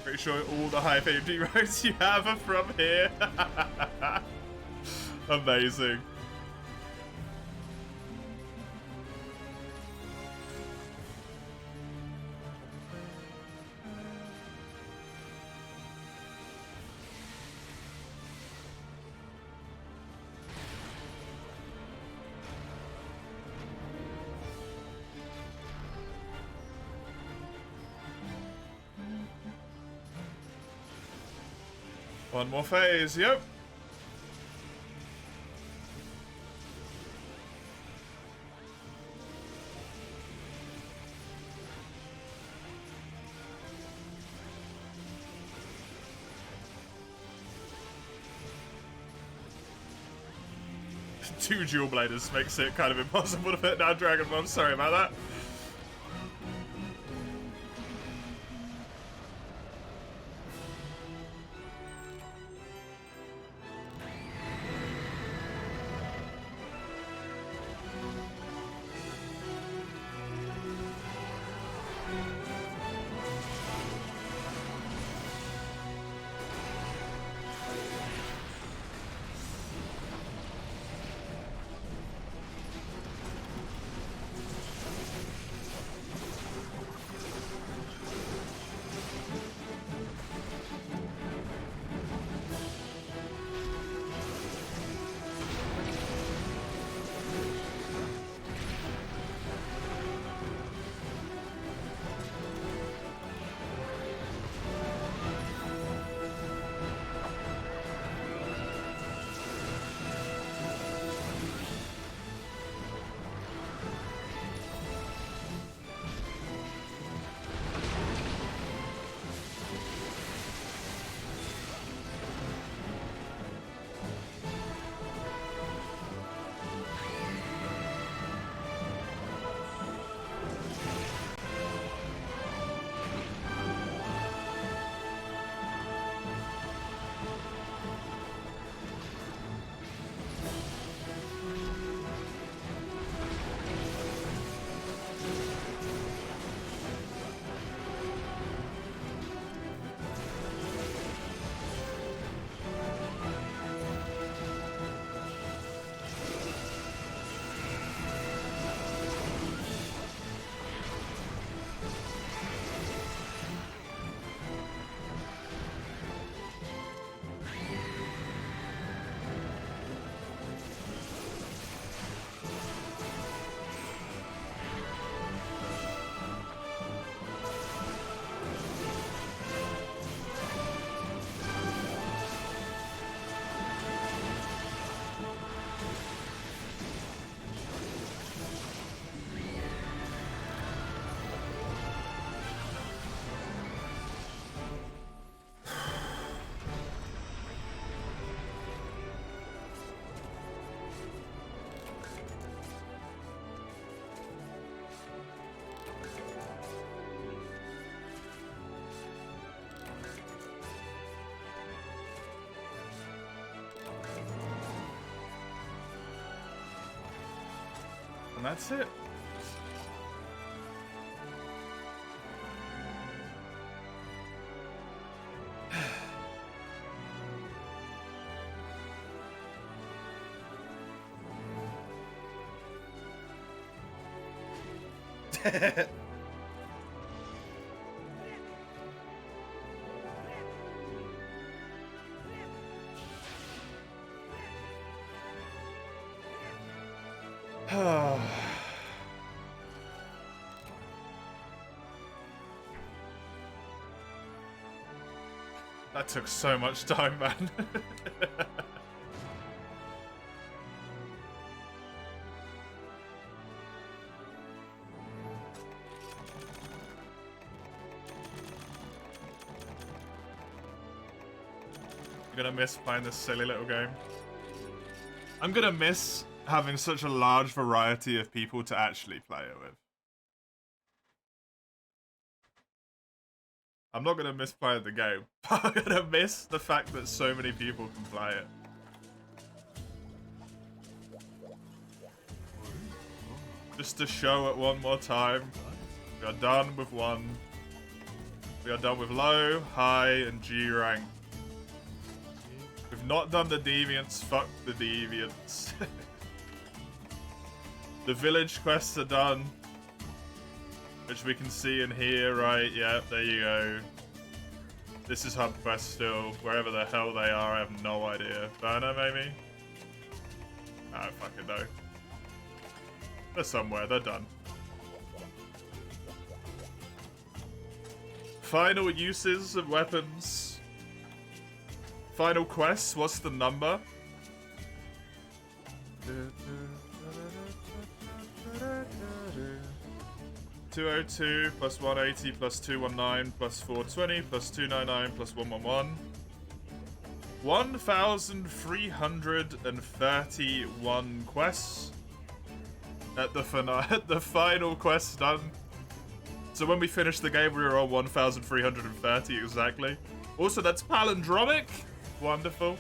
Pretty sure all the high FAMD roads you have are from here. Amazing. One more phase, yep. Two dual bladers makes it kind of impossible to put down Dragon Bomb. Sorry about that. And that's it. That took so much time, man. I'm gonna miss playing this silly little game. I'm gonna miss having such a large variety of people to actually play it with. I'm not gonna miss playing the game. I'm gonna miss the fact that so many people can play it. Just to show it one more time. We are done with 1. We are done with low, high, and G rank. We've not done the deviants. Fuck the deviants. The village quests are done. Which we can see in here, right? Yeah, there you go. This is hub quest still. Wherever the hell they are, I have no idea. Burner, maybe? I don't fucking know. They're somewhere, they're done. Final uses of weapons. Final quests, what's the number? 202 plus 180 plus 219 plus 420 plus 299 plus 111. 1,331 quests. At the final quest done. So when we finished the game, we were on 1,330 exactly. Also, that's palindromic. Wonderful.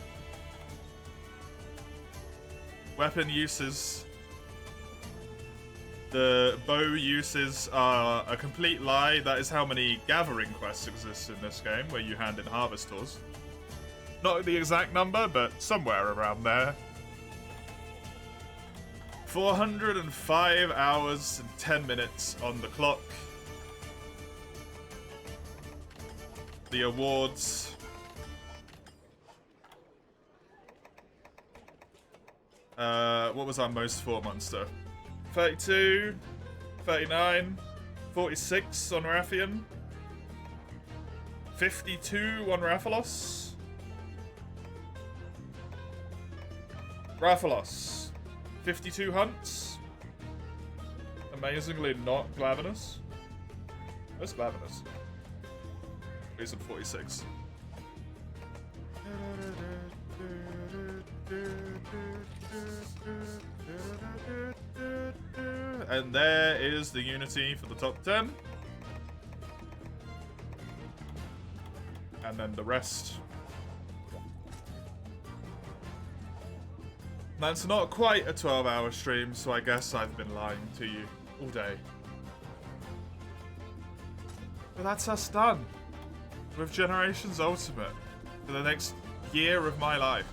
Weapon uses. The bow uses are a complete lie. That is how many gathering quests exist in this game, where you hand in harvest tools. Not the exact number, but somewhere around there. 405 hours and 10 minutes on the clock. The awards. What was our most fought monster? 32, 39, 46 on Rathian. 52 on Rathalos. Rathalos. 52 hunts. Amazingly not Glavenus. Where's Glavenus? He's at 46. And there is the Unity for the top 10. And then the rest. That's not quite a 12-hour stream, so I guess I've been lying to you all day. But that's us done with Generations Ultimate for the next year of my life.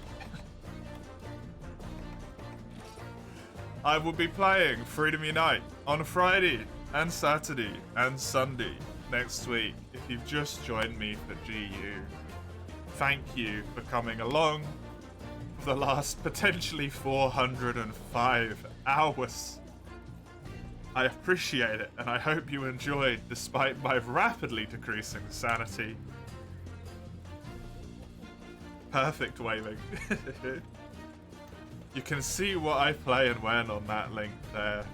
I will be playing Freedom Unite on Friday and Saturday and Sunday next week. If you've just joined me for GU, thank you for coming along for the last potentially 405 hours. I appreciate it, and I hope you enjoyed despite my rapidly decreasing sanity. Perfect waving. You can see what I play and when on that link there.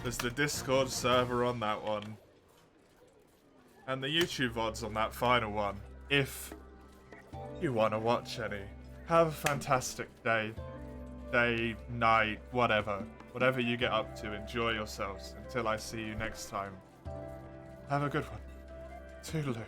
There's the Discord server on that one. And the YouTube VODs on that final one. If you want to watch any. Have a fantastic day. Day, night, whatever. Whatever you get up to, enjoy yourselves. Until I see you next time. Have a good one. Toodaloo.